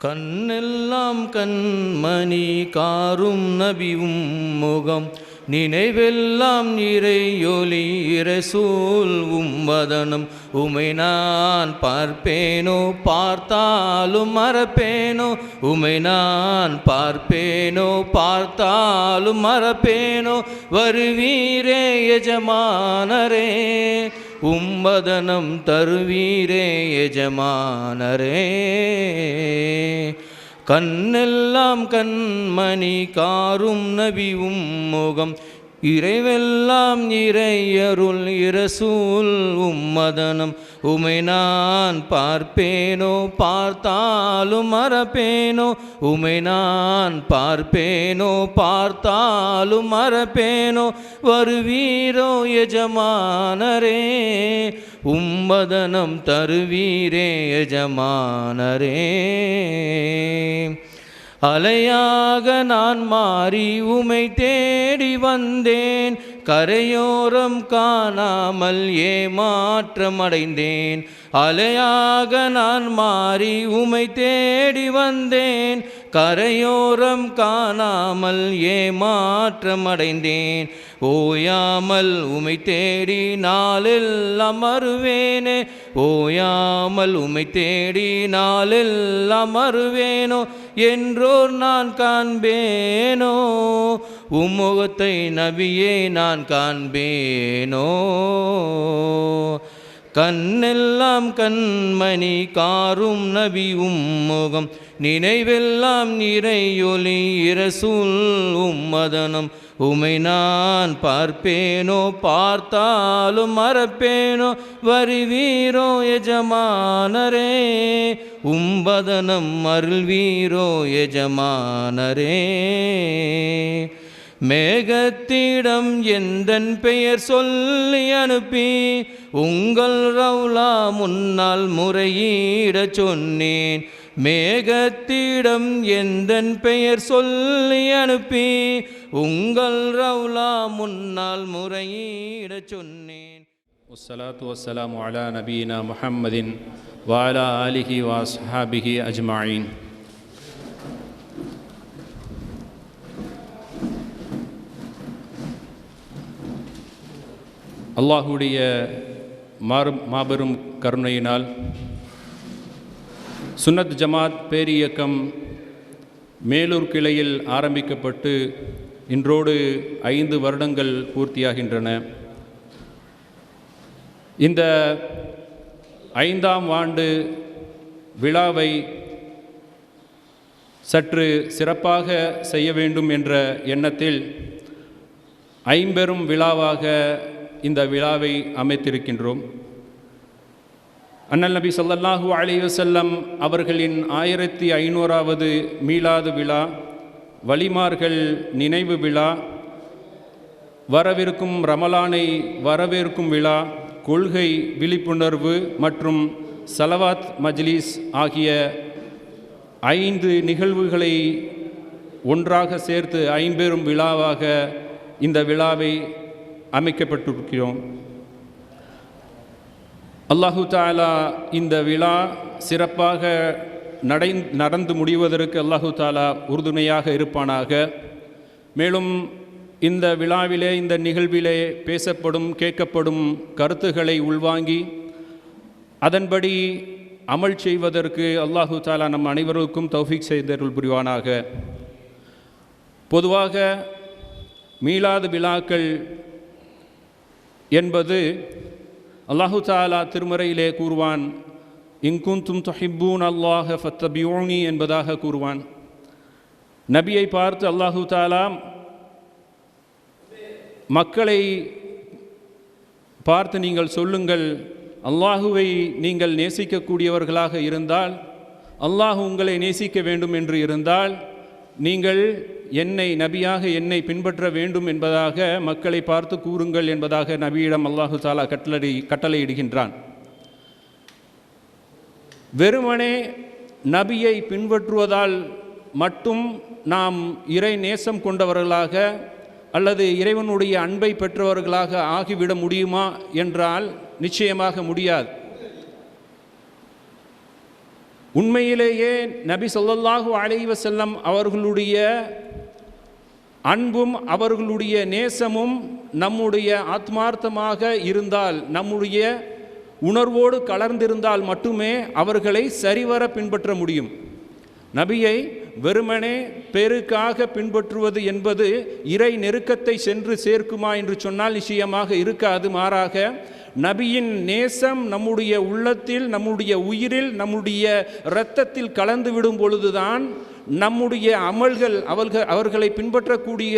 கண்ணெல்லாம் கண்மணி காரும் நபியும் முகம் நினைவெல்லாம் இறையொலி இரசூல் வதனம் உமை நான் பார்ப்பேனோ பார்த்தாலும் மறப்பேனோ உமை நான் பார்ப்பேனோ பார்த்தாலும் மறப்பேனோ வருவீரே எஜமானரே உம்பதனம் தருவீரே எஜமானரே. கண்ணெல்லாம் கண்மணி காரும் நபியும் முகம் இறைவெல்லாம் இறையருள் இரசூல் உம்மதனம் உமை நான் பார்ப்பேனோ பார்த்தாலும் மறப்பேனோ உமை நான் பார்ப்பேனோ பார்த்தாலும் மறப்பேனோ வருவீரோ எஜமானரே உம்மதனம் தருவீரே எஜமானரே. அலையாக நான் மாறி உமை தேடி வந்தேன் கரையோரம் காணாமல் ஏமாற்றமடைந்தேன். அலையாக நான் மாறி உமை தேடி வந்தேன் கரையோரம் காணாமல் ஏமாற்றமடைந்தேன். ஓயாமல் உமை தேடி நாளெல்லாம் வருவேனே ஓயாமல் உமை தேடி நாளெல்லாம் வருவேனோ என்றோர் நான் காண்பேனோ உம்முகத்தை நபியே நான் காண்பேனோ. கண்ணெல்லாம் கண்மணி காரும் நபியும் முகம் நினைவெல்லாம் இறையொலி இரசூல் உம்மதனம் உமை நான் பார்ப்பேனோ பார்த்தாலும் மறப்பேனோ வருவீரோ எஜமானரே உம்பதனம் அருள்வீரோ எஜமானரே. மேகத்திடம் எந்தன் பெயர் சொல்லி அனுப்பி உங்கள் ரவுலா முன்னால் முறையிடச் சொன்னேன். மேகத்திடம் எந்தன் பெயர் சொல்லி அனுப்பி உங்கள் ரவுலா முன்னால் முறையிடச் சொன்னேன். வஸ்ஸலாத்து வஸ்ஸலாமு அலா நபீனா முஹம்மதின் வ அலா ஆலிஹி வ அஸ்ஹாபிஹி அஜ்மஈன். அல்லாஹுடைய மாபெரும் கருணையினால் சுன்னத் ஜமாத் பேரியக்கம் மேலூர் கிளையில் ஆரம்பிக்கப்பட்டு இன்றோடு 5 வருடங்கள் பூர்த்தியாகின்றன. இந்த 5ஆம் ஆண்டு விழாவை சற்று சிறப்பாக செய்ய வேண்டும் என்ற எண்ணத்தில் ஐம்பெரும் விழாவாக இந்த விழாவை அமைத்திருக்கின்றோம். அண்ணல் நபி ஸல்லல்லாஹு அலைஹி வஸல்லம் அவர்களின் 1500வது மீலாது விழா, வலிமார்கள் நினைவு விழா, வரவிருக்கும் ரமலானை வரவேற்கும் விழா, கொள்கை விழிப்புணர்வு மற்றும் சலவாத் மஜ்லிஸ் ஆகிய 5 நிகழ்வுகளை ஒன்றாக சேர்த்து ஐம்பெரும் விழாவாக இந்த விழாவை அமைக்கப்பட்டிருக்கிறோம். அல்லாஹு தஆலா இந்த விழா சிறப்பாக நடந்து முடிவதற்கு அல்லாஹு தஆலா உறுதுணையாக இருப்பானாக. மேலும் இந்த விழாவிலே இந்த நிகழ்விலே பேசப்படும் கேட்கப்படும் கருத்துக்களை உள்வாங்கி அதன்படி அமல் செய்வதற்கு அல்லாஹு தஆலா நம் அனைவருக்கும் தௌஃபீக் செய்தருள் புரிவானாக. பொதுவாக மீலாது விழாக்கள் என்பது அல்லாஹு தஆலா திருமறையிலே கூறுவான், இன்குந்தும் துஹிப்பூன் அல்லாஹ ஃபத்தபியூனி என்பதாக கூறுவான். நபியை பார்த்து அல்லாஹு தஆலா மக்களை பார்த்து நீங்கள் சொல்லுங்கள், அல்லாஹுவை நீங்கள் நேசிக்கக்கூடியவர்களாக இருந்தால், அல்லாஹ் உங்களை நேசிக்க வேண்டும் என்று இருந்தால் நீங்கள் நபியாக என்னை பின்பற்ற வேண்டும் என்பதாக மக்களை பார்த்து கூறுங்கள் என்பதாக நபியிடம் அல்லாஹு தஆலா கட்டளையிடுகின்றான். வெறுமனே நபியை பின்பற்றுவதால் மட்டும் நாம் இறை நேசம் கொண்டவர்களாக அல்லது இறைவனுடைய அன்பை பெற்றவர்களாக ஆகிவிட முடியுமா என்றால் நிச்சயமாக முடியாது. உண்மையிலேயே நபி ஸல்லல்லாஹு அலைஹி வஸல்லம் அவர்களுடைய அன்பும் அவர்களுடைய நேசமும் நம்முடைய ஆத்மார்த்தமாக இருந்தால், நம்முடைய உணர்வோடு கலர்ந்திருந்தால் மட்டுமே அவர்களை சரிவர பின்பற்ற முடியும். நபியை வெறுமனே பேருக்காக பின்பற்றுவது என்பது இறை நெருக்கத்தை சென்று சேர்க்குமா என்று சொன்னால் நிச்சயமாக இருக்காது. மாறாக நபியின் நேசம் நம்முடைய உள்ளத்தில், நம்முடைய உயிரில், நம்முடைய இரத்தத்தில் கலந்து விடும் பொழுதுதான் நம்முடைய அமல்கள், அவர்களை பின்பற்றக்கூடிய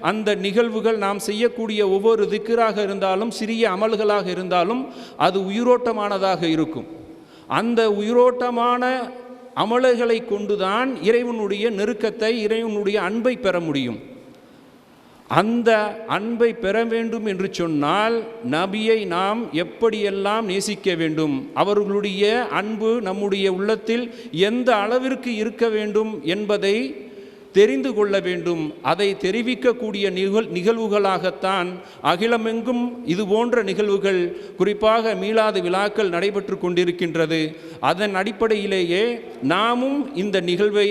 அந்த நிகழ்வுகள், நாம் செய்யக்கூடிய ஒவ்வொரு திக்ராக இருந்தாலும், சிறிய அமல்களாக இருந்தாலும் அது உயிரோட்டமானதாக இருக்கும். அந்த உயிரோட்டமான அமல்களை கொண்டுதான் இறைவனுடைய நெருக்கத்தை, இறைவனுடைய அன்பை பெற முடியும். அந்த அன்பை பெற வேண்டும் என்று சொன்னால் நபியை நாம் எப்படியெல்லாம் நேசிக்க வேண்டும், அவர்களுடைய அன்பு நம்முடைய உள்ளத்தில் எந்த அளவிற்கு இருக்க வேண்டும் என்பதை தெரிந்து கொள்ள வேண்டும். அதை தெரிவிக்கக்கூடிய நிகழ்வுகளாகத்தான் அகிலமெங்கும் இது போன்ற நிகழ்வுகள், குறிப்பாக மீலாது விழாக்கள் நடைபெற்று கொண்டிருக்கின்றது. அதன் அடிப்படையிலேயே நாமும் இந்த நிகழ்வை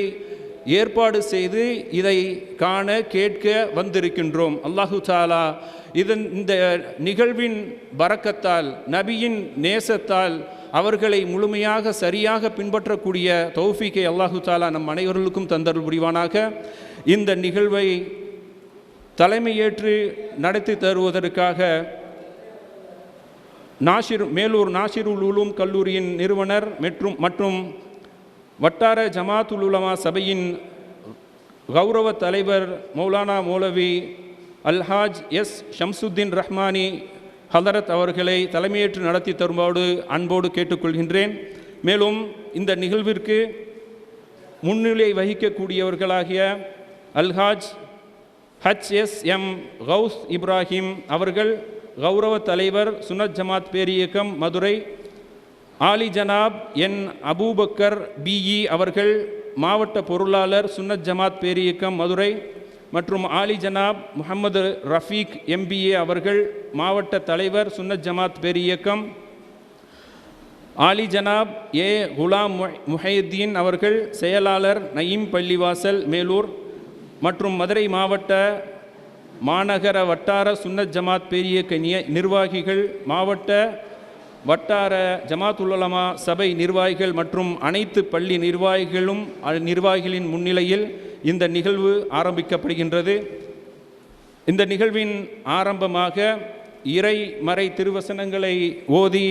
ஏற்பாடு செய்து இதை காண கேட்க வந்திருக்கின்றோம். அல்லாஹு தாலா இந்த நிகழ்வின் பரக்கத்தால், நபியின் நேசத்தால் அவர்களை முழுமையாக சரியாக பின்பற்றக்கூடிய தௌஃபீக்கை அல்லாஹு தாலா நம் அனைவர்களுக்கும் தந்தருள் புரிவானாக. இந்த நிகழ்வை தலைமையேற்று நடத்தி தருவதற்காக மேலூர் நாசிருல் உலூம் கல்லூரியின் நிறுவனர் மற்றும் வட்டார ஜமாத்துல் உலமா சபையின் கௌரவ தலைவர் மௌலானா மௌலவி அல்ஹாஜ் எஸ் ஷம்சுத்தீன் ரஹ்மானி ஹதரத் அவர்களை தலைமையேற்று நடத்தி தரும்போது அன்போடு கேட்டுக்கொள்கின்றேன். மேலும் இந்த நிகழ்விற்கு முன்னிலை வகிக்கக்கூடியவர்களாகிய அல்ஹாஜ் HSM கௌஸ் இப்ராஹிம் அவர்கள் கௌரவ தலைவர் சுன்னத் ஜமாத் பேரியக்கம் மதுரை, ஆலி ஜனாப் என் அபூபக்கர் BE அவர்கள் மாவட்ட பொருளாளர் சுன்னத் ஜமாத் பேரியக்கம் மதுரை, மற்றும் ஆலி ஜனாப் முஹம்மது ரஃபீக் MBA அவர்கள் மாவட்ட தலைவர் சுன்னத் ஜமாத் பேரியக்கம், ஆலி ஜனாப் A குலாம் முஹைதீன் அவர்கள் செயலாளர் நயீம் பள்ளிவாசல் மேலூர், மற்றும் மதுரை மாவட்ட மாநகர வட்டார சுன்னத் ஜமாத் பேரியக்க நிர்வாகிகள், மாவட்ட வட்டார ஜமாத்துல் உலமா சபை நிர்வாகிகள் மற்றும் அனைத்து பள்ளி நிர்வாகிகளின் முன்னிலையில் இந்த நிகழ்வு ஆரம்பிக்கப்படுகின்றது. இந்த நிகழ்வின் ஆரம்பமாக இறை மறை திருவசனங்களை ஓதி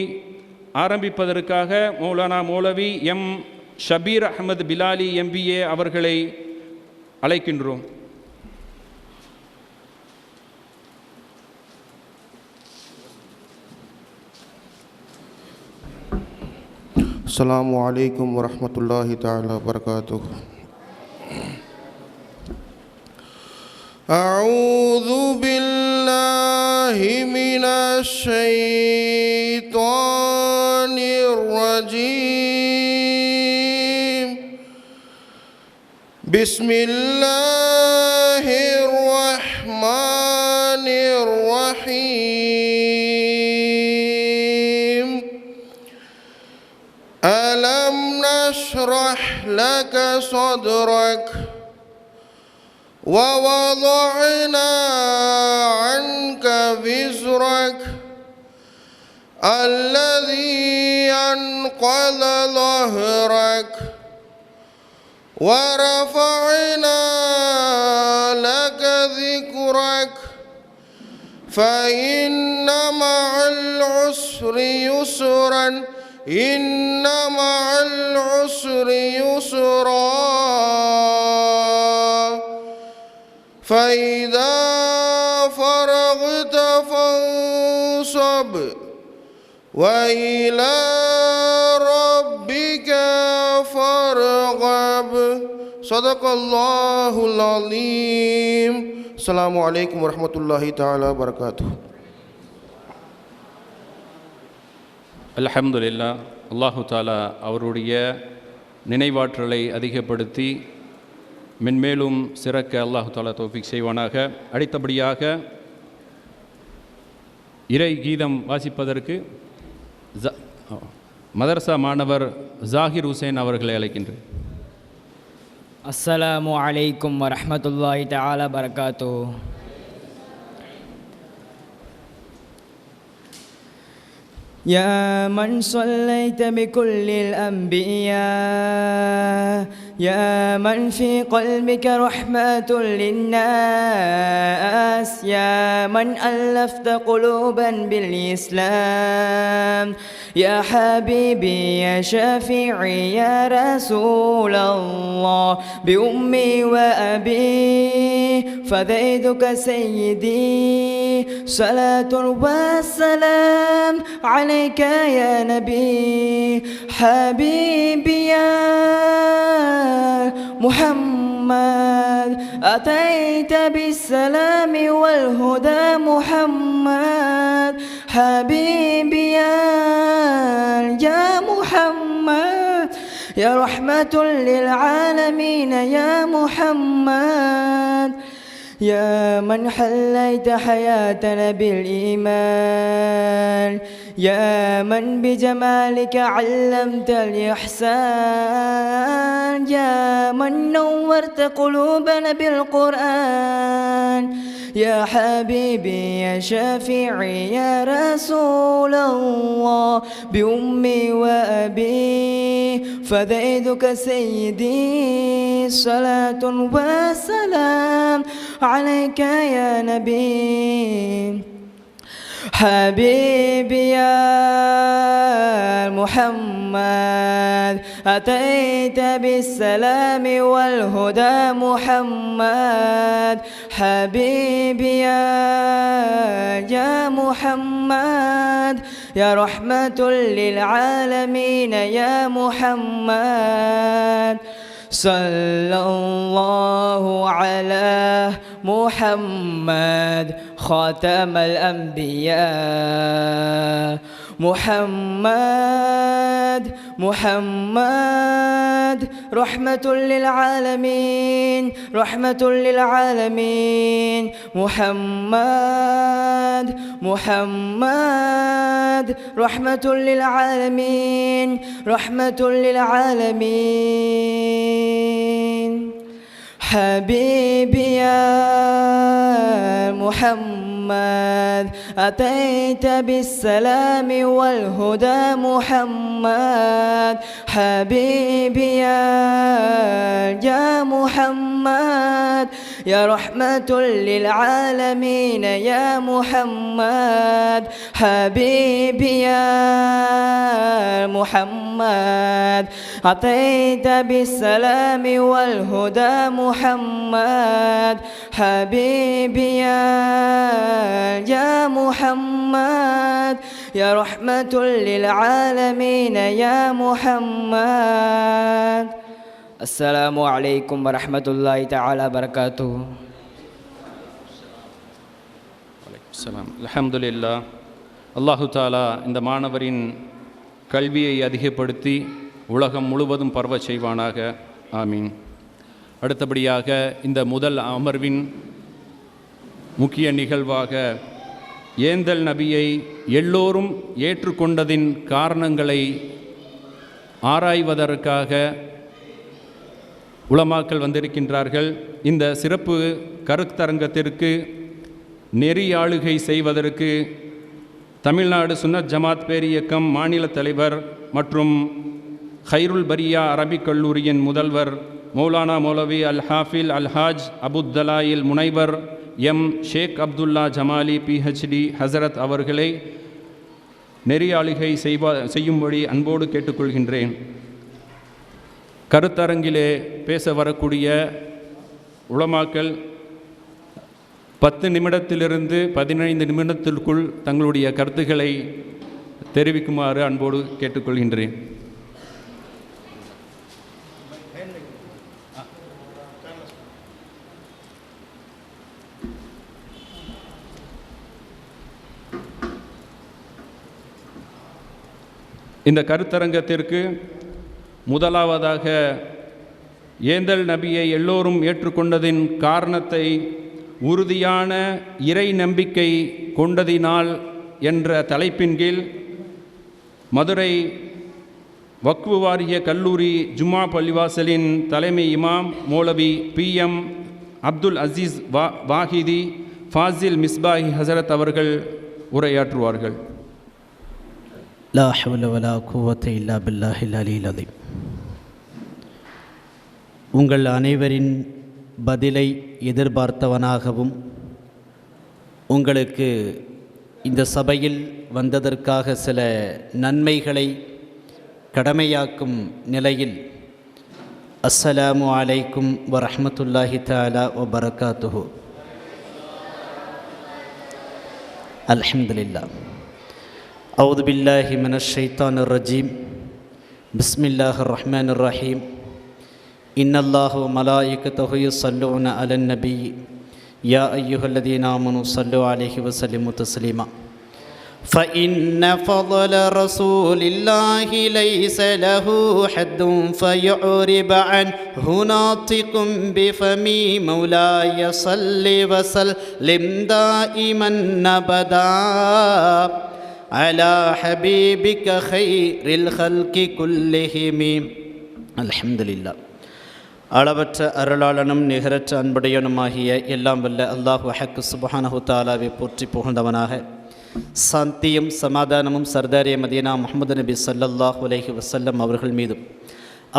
ஆரம்பிப்பதற்காக மௌலானா மௌலவி M ஷபீர் அஹமது பிலாலி MBA அவர்களை அழைக்கின்றோம். அஸ்ஸலாமு அலைக்கும் வரஹ்மத்துல்லாஹி தஆலா வபரகாத்துஹு. அஊது பில்லாஹி மினஷ் ஷைத்தானிர் ரஜீம். பிஸ்மில்லாஹிர் ரஹ்மானிர் ரஹீம். ألم نشرح لك صدرك ووضعنا عنك وزرك الذي أنقض ظهرك ورفعنا لك ذكرك فإن مع العسر يسرا إن مع العسر يسرا فإذا فرغت فانصب وإلى ربك فارغب. صدق الله العظيم. السلام عليكم ورحمة الله تعالى وبركاته. அல்ஹம்துலில்லாஹ். அல்லாஹு தாலா அவருடைய நினைவாற்றலை அதிகப்படுத்தி மென்மேலும் சிறக்க அல்லாஹு தாலா தௌஃபீக் செய்வானாக. அடுத்தபடியாக இறை கீதம் வாசிப்பதற்கு மதரசா மாணவர் ஜாகிர் ஹுசேன் அவர்களை அழைக்கின்றேன். அஸ்ஸலாமு அலைக்கும் வரஹ்மத்துல்லாஹி தஆலா பரகாத்துஹு. يا من صليت بكل الأنبياء يا من في قلبك رحمة للناس يا من ألفت قلوبا بالإسلام يا حبيبي يا شفيعي يا رسول الله بأمي وأبي فديتك سيدي صلاة والسلام عليك يا نبي حبيبي يا محمد أتيت بالسلام والهدى محمد حبيبي يا محمد يا رحمة للعالمين يا محمد يا من حليت حياتنا بالإيمان يا من بجمالك علمت الإحسان يا من نورت قلوبنا بالقرآن يا حبيبي يا شفيعي يا رسول الله بأمي وأبي فديتك سيدي صلاة وسلام عليك يا نبي حبيبي يا محمد أتيت بالسلام والهدى محمد حبيبي يا محمد يا رحمة للعالمين يا محمد صلى الله على محمد خاتم الأنبياء محمد رحمة للعالمين رحمة للعالمين محمد رحمة للعالمين رحمة للعالمين حبيبي يا محمد أتيت بالسلام والهدى محمد حبيبي يا محمد يا رحمة للعالمين يا محمد حبيبي يا محمد أتيت بالسلام والهدى محمد حبيبي يا محمد يا رحمة للعالمين يا محمد السلام عليكم ورحمة الله تعالى وبركاته. அல்ஹம்துலில்லாஹ். அல்லாஹு தாலா இந்த மாணவரின் கல்வியை அதிகப்படுத்தி உலகம் முழுவதும் பரவச் செய்வானாக. ஆமீன். அடுத்தபடியாக இந்த முதல் அமர்வின் முக்கிய நிகழ்வாக ஏந்தல் நபியை எல்லோரும் ஏற்றுக்கொண்டதின் காரணங்களை ஆராய்வதற்காக உலமாக்கள் வந்திருக்கின்றார்கள். இந்த சிறப்பு கருத்தரங்கத்திற்கு நெறியாளுகை செய்வதற்கு தமிழ்நாடு சுன்னத் ஜமாத் பேரியக்கம் மாநில தலைவர் மற்றும் ஹைருல் பரியா அரபிக் கல்லூரியின் முதல்வர் மௌலானா மௌலவி அல் ஹாஃபில் அல் ஹாஜ் அபுத்தலாயில் முனைவர் எம் ஷேக் அப்துல்லா ஜமாலி PhD ஹசரத் அவர்களை நெறியாளுகை செய்யும்படி அன்போடு கேட்டுக்கொள்கின்றேன். கருத்தரங்கிலே பேச வரக்கூடிய உலமாக்கள் 10 நிமிடத்திலிருந்து 15 நிமிடத்திற்குள் தங்களுடைய கருத்துக்களை தெரிவிக்குமாறு அன்போடு கேட்டுக்கொள்கின்றேன். இந்த கருத்தரங்கத்திற்கு முதலாவதாக ஏந்தல் நபியை எல்லோரும் ஏற்றுக்கொண்டதின் காரணத்தை உறுதியான இறை நம்பிக்கை கொண்டதினால் என்ற தலைப்பின் கீழ் மதுரை வக்ஃபு வாரிய கல்லூரி ஜும்மா பள்ளிவாசலின் தலைமை இமாம் மௌலவி PM அப்துல் அசீஸ் வாஹிதி ஃபாசில் மிஸ்பாஹி ஹசரத் அவர்கள் உரையாற்றுவார்கள். லா ஹவ்ல வலா குவத்த இல்லா பில்லாஹில் அலியில் அலீம். உங்கள் அனைவரின் பதிலை எதிர்பார்த்தவனாகவும் உங்களுக்கு இந்த சபையில் வந்ததற்காக சில நன்மைகளை கடமையாக்கும் நிலையில் அஸ்ஸலாமு அலைக்கும் வரஹ்மத்துல்லாஹி தஆலா வபரகாத்துஹு. அல்ஹம்துலில்லாஹ். அவுது பில்லாஹி மினஷ் ஷைத்தானிர் ரஜீம். பிஸ்மில்லாஹிர் ரஹ்மானிர் ரஹீம். இன்னல்லாஹு வ மலாயிகத்தஹு யுஸல்லூன அலன் நபி யா அய்யுஹல்லதீன ஆமனூ ஸல்லூ அலைஹி வஸல்லிமு தஸ்லீமா. فإن فضل رسول الله ليس له حد فيعرب عنه ناطق بفمي مولاي صل وسلم دائما أبدا على حبيبك خير الخلق كلهم. الحمد لله. அளவற்ற அருளாளனும் நிகரற்ற அன்புடையனுமாகிய எல்லாம் வல்ல அல்லாஹ் ஹக்கு சுப்ஹானஹு தஆலாவை போற்றி புகழ்ந்தவனாக சாந்தியும் சமாதானமும் சர்தாரிய மதீனா முஹம்மது நபி ஸல்லல்லாஹு அலைஹி வஸல்லம் அவர்கள் மீதும்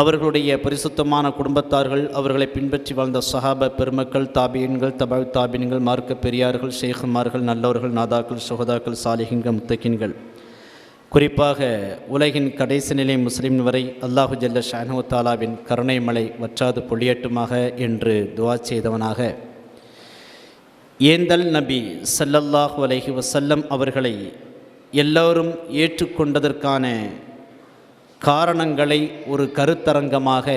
அவர்களுடைய பரிசுத்தமான குடும்பத்தார்கள், அவர்களை பின்பற்றி வாழ்ந்த சஹாபா பெருமக்கள், தாபியன்கள், தபு தாபியன்கள், மார்க்க பெரியார்கள், ஷேகுமார்கள், நல்லவர்கள், நாதாக்கள், சுஹதாக்கள், சாலிஹின்கள், முத்தகின்கள், குறிப்பாக உலகின் கடைசி நிலை முஸ்லிம் வரை அல்லாஹு ஜல்ல ஷானஹு தஆலாவின் கருணை மலை வற்றாது பொழியட்டுமாக என்று துஆ செய்தவனாக ஏந்தல் நபி ஸல்லல்லாஹு அலைஹி வஸல்லம் அவர்களை எல்லோரும் ஏற்றுக்கொண்டதற்கான காரணங்களை ஒரு கருத்தரங்கமாக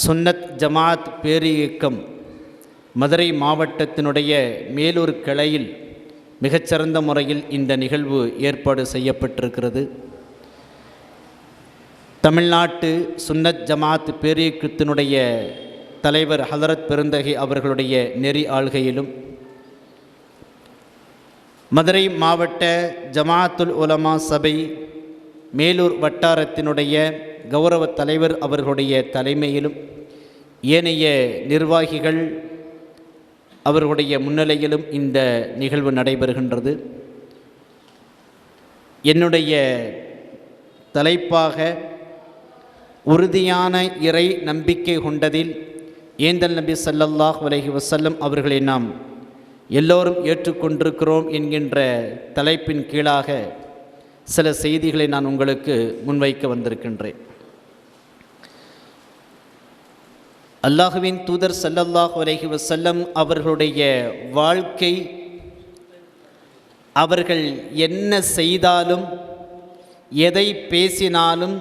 சுன்னத் ஜமாத் பேரியக்கம் மதுரை மாவட்டத்தினுடைய மேலூர் கிளையில் மிகச்சிறந்த முறையில் இந்த நிகழ்வு ஏற்பாடு செய்யப்பட்டிருக்கிறது. தமிழ்நாட்டு சுன்னத் ஜமாத் பேரியக்கத்தினுடைய தலைவர் ஹலரத் பெருந்தகை அவர்களுடைய நெறி ஆள்கையிலும் மதுரை மாவட்ட ஜமாத்துல் உலமா சபை மேலூர் வட்டாரத்தினுடைய கௌரவ தலைவர் அவர்களுடைய தலைமையிலும் ஏனைய நிர்வாகிகள் அவர்களுடைய முன்னிலையிலும் இந்த நிகழ்வு நடைபெறுகின்றது. என்னுடைய தலைப்பாக உறுதியான இறை நம்பிக்கை கொண்டதில் ஏந்தல் நபி ஸல்லல்லாஹு அலைஹி வஸல்லம் அவர்களை நாம் எல்லோரும் ஏற்றுக்கொண்டிருக்கிறோம் என்கின்ற தலைப்பின் கீழாக சில செய்திகளை நான் உங்களுக்கு முன்வைக்க வந்திருக்கின்றேன். அல்லாஹுவின் தூதர் ஸல்லல்லாஹு அலைஹி வஸல்லம் அவர்களுடைய வாழ்க்கை, அவர்கள் என்ன செய்தாலும் எதை பேசினாலும்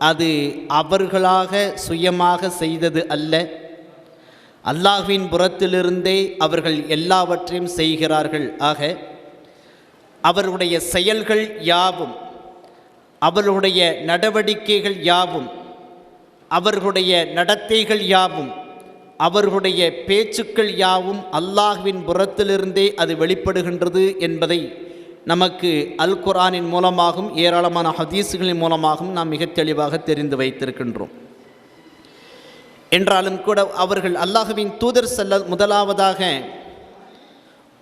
அது அவர்களாக சுயமாக செய்தது அல்ல. அல்லாஹ்வின் புறத்திலிருந்தே அவர்கள் எல்லாவற்றையும் செய்கிறார்கள். ஆக அவர்களுடைய செயல்கள் யாவும், அவர்களுடைய நடவடிக்கைகள் யாவும், அவர்களுடைய நடத்தைகள் யாவும், அவர்களுடைய பேச்சுக்கள் யாவும் அல்லாஹ்வின் புறத்திலிருந்தே அது வெளிப்படுகின்றது என்பதை நமக்கு அல் குர்ஆனின் மூலமாகவும் ஏராளமான ஹதீஸுகளின் மூலமாகவும் நாம் மிக தெளிவாக தெரிந்து வைத்திருக்கின்றோம். என்றாலும் கூட அவர்கள் அல்லாஹ்வின் தூதர் முதலாவதாக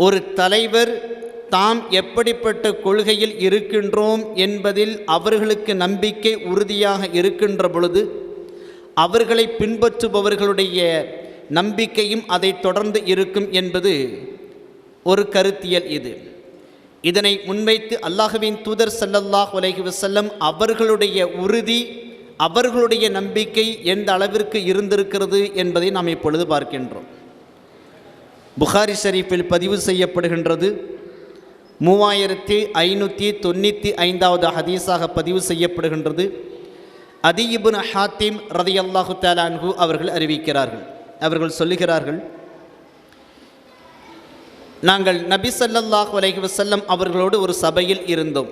ஒரு தலைவர் தாம் எப்படிப்பட்ட கொள்கையில் இருக்கின்றோம் என்பதில் அவர்களுக்கு நம்பிக்கை உறுதியாக இருக்கின்ற பொழுது அவர்களை பின்பற்றுபவர்களுடைய நம்பிக்கையும் அதை தொடர்ந்து இருக்கும் என்பது ஒரு கருத்தியல். இதனை முன்வைத்து அல்லாஹ்வின் தூதர் ஸல்லல்லாஹு அலைஹி வஸல்லம் அவர்களுடைய உறுதி, அவர்களுடைய நம்பிக்கை எந்த அளவிற்கு இருந்திருக்கிறது என்பதை நாம் இப்பொழுது பார்க்கின்றோம். புகாரி ஷரீஃபில் பதிவு செய்யப்படுகின்றது. 3595வது ஹதீஸாக பதிவு செய்யப்படுகின்றது. அதி இப்னு ஹாத்திம் ரலியல்லாஹு தஆலா அன்ஹு அவர்கள் அறிவிக்கிறார்கள். அவர்கள் சொல்லுகிறார்கள், நாங்கள் நபி ஸல்லல்லாஹு அலைஹி வஸல்லம் அவர்களோடு ஒரு சபையில் இருந்தோம்.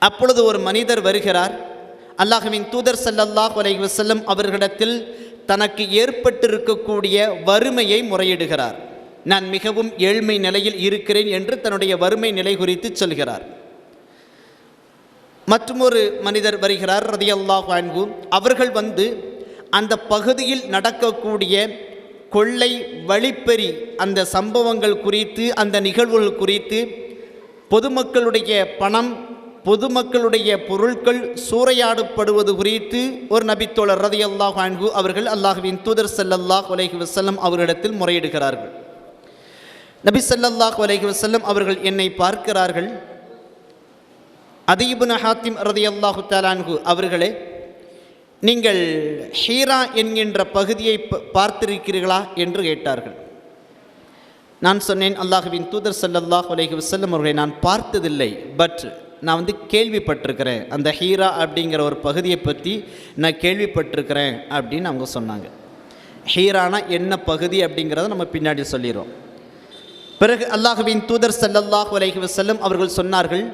அப்பொழுது ஒரு மனிதர் வருகிறார். அல்லாஹ்வின் தூதர் ஸல்லல்லாஹு அலைஹி வஸல்லம் அவர்களிடத்தில் தனக்கு ஏற்பட்டிருக்கக்கூடிய வறுமையை முறையிடுகிறார். நான் மிகவும் ஏழ்மை நிலையில் இருக்கிறேன் என்று தன்னுடைய வறுமை நிலை குறித்து சொல்கிறார். மற்றொரு மனிதர் வருகிறார் ரலியல்லாஹு அன்ஹு. அவர்கள் வந்து அந்த பகுதியில் நடக்கக்கூடிய கொள்ளை வழிப்பறி அந்த சம்பவங்கள் குறித்து, அந்த நிகழ்வுகள் குறித்து, பொதுமக்களுடைய பணம், பொதுமக்களுடைய பொருட்கள் சூறையாடப்படுவது குறித்து ஒரு நபித்தோழர் ரலியல்லாஹு அன்ஹு அவர்கள் அல்லாஹ்வின் தூதர் ஸல்லல்லாஹு அலைஹி வஸல்லம் அவர்களிடத்தில் முறையிடுகிறார்கள். நபி ஸல்லல்லாஹு அலைஹி வஸல்லம் அவர்கள் என்னை பார்க்கிறார்கள். அதி இப்னு ஹாத்திம் ரலியல்லாஹு தஆலா அன்ஹு அவர்களே, நீங்கள் ஹீரா என்கின்ற பகுதியை பார்த்திருக்கிறீர்களா என்று கேட்டார்கள். நான் சொன்னேன், அல்லாஹ்வின் தூதர் ஸல்லல்லாஹு அலைஹி வஸல்லம் அவர்களை நான் பார்த்ததில்லை, பட் நான் கேள்விப்பட்டிருக்கிறேன், அந்த ஹீரா அப்படிங்கிற ஒரு பகுதியை பற்றி நான் கேள்விப்பட்டிருக்கிறேன் அப்படின்னு அவங்க சொன்னாங்க. ஹீரானா என்ன பகுதி அப்படிங்கிறத நம்ம பின்னாடி சொல்லிடுறோம். பிறகு அல்லாஹ்வின் தூதர் ஸல்லல்லாஹு அலைஹி வஸல்லம் அவர்கள் சொன்னார்கள்,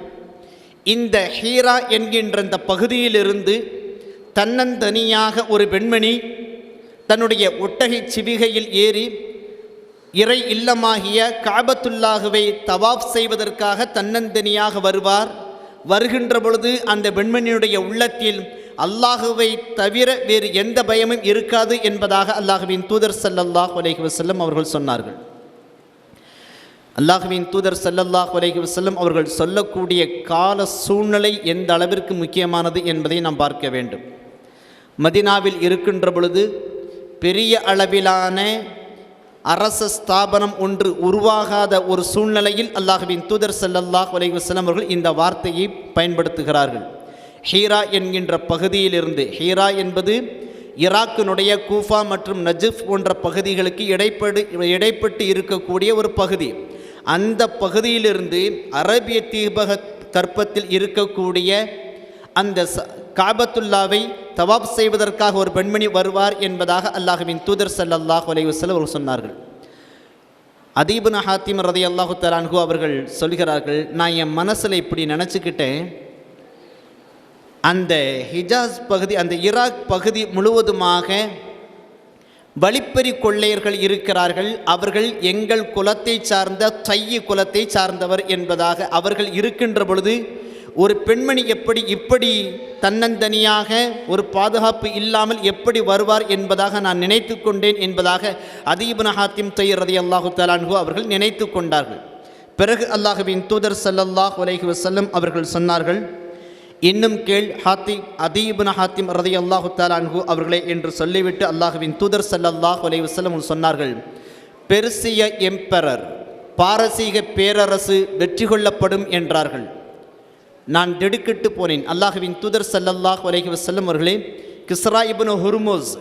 இந்த ஹீரா என்கின்ற இந்த பகுதியிலிருந்து தன்னந்தனியாக ஒரு பெண்மணி தன்னுடைய ஒட்டகை சிவிகையில் ஏறி இறை இல்லமாகிய காபத்துல்லாஹுவை தவாஃப் செய்வதற்காக தன்னந்தனியாக வருவார். வருகின்ற பொழுது அந்த பெண்மணியுடைய உள்ளத்தில் அல்லாஹுவை தவிர வேறு எந்த பயமும் இருக்காது என்பதாக அல்லாஹ்வின் தூதர் ஸல்லல்லாஹு அலைஹி வஸல்லம் அவர்கள் சொன்னார்கள். அல்லாஹ்வின் தூதர் ஸல்லல்லாஹு அலைஹி வஸல்லம் அவர்கள் சொல்லக்கூடிய கால சூழ்நிலை எந்த அளவிற்கு முக்கியமானது என்பதை நாம் பார்க்க வேண்டும். மதீனாவில் இருக்கின்ற பொழுது பெரிய அளவிலான அரச ஸ்தாபனம் ஒன்று உருவாகாத ஒரு சூழ்நிலையில் அல்லாஹ்வின் தூதர் ஸல்லல்லாஹு அலைஹி வஸல்லம் அவர்கள் இந்த வார்த்தையை பயன்படுத்துகிறார்கள். ஹீரா என்கின்ற பகுதியிலிருந்து, ஹீரா என்பது ஈராக்கினுடைய கூஃபா மற்றும் நஜிஃப் போன்ற பகுதிகளுக்கு இடைப்பட்டு இருக்கக்கூடிய ஒரு பகுதி. அந்த பகுதியிலிருந்து அரபிய தீபக கற்பத்தில் இருக்கக்கூடிய அந்த காபத்துல்லாவை தவாப் செய்வதற்காக ஒரு பெண்மணி வருவார் என்பதாக அல்லாஹ்வின் தூதர் ஸல்லல்லாஹு அலைஹி வஸல்லம் அவர்கள் சொன்னார்கள். அதி இப்னு ஹாத்திம் ரலியல்லாஹு தஆலா அன்ஹு அவர்கள் சொல்கிறார்கள், நான் என் மனசில் இப்படி நினச்சிக்கிட்டேன், அந்த ஹிஜாஸ் பகுதி, அந்த ஈராக் பகுதி முழுவதுமாக வழிப்பறி கொள்ளையர்கள் இருக்கிறார்கள். அவர்கள் எங்கள் குலத்தை சார்ந்த தையி குலத்தை சார்ந்தவர் என்பதாக அவர்கள் இருக்கின்ற பொழுது ஒரு பெண்மணி இப்படி தன்னந்தனியாக ஒரு பாதுகாப்பு இல்லாமல் எப்படி வருவார் என்பதாக நான் நினைத்து கொண்டேன் என்பதாக அதி இப்னு ஹாத்திம் தையி ரலியல்லாஹு தஆலா அன்ஹு அவர்கள் நினைத்து கொண்டார்கள். பிறகு அல்லாஹ்வின் தூதர் ஸல்லல்லாஹு அலைஹி வஸல்லம் அவர்கள் சொன்னார்கள், இன்னும் கேள் அதி இப்னு ஹாத்திம் ரலியல்லாஹு தஆலா அன்ஹு அவர்களே என்று சொல்லிவிட்டு அல்லாஹ்வின் தூதர் ஸல்லல்லாஹு அலைஹி வஸல்லம் சொன்னார்கள், பெர்சிய எம்பரர், பாரசீக பேரரசு வெற்றி கொள்ளப்படும் என்றார்கள். நான் திடுக்கிட்டு போனேன். அல்லாஹ்வின் தூதர் ஸல்லல்லாஹு அலைஹி வஸல்லம் அவர்களே, கிஸ்ரா இப்னு ஹுர்முஸ்,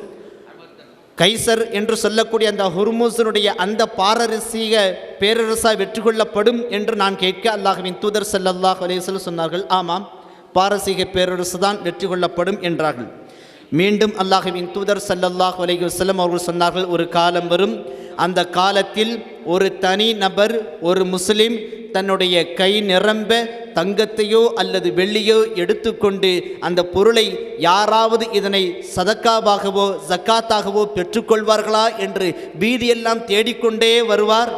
கைசர் என்று சொல்லக்கூடிய அந்த ஹுர்முஸினுடைய அந்த பாரசீக பேரரசா வெற்றி கொள்ளப்படும் என்று நான் கேட்க அல்லாஹ்வின் தூதர் ஸல்லல்லாஹு அலைஹி வஸல்லம் சொன்னார்கள், ஆமாம், பாரசீக பேரரசு தான் வெற்றி கொள்ளப்படும் என்றார்கள். மீண்டும் அல்லாஹ்வின் தூதர் ஸல்லல்லாஹு அலைஹி வஸல்லம் அவர்கள் சொன்னார்கள், ஒரு காலம் வரும், அந்த காலத்தில் ஒரு தனி நபர், ஒரு முஸ்லிம் தன்னுடைய கை நிரம்ப தங்கத்தையோ அல்லது வெள்ளியோ எடுத்துக்கொண்டு அந்த பொருளை யாராவது இதனை சதக்காவாகவோ ஜக்காத்தாகவோ பெற்றுக்கொள்வார்களா என்று பீதியெல்லாம் தேடிக்கொண்டே வருவார்.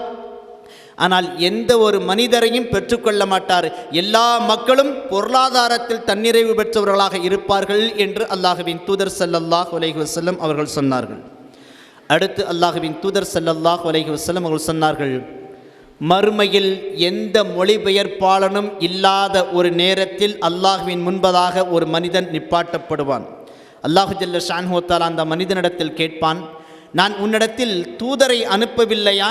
ஆனால் எந்த ஒரு மனிதரையும் பெற்றுக்கொள்ள மாட்டார். எல்லா மக்களும் பொருளாதாரத்தில் தன்னிறைவு பெற்றவர்களாக இருப்பார்கள் என்று அல்லாஹ்வின் தூதர் ஸல்லல்லாஹு அலைஹி வஸல்லம் அவர்கள் சொன்னார்கள். அடுத்து அல்லாஹ்வின் தூதர் ஸல்லல்லாஹு அலைஹி வஸல்லம் அவர்கள் சொன்னார்கள், மறுமையில் எந்த மொழிபெயர்ப்பாளனும் இல்லாத ஒரு நேரத்தில் அல்லாஹ்வின் முன்பதாக ஒரு மனிதன் நிப்பாட்டப்படுவான். அல்லாஹு ஜல்ல ஷான்ஹு தஆலா அந்த மனிதனிடத்தில் கேட்பான், நான் உன்னிடத்தில் தூதரை அனுப்பவில்லையா?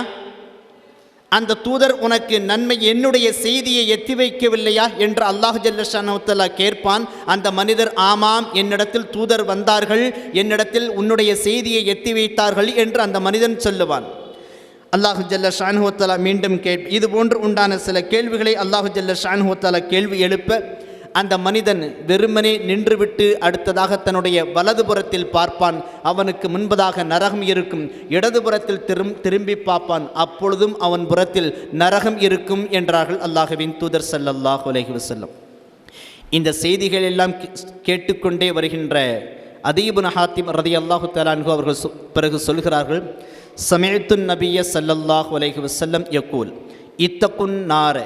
அந்த தூதர் உனக்கு நன்மை என்னுடைய செய்தியை எத்தி வைக்கவில்லையா என்று அல்லாஹு ஜல்ல ஷான்ஹு தஆலா கேட்பான். அந்த மனிதர், ஆமாம், என்னிடத்தில் தூதர் வந்தார்கள், என்னிடத்தில் உன்னுடைய செய்தியை எத்தி வைத்தார்கள் என்று அந்த மனிதன் சொல்லுவான். அல்லாஹு ஜல்ல ஷான்ஹு தஆலா மீண்டும் இது போன்று உண்டான சில கேள்விகளை அல்லாஹு ஜல்ல ஷான்ஹு தஆலா கேள்வி எழுப்ப அந்த மனிதன் வெறுமனே நின்றுவிட்டு அடுத்ததாக தன்னுடைய வலதுபுறத்தில் பார்ப்பான். அவனுக்கு முன்பதாக நரகம் இருக்கும். இடதுபுறத்தில் திரும்பி பார்ப்பான். அப்பொழுதும் அவன் புறத்தில் நரகம் இருக்கும் என்றார்கள் அல்லாஹ்வின் தூதர் ஸல்லல்லாஹு அலைஹி வஸல்லம். இந்த செய்திகள் எல்லாம் கேட்டுக்கொண்டே வருகின்ற அதி இப்னு ஹாத்திம் ரலியல்லாஹு தஆலா அன்ஹு அவர்கள் பிறகு சொல்கிறார்கள், சமிஅத்து நபிய ஸல்லல்லாஹு அலைஹி வஸல்லம் யகூல் இத்தகுன் நார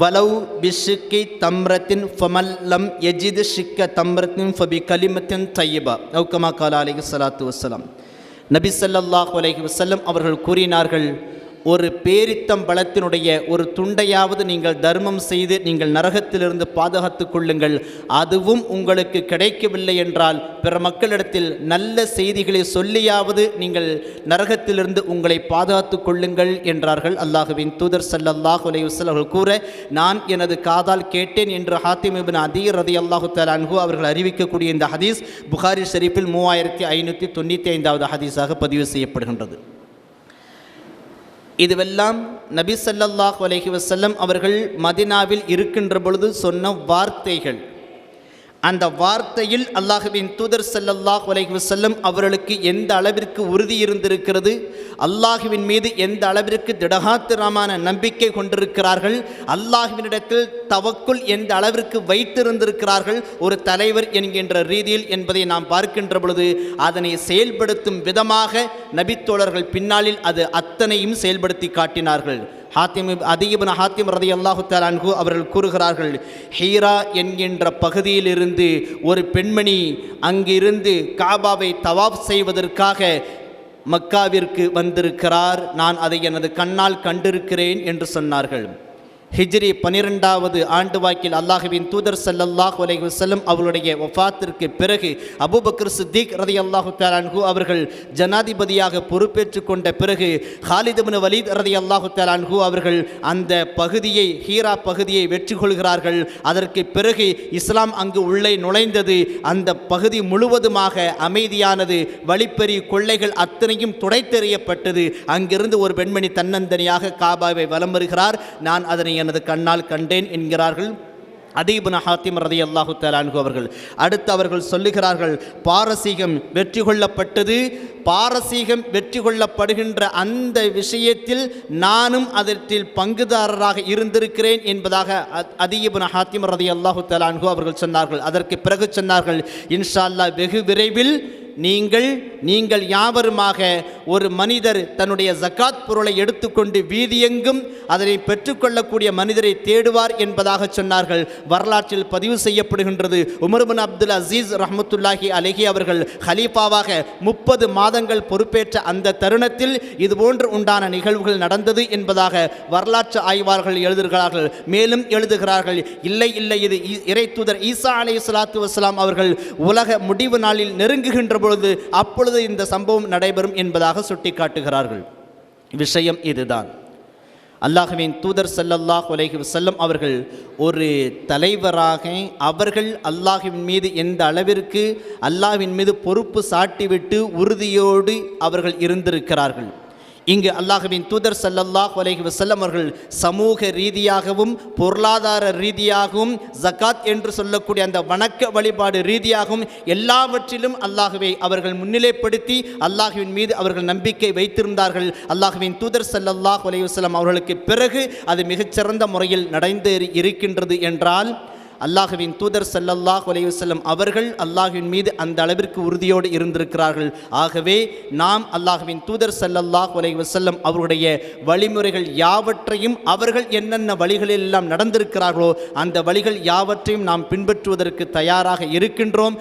வலவ் பிஷிக்கி தம்ரத்தின் ஃபமல்லம் எஜித் ஷிக்க தம்ரத்தின் ஃபபி கலிமத்தின் தையபா நௌக்கமா காலா அலைஹி ஸலாத்து வஸ்ஸலாம். நபி ஸல்லல்லாஹு அலைஹி வஸல்லம் அவர்கள் கூறினார்கள், ஒரு பேரித்தம்பழத்தினுடைய ஒரு துண்டையாவது நீங்கள் தர்மம் செய்து நீங்கள் நரகத்திலிருந்து பாதுகாத்து கொள்ளுங்கள். அதுவும் உங்களுக்கு கிடைக்கவில்லை என்றால் பிற மக்களிடத்தில் நல்ல செய்திகளை சொல்லியாவது நீங்கள் நரகத்திலிருந்து உங்களை பாதுகாத்து கொள்ளுங்கள் என்றார்கள் அல்லாஹுவின் தூதர் ஸல்லல்லாஹு அலைஹி வஸல்லம் அவர்கள் கூற, நான் எனது காதால் கேட்டேன் என்று ஹாத்திம் இப்னு அதீ ரலியல்லாஹு தஆலா அன்ஹு அவர்கள் அறிவிக்கக்கூடிய இந்த ஹதீஸ் புகாரி ஷரீஃபில் 3595வது ஹதீஸாக பதிவு செய்யப்படுகின்றது. இதுவெல்லாம் நபி ஸல்லல்லாஹு அலைஹி வஸல்லம் அவர்கள் மதீனாவில் இருக்கின்ற பொழுது சொன்ன வார்த்தைகள். அந்த வார்த்தையில் அல்லாஹ்வின் தூதர் ஸல்லல்லாஹு அலைஹி வஸல்லம் அவர்களுக்கு எந்த அளவிற்கு உறுதி இருந்திருக்கிறது, அல்லாஹ்வின் மீது எந்த அளவிற்கு திடகாத்திரமான நம்பிக்கை கொண்டிருக்கிறார்கள், அல்லாஹ்வினிடத்தில் தவக்குல் எந்த அளவிற்கு வைத்திருந்திருக்கிறார்கள் ஒரு தலைவர் என்கின்ற ரீதியில் என்பதை நாம் பார்க்கின்ற பொழுது அதனை செயல்படுத்தும் விதமாக நபித்தோழர்கள் பின்னாளில் அது அத்தனையும் செயல்படுத்தி காட்டினார்கள். அதீ இப்னு ஹாத்திம் ரலியல்லாஹு தஆலா அன்ஹு அவர்கள் கூறுகிறார்கள், ஹீரா என்கின்ற பகுதியிலிருந்து ஒரு பெண்மணி அங்கிருந்து காபாவை தவாஃப் செய்வதற்காக மக்காவிற்கு வந்திருக்கிறார், நான் அதை எனது கண்ணால் கண்டிருக்கிறேன் என்று சொன்னார்கள். ஹிஜ்ரி 12வது ஆண்டு வாக்கில் அல்லாஹுவின் தூதர் ஸல்லல்லாஹு அலைஹி வஸல்லம் அவருடைய வஃபாத்திற்கு பிறகு அபூபக்கர் சித்திக் ரலியல்லாஹு தஆலா அன்ஹு அவர்கள் ஜனாதிபதியாக பொறுப்பேற்றுக் கொண்ட பிறகு ஹாலித் இப்னு வலீத் ரலியல்லாஹு தஆலா அன்ஹு அவர்கள் அந்த பகுதியை, ஹீரா பகுதியை வெற்றி கொள்கிறார்கள். அதற்கு பிறகு இஸ்லாம் அங்கு உள்ளே நுழைந்தது. அந்த பகுதி முழுவதுமாக அமைதியானது. வழிப்பறி கொள்ளைகள் அத்தனையும் துடைத்தெறியப்பட்டது. அங்கிருந்து ஒரு பெண்மணி தன்னந்தனியாக காபாவை வலம் வருகிறார். நான் அதனை எனது கண்ணால் கண்டேன் என்கிறார்கள் அதீ இப்னு ஹாத்திம் ரலியல்லாஹு தஆலா அன்ஹு அவர்கள். அடுத்து அவர்கள் சொல்லுகிறார்கள், பாரசீகம் வெற்றி கொள்ளப்பட்டது. பாரசீகம் வெற்றி கொள்ளப்படுகின்ற அந்த விஷயத்தில் நானும் அதற்கு பங்குதாரராக இருந்திருக்கிறேன் என்பதாக அதீ இப்னு ஹாத்திம் ரலியல்லாஹு தஆலா அன்ஹு அவர்கள் சொன்னார்கள். அதற்கு பிறகு சொன்னார்கள், இன்ஷா அல்லாஹ் வெகு விரைவில் நீங்கள் யாவருமாக ஒரு மனிதர் தன்னுடைய ஜக்காத் பொருளை எடுத்துக்கொண்டு வீதியெங்கும் அதனை பெற்றுக்கொள்ளக்கூடிய மனிதரை தேடுவார் என்பதாக சொன்னார்கள். வரலாற்றில் பதிவு செய்யப்படுகின்றது, உமர் இப்னு அப்துல் அசீஸ் ரஹ்மத்துல்லாஹி அலைஹி அவர்கள் ஹலீஃபாவாக 30 மாதங்கள் பொறுப்பேற்ற அந்த தருணத்தில் இதுபோன்று உண்டான நிகழ்வுகள் நடந்தது என்பதாக வரலாற்று ஆய்வாளர்கள் எழுதுகிறார்கள். மேலும் எழுதுகிறார்கள், இல்லை இது இறை தூதர் ஈசா அலைஹிஸ்ஸலாத்து வஸ்ஸலாம் அவர்கள் உலக முடிவு நாளில் நெருங்குகின்ற பொழுது அப்பொழுது இந்த சம்பவம் நடைபெறும் என்பதாக சுட்டிக்காட்டுகிறார்கள். விஷயம் இதுதான். அல்லாஹ்வின் தூதர் ஸல்லல்லாஹு அலைஹி வஸல்லம் அவர்கள் ஒரு தலைவராக அவர்கள் அல்லாஹ்வின் மீது எந்த அளவிற்கு அல்லாஹ்வின் மீது பொறுப்பு சாட்டிவிட்டு உறுதியோடு அவர்கள் இருந்திருக்கிறார்கள். இங்கு அல்லாஹ்வின் தூதர் ஸல்லல்லாஹு அலைஹி வஸல்லம் அவர்கள் சமூக ரீதியாகவும் பொருளாதார ரீதியாகவும் ஜகாத் என்று சொல்லக்கூடிய அந்த வணக்க வழிபாடு ரீதியாகவும் எல்லாவற்றிலும் அல்லாஹ்வை அவர்கள் முன்னிலைப்படுத்தி அல்லாஹ்வின் மீது அவர்கள் நம்பிக்கை வைத்திருந்தார்கள். அல்லாஹ்வின் தூதர் ஸல்லல்லாஹு அலைஹி வஸல்லம் அவர்களுக்கு பிறகு அது மிகச்சிறந்த முறையில் நடந்து இருக்கின்றது என்றால் அல்லாஹ்வின் தூதர் ஸல்லல்லாஹு அலைஹி வஸல்லம் அவர்கள் அல்லாஹ்வின் மீது அந்த அளவிற்கு உறுதியோடு இருந்திருக்கிறார்கள். ஆகவே நாம் அல்லாஹ்வின் தூதர் ஸல்லல்லாஹு அலைஹி வஸல்லம் அவருடைய வழிமுறைகள் யாவற்றையும் அவர்கள் என்னென்ன வழிகளில் எல்லாம் நடந்திருக்கிறார்களோ அந்த வழிகள் யாவற்றையும் நாம் பின்பற்றுவதற்கு தயாராக இருக்கின்றோம்.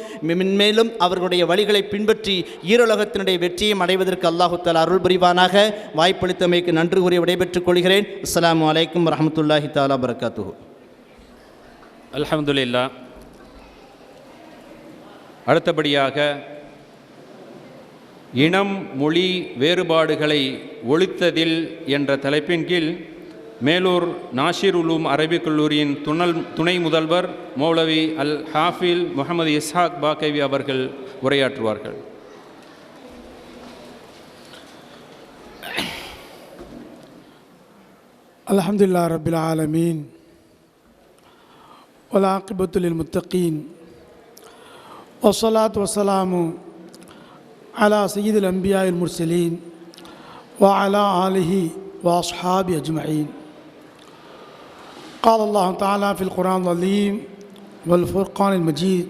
மேலும் அவர்களுடைய வழிகளை பின்பற்றி ஈருலகத்தினுடைய வெற்றியும் அடைவதற்கு அல்லாஹு தஆலா அருள் புரிவானாக. வாய்ப்பளித்தமைக்கு நன்றி கூறி விடைபெற்றுக் கொள்கிறேன். அஸ்ஸலாமு அலைக்கும் வரஹ்மத்துல்லாஹி தஆலா பரக்காத்துஹு. அல்ஹம்துலில்லாஹ். அடுத்தபடியாக இனம் மொழி வேறுபாடுகளை ஒழித்ததில் என்ற தலைப்பின் கீழ் மேலூர் நாஷிர் உலூம் அரபிக் கல்லூரியின் துணை முதல்வர் மௌலவி அல் ஹாஃபில் முஹம்மது இஸ்ஹாக் பாக்கவி அவர்கள் உரையாற்றுவார்கள். அல்ஹம்துலில்லாஹி ரப்பில் ஆலமீன் والعاقبة للمتقين والصلاة والسلام على سيد الأنبياء المرسلين وعلى آله وأصحابه أجمعين. قال الله تعالى في القرآن العظيم والفرقان المجيد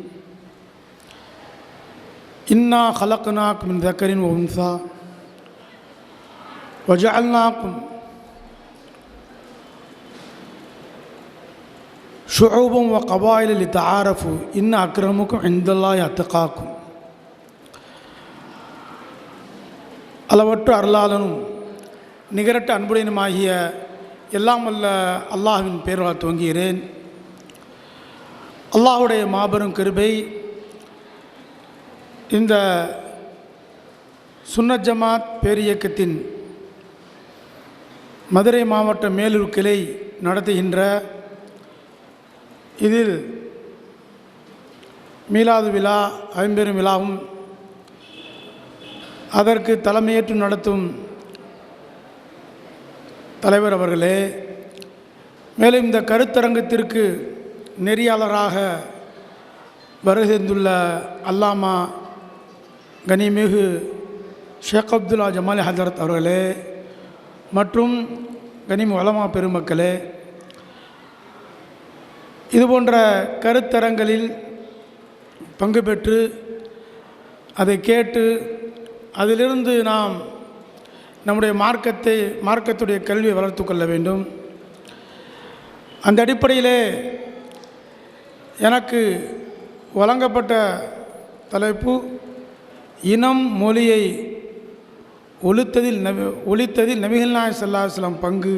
إنا خلقناكم من ذكر وأنثى ஷுஊபும் வ கபாயில் லிதஆரஃபு இன்ன அக்ரமுக்கும் இன்தல்லாஹி அத்காக்கும். அளவற்ற அருளாளனும் நிகரற்ற அன்புடையனுமாகிய எல்லாம் வல்ல அல்லாஹ்வின் பெயரால் துவங்குகிறேன். அல்லாஹுடைய மாபெரும் கிருபை இந்த சுன்னத் ஜமாத் பேரியக்கத்தின் மதுரை மாவட்ட மேலூர் கிளை நடத்துகின்ற இதில் மீலாது விழா ஐம்பெரும் விழாவும் அதற்கு தலைமையேற்று நடத்தும் தலைவர் அவர்களே, மேலும் இந்த கருத்தரங்கத்திற்கு நெறியாளராக வருகின்றுள்ள அல்லாமா கனிமிகு ஷேக் அப்துல்லா ஜமாலி ஹஜரத் அவர்களே மற்றும் கனிமு உலமா பெருமக்களே, இதுபோன்ற கருத்தரங்களில் பங்கு பெற்று அதை கேட்டு அதிலிருந்து நாம் நம்முடைய மார்க்கத்துடைய கல்வியை வளர்த்து கொள்ள வேண்டும். அந்த அடிப்படையிலே எனக்கு வழங்கப்பட்ட தலைப்பு இனம் மொழியை ஒழித்ததில் நபிகள் நாயகம் ஸல்லல்லாஹு அலைஹி வஸல்லம் பங்கு.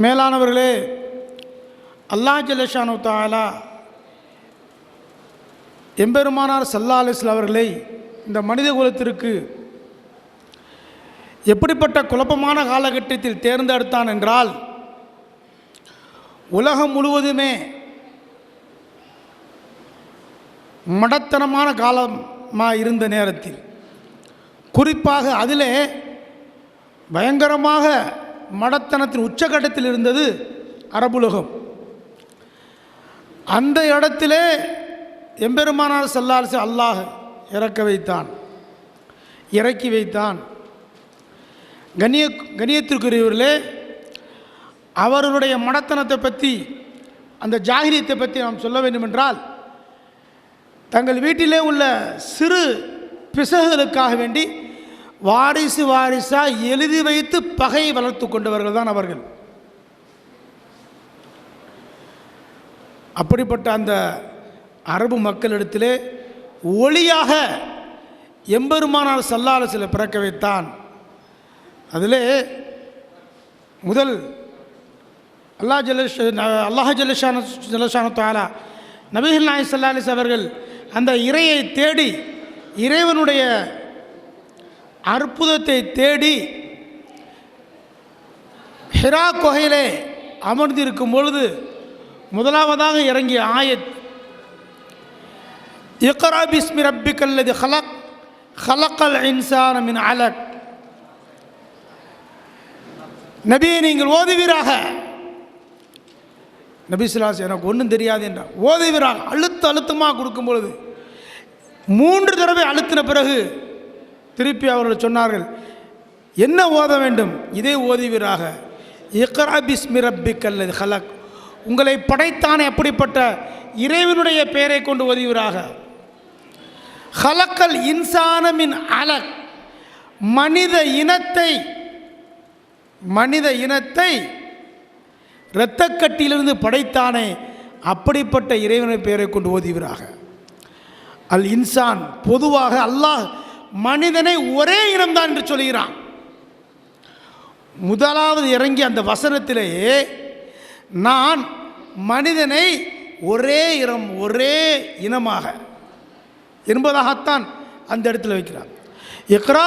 மேலானவர்களே, அல்லாஹ் ஜல்ல ஷானு தஆலா எம்பெருமானார் ஸல்லல்லாஹு அலைஹி வஸல்லம் அவர்களை இந்த மனித குலத்திற்கு எப்படிப்பட்ட குழப்பமான காலகட்டத்தில் தேர்ந்தெடுத்தான் என்றால், உலகம் முழுவதுமே மடத்தனமான காலமாக இருந்த நேரத்தில், குறிப்பாக அதிலே பயங்கரமாக மடத்தனத்தின் உச்சகட்டத்தில் இருந்தது அரபுலகம். அந்த இடத்திலே எம்பெருமானார் ஸல்லல்லாஹு அலைஹி வஸல்லம் அல்லாஹ் இறக்கி வைத்தான். கண்ணியத்திற்குரியவர்களே, அவர்களுடைய மடத்தனத்தை பற்றி, அந்த ஜாகிரியத்தை பற்றி நாம் சொல்ல வேண்டுமென்றால், தங்கள் வீட்டிலே உள்ள சிறு பிசகுகளுக்காக வேண்டி வாரிசாக எழுதி வைத்து பகையை வளர்த்து கொண்டவர்கள் தான் அவர்கள். அப்படிப்பட்ட அந்த அரபு மக்களிடத்திலே ஒளியாக எம்பெருமானார் ஸல்லல்லாஹு அலைஹி வஸல்லம் பிறக்க வைத்தான். அதிலே முதல் அல்லாஹ் ஜல்லஷானு தஆலா நபிகள் நாயகம் ஸல்லல்லாஹு அலைஹி வஸல்லம் அவர்கள் அந்த இறையை தேடி, இறைவனுடைய அற்புதத்தை தேடி ஹிரா குகையிலே அமர்ந்திருக்கும் பொழுது முதலாவதாக இறங்கிய ஆயத், இக்ரா பிஸ்மி ரப்பிக்கல்லதி ஹலக் ஹலக்கல் இன்சான மின் அலக். நபியை நீங்கள் ஓதுவீராக. நபி ஸல்லல்லாஹு எனக்கு ஒன்றும் தெரியாது என்றார். ஓதுவீராக அழுத்தமாக கொடுக்கும் பொழுது 3 தடவை அழுத்தின பிறகு திருப்பி அவர்கள் சொன்னார்கள், என்ன ஓத வேண்டும்? இதே ஓதுவீராக. இக்ரா பிஸ்மி ரப்பிக்கல்லதி ஹலக், உங்களை படைத்தானே அப்படிப்பட்ட இறைவனுடைய பெயரை கொண்டு ஓதுவீராக. ஹலக்கல் இன்சான மின் அலக், மனித இனத்தை இரத்தக்கட்டியிலிருந்து படைத்தானே அப்படிப்பட்ட இறைவனுடைய பெயரை கொண்டு ஓதுவீராக. அல் இன்சான், பொதுவாக அல்லாஹ் மனிதனை ஒரே இனம்தான் என்று சொல்கிறான். முதலாவது இறங்கிய அந்த வசனத்திலேயே நான் மனிதனை ஒரே இனமாக என்பதாகத்தான் அந்த இடத்துல வைக்கிறார். இக்ரா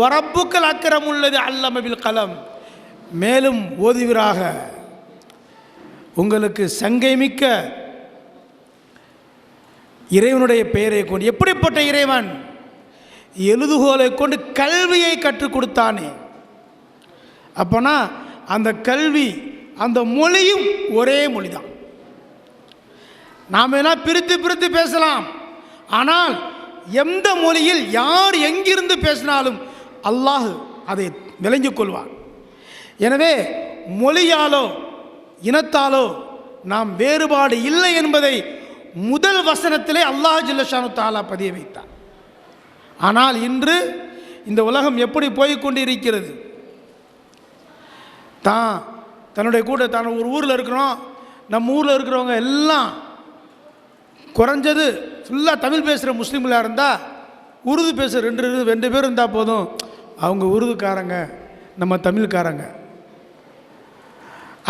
வரப்புக்கள் அக்கரம் உள்ளது அல்லம பில் கலம், மேலும் ஓதுவீராக உங்களுக்கு சங்கை மிக்க இறைவனுடைய பெயரை கொண்டு. எப்படிப்பட்ட இறைவன்? எழுதுகோலை கொண்டு கல்வியை கற்றுக் கொடுத்தானே. அப்போனா அந்த கல்வி, அந்த மொழியும் ஒரே மொழிதான். நாம் வேணா பிரித்து பேசலாம், ஆனால் எந்த மொழியில் யார் எங்கிருந்து பேசினாலும் அல்லாஹ் அதை விளங்கிக் கொள்வார். எனவே மொழியாலோ இனத்தாலோ நாம் வேறுபாடு இல்லை என்பதை முதல் வசனத்திலே அல்லாஹ் ஜல்லஷானு தஆலா பதிய வைத்தார். ஆனால் இன்று இந்த உலகம் எப்படி போய்கொண்டு இருக்கிறது? தன்னுடைய கூட ஒரு ஊரில் இருக்கிறோம், நம்ம ஊரில் இருக்கிறவங்க எல்லாம் குறைஞ்சது ஃபுல்லாக தமிழ் பேசுகிற முஸ்லீம்களாக இருந்தால் உருது பேசுகிற ரெண்டு பேர் இருந்தால் போதும், அவங்க உருதுக்காரங்க, நம்ம தமிழ்காரங்க.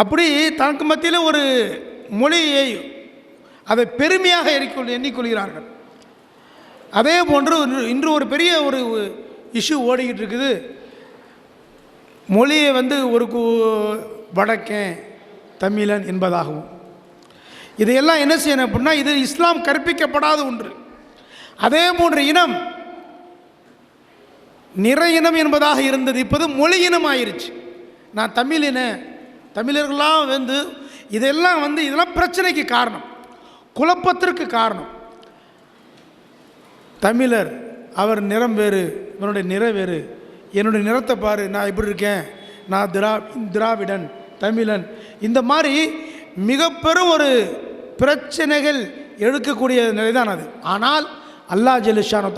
அப்படி தனக்கு மத்தியில் ஒரு மொழியை அதை பெருமையாக எண்ணிக்கொள்கிறார்கள். அதே போன்று இன்று ஒரு பெரிய ஒரு இஷ்யூ ஓடிக்கிட்டு இருக்குது. மொழியை ஒரு வடக்கன் தமிழன் என்பதாகவும். இதையெல்லாம் என்ன செய்யணும் அப்படின்னா, இது இஸ்லாம் கற்பிக்கப்படாத ஒன்று. அதே போன்ற இனம் நிற இனம் என்பதாக இருந்தது, இப்போது மொழி இனம் ஆயிருச்சு. நான் தமிழர்களாம் இதெல்லாம் இதெல்லாம் பிரச்சனைக்கு காரணம், குழப்பத்திற்கு காரணம். தமிழர் அவர் நிறம் வேறு, இவனுடைய நிற வேறு, என்னுடைய நிறத்தை பாரு, நான் இப்படி இருக்கேன், நான் திராவிடன் தமிழன், இந்த மாதிரி மிக பெரும் ஒரு பிரச்சனைகள் எடுக்கக்கூடிய நிலைதான் அது. ஆனால் அல்லாஹ் ஜல்லுஷானு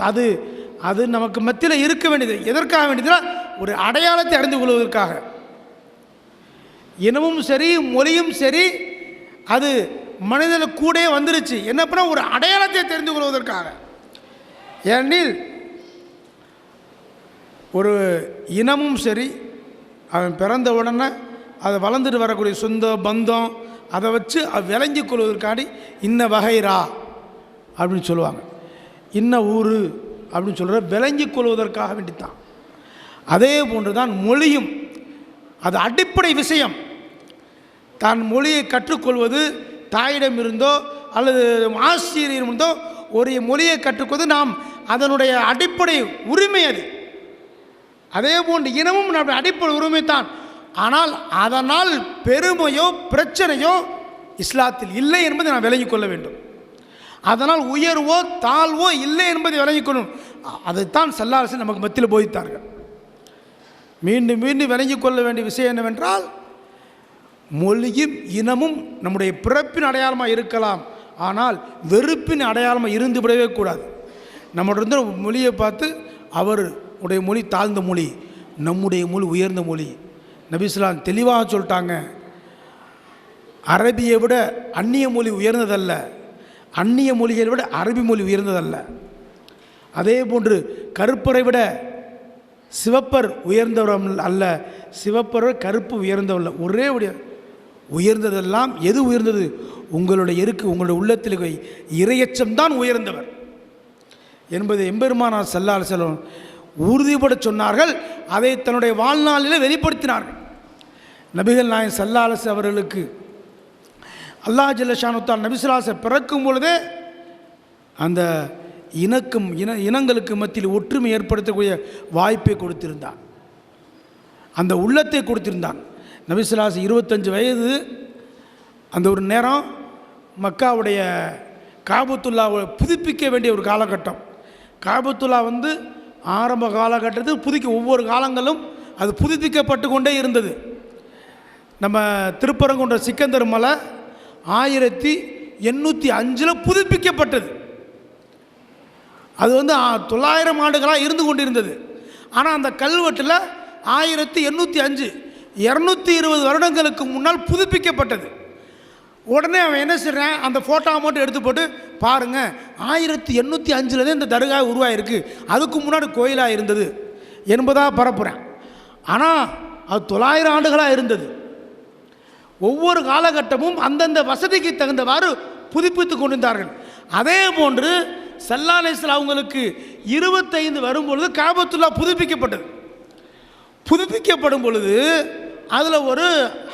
அது நமக்கு மத்தியில் இருக்க வேண்டியது. எதற்காக வேண்டியதுனா ஒரு அடையாளத்தை அறிந்து கொள்வதற்காக. இனமும் சரி மொழியும் சரி அது மனிதனுக்கு கூட வந்துருச்சு. என்ன பண்ண ஒரு அடையாளத்தை தெரிந்து கொள்வதற்காக. ஏனெனில் ஒரு இனமும் சரி அவன் பிறந்த உடனே அதை வளர்ந்துட்டு வரக்கூடிய சொந்த பந்தம் அதை வச்சு விளங்கி கொள்வதற்காண்டி இன்ன வகைரா அப்படின்னு சொல்லுவாங்க, இன்ன ஊர் அப்படின்னு சொல்கிற விளங்கி கொள்வதற்காக வேண்டித்தான். அதே போன்று தான் மொழியும், அது அடிப்படை விஷயம். தான் மொழியை கற்றுக்கொள்வது தாயிடம் இருந்தோ அல்லது ஆசிரியரிடம் இருந்தோ ஒரு மொழியை கற்றுக்கொள்வது நாம் அதனுடைய அடிப்படை உரிமை அது. அதே போன்று இனமும் நம்முடைய அடிப்படை உரிமை தான். ஆனால் அதனால் பெருமையோ பிரச்சனையோ இஸ்லாத்தில் இல்லை என்பதை நாம் விளங்கிக் கொள்ள வேண்டும். அதனால் உயர்வோ தாழ்வோ இல்லை என்பதை விளங்கிக் கொள்ளும். அதைத்தான் ஸல்லல்லாஹு அலைஹி வஸல்லம் நமக்கு மத்தியில் போதித்தார்கள். மீண்டும் மீண்டும் விளங்கிக் கொள்ள வேண்டிய விஷயம் என்னவென்றால், மொழியும் இனமும் நம்முடைய பிறப்பின் அடையாளமாக இருக்கலாம், ஆனால் வெறுப்பின் அடையாளமாக இருந்து விடவே கூடாது. நம்முடைய மொழியை பார்த்து அவருடைய மொழி தாழ்ந்த மொழி, நம்முடைய மொழி உயர்ந்த மொழி. நபி ஸல்லல்லாஹு அலைஹி வஸல்லம் தெளிவாக சொல்லிட்டாங்க, அரபியை விட அந்நிய மொழி உயர்ந்ததல்ல, அந்நிய மொழிகளை விட அரபி மொழி உயர்ந்ததல்ல. அதே போன்று கருப்பரை விட சிவப்பர் உயர்ந்தவர் அல்ல, சிவப்பர் கருப்பு உயர்ந்தவல்ல. ஒரே உயர்ந்ததெல்லாம் எது உயர்ந்தது? உங்களுடைய உள்ளத்தில் இறையச்சம்தான் உயர்ந்தவர் என்பதை எம்பெருமானார் ஸல்லல்லாஹு அலைஹி வஸல்லம் உறுதிப்பட சொன்னார்கள். அதை தன்னுடைய வாழ்நாளில் வெளிப்படுத்தினார்கள். நபிகள் நாயகம் ஸல்லல்லாஹு அலைஹி வஸல்லம் அவர்களுக்கு அல்லாஹ் ஜல்ல ஷானுத்தால் நபி ஸல்லல்லாஹு அலைஹி வஸல்லம் பிறக்கும் பொழுதே அந்த இனங்களுக்கு மத்தியில் ஒற்றுமை ஏற்படுத்தக்கூடிய வாய்ப்பை கொடுத்திருந்தான், அந்த உள்ளத்தை கொடுத்திருந்தான். நபி ஸல்லல்லாஹு அலைஹி வஸல்லம் 25 வயது அந்த ஒரு நேரம் மக்காவுடைய காபத்துல்லாவை புதுப்பிக்க வேண்டிய ஒரு காலகட்டம். காபத்துல்லா ஆரம்ப காலகட்டத்தில் ஒவ்வொரு காலங்களும் அது புதுப்பிக்கப்பட்டு கொண்டே இருந்தது. நம்ம திருப்பரங்குன்ற சிக்கந்தர் மலை 1805 புதுப்பிக்கப்பட்டது. அது 900 ஆண்டுகளாக இருந்து கொண்டிருந்தது. ஆனால் அந்த கல்வெட்டில் 1805 220 வருடங்களுக்கு முன்னால் புதுப்பிக்கப்பட்டது. உடனே அவன் என்ன செய்கிறான், அந்த ஃபோட்டோவை மட்டும் எடுத்து போட்டு பாருங்கள், 1805 இந்த தர்கா உருவாயிருக்கு, அதுக்கு முன்னாடி கோயிலாக இருந்தது என்பதாக பரப்புகிறேன். ஆனால் அது 900 ஆண்டுகளாக இருந்தது. ஒவ்வொரு காலகட்டமும் அந்தந்த வசதிக்கு தகுந்தவாறு புதுப்பித்து கொண்டிருந்தார்கள். அதே போன்று ஸல்லல்லாஹு அலைஹி வஸல்லம் அவங்களுக்கு 25 வரும்பொழுது காபத்துல்லா புதுப்பிக்கப்பட்டது. புதுப்பிக்கப்படும் பொழுது அதில் ஒரு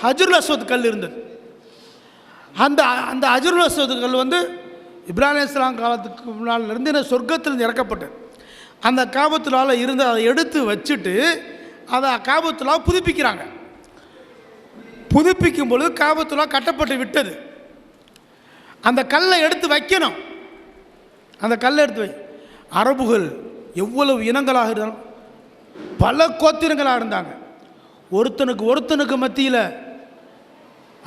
ஹஜ்ருல் அஸ்வத் கல் இருந்தது. அந்த ஹஜ்ருல் அஸ்வத் கல் இப்ராஹிம் அலைஹிஸ்ஸலாம் காலத்துக்கு முன்னாலிருந்து சொர்க்கத்தில் இறக்கப்பட்டது. அந்த காபத்துல்லாவில் இருந்து அதை எடுத்து வச்சுட்டு அதை காபத்துல்லா புதுப்பிக்கிறாங்க. புதுப்பிக்கும் பொழுது காபத்துல்லா கட்டப்பட்டு விட்டது. அந்த கல்லை எடுத்து வைக்கணும். அந்த கல்லை எடுத்து அரபுகள் எவ்வளவு இனங்களாக இருந்தாலும் பல கோத்திரங்களாக இருந்தாங்க. ஒருத்தனுக்கு மத்தியில்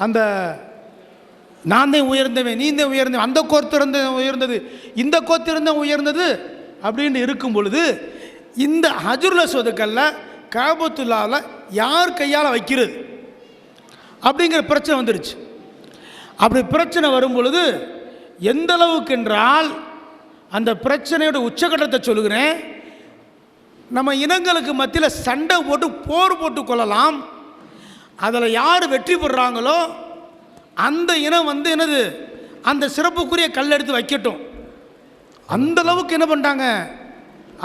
அந்த நான் தான் உயர்ந்தவன், நீ தான் உயர்ந்தவன், அந்த கோத்திரம் உயர்ந்தது, இந்த கோத்திரம் உயர்ந்தது அப்படின்னு இருக்கும் பொழுது இந்த ஹஜ்ருல் அஸ்வத் கல்லை காபத்துல்லாவில் யார் கையால் வைக்கிறது அப்படிங்கிற பிரச்சனை வந்துடுச்சு. அப்படி பிரச்சனை வரும் பொழுது எந்த அளவுக்கு என்றால் அந்த பிரச்சனையோட உச்சகட்டத்தை சொல்லுகிறேன். நம்ம இனங்களுக்கு மத்தியில் சண்டை போட்டு போர் போட்டு கொள்ளலாம். அதில் யார் வெற்றி பெறுறாங்களோ அந்த இனம் என்னது அந்த சிறப்புக்குரிய கல் எடுத்து வைக்கட்டும். அந்த அளவுக்கு என்ன பண்ணிட்டாங்க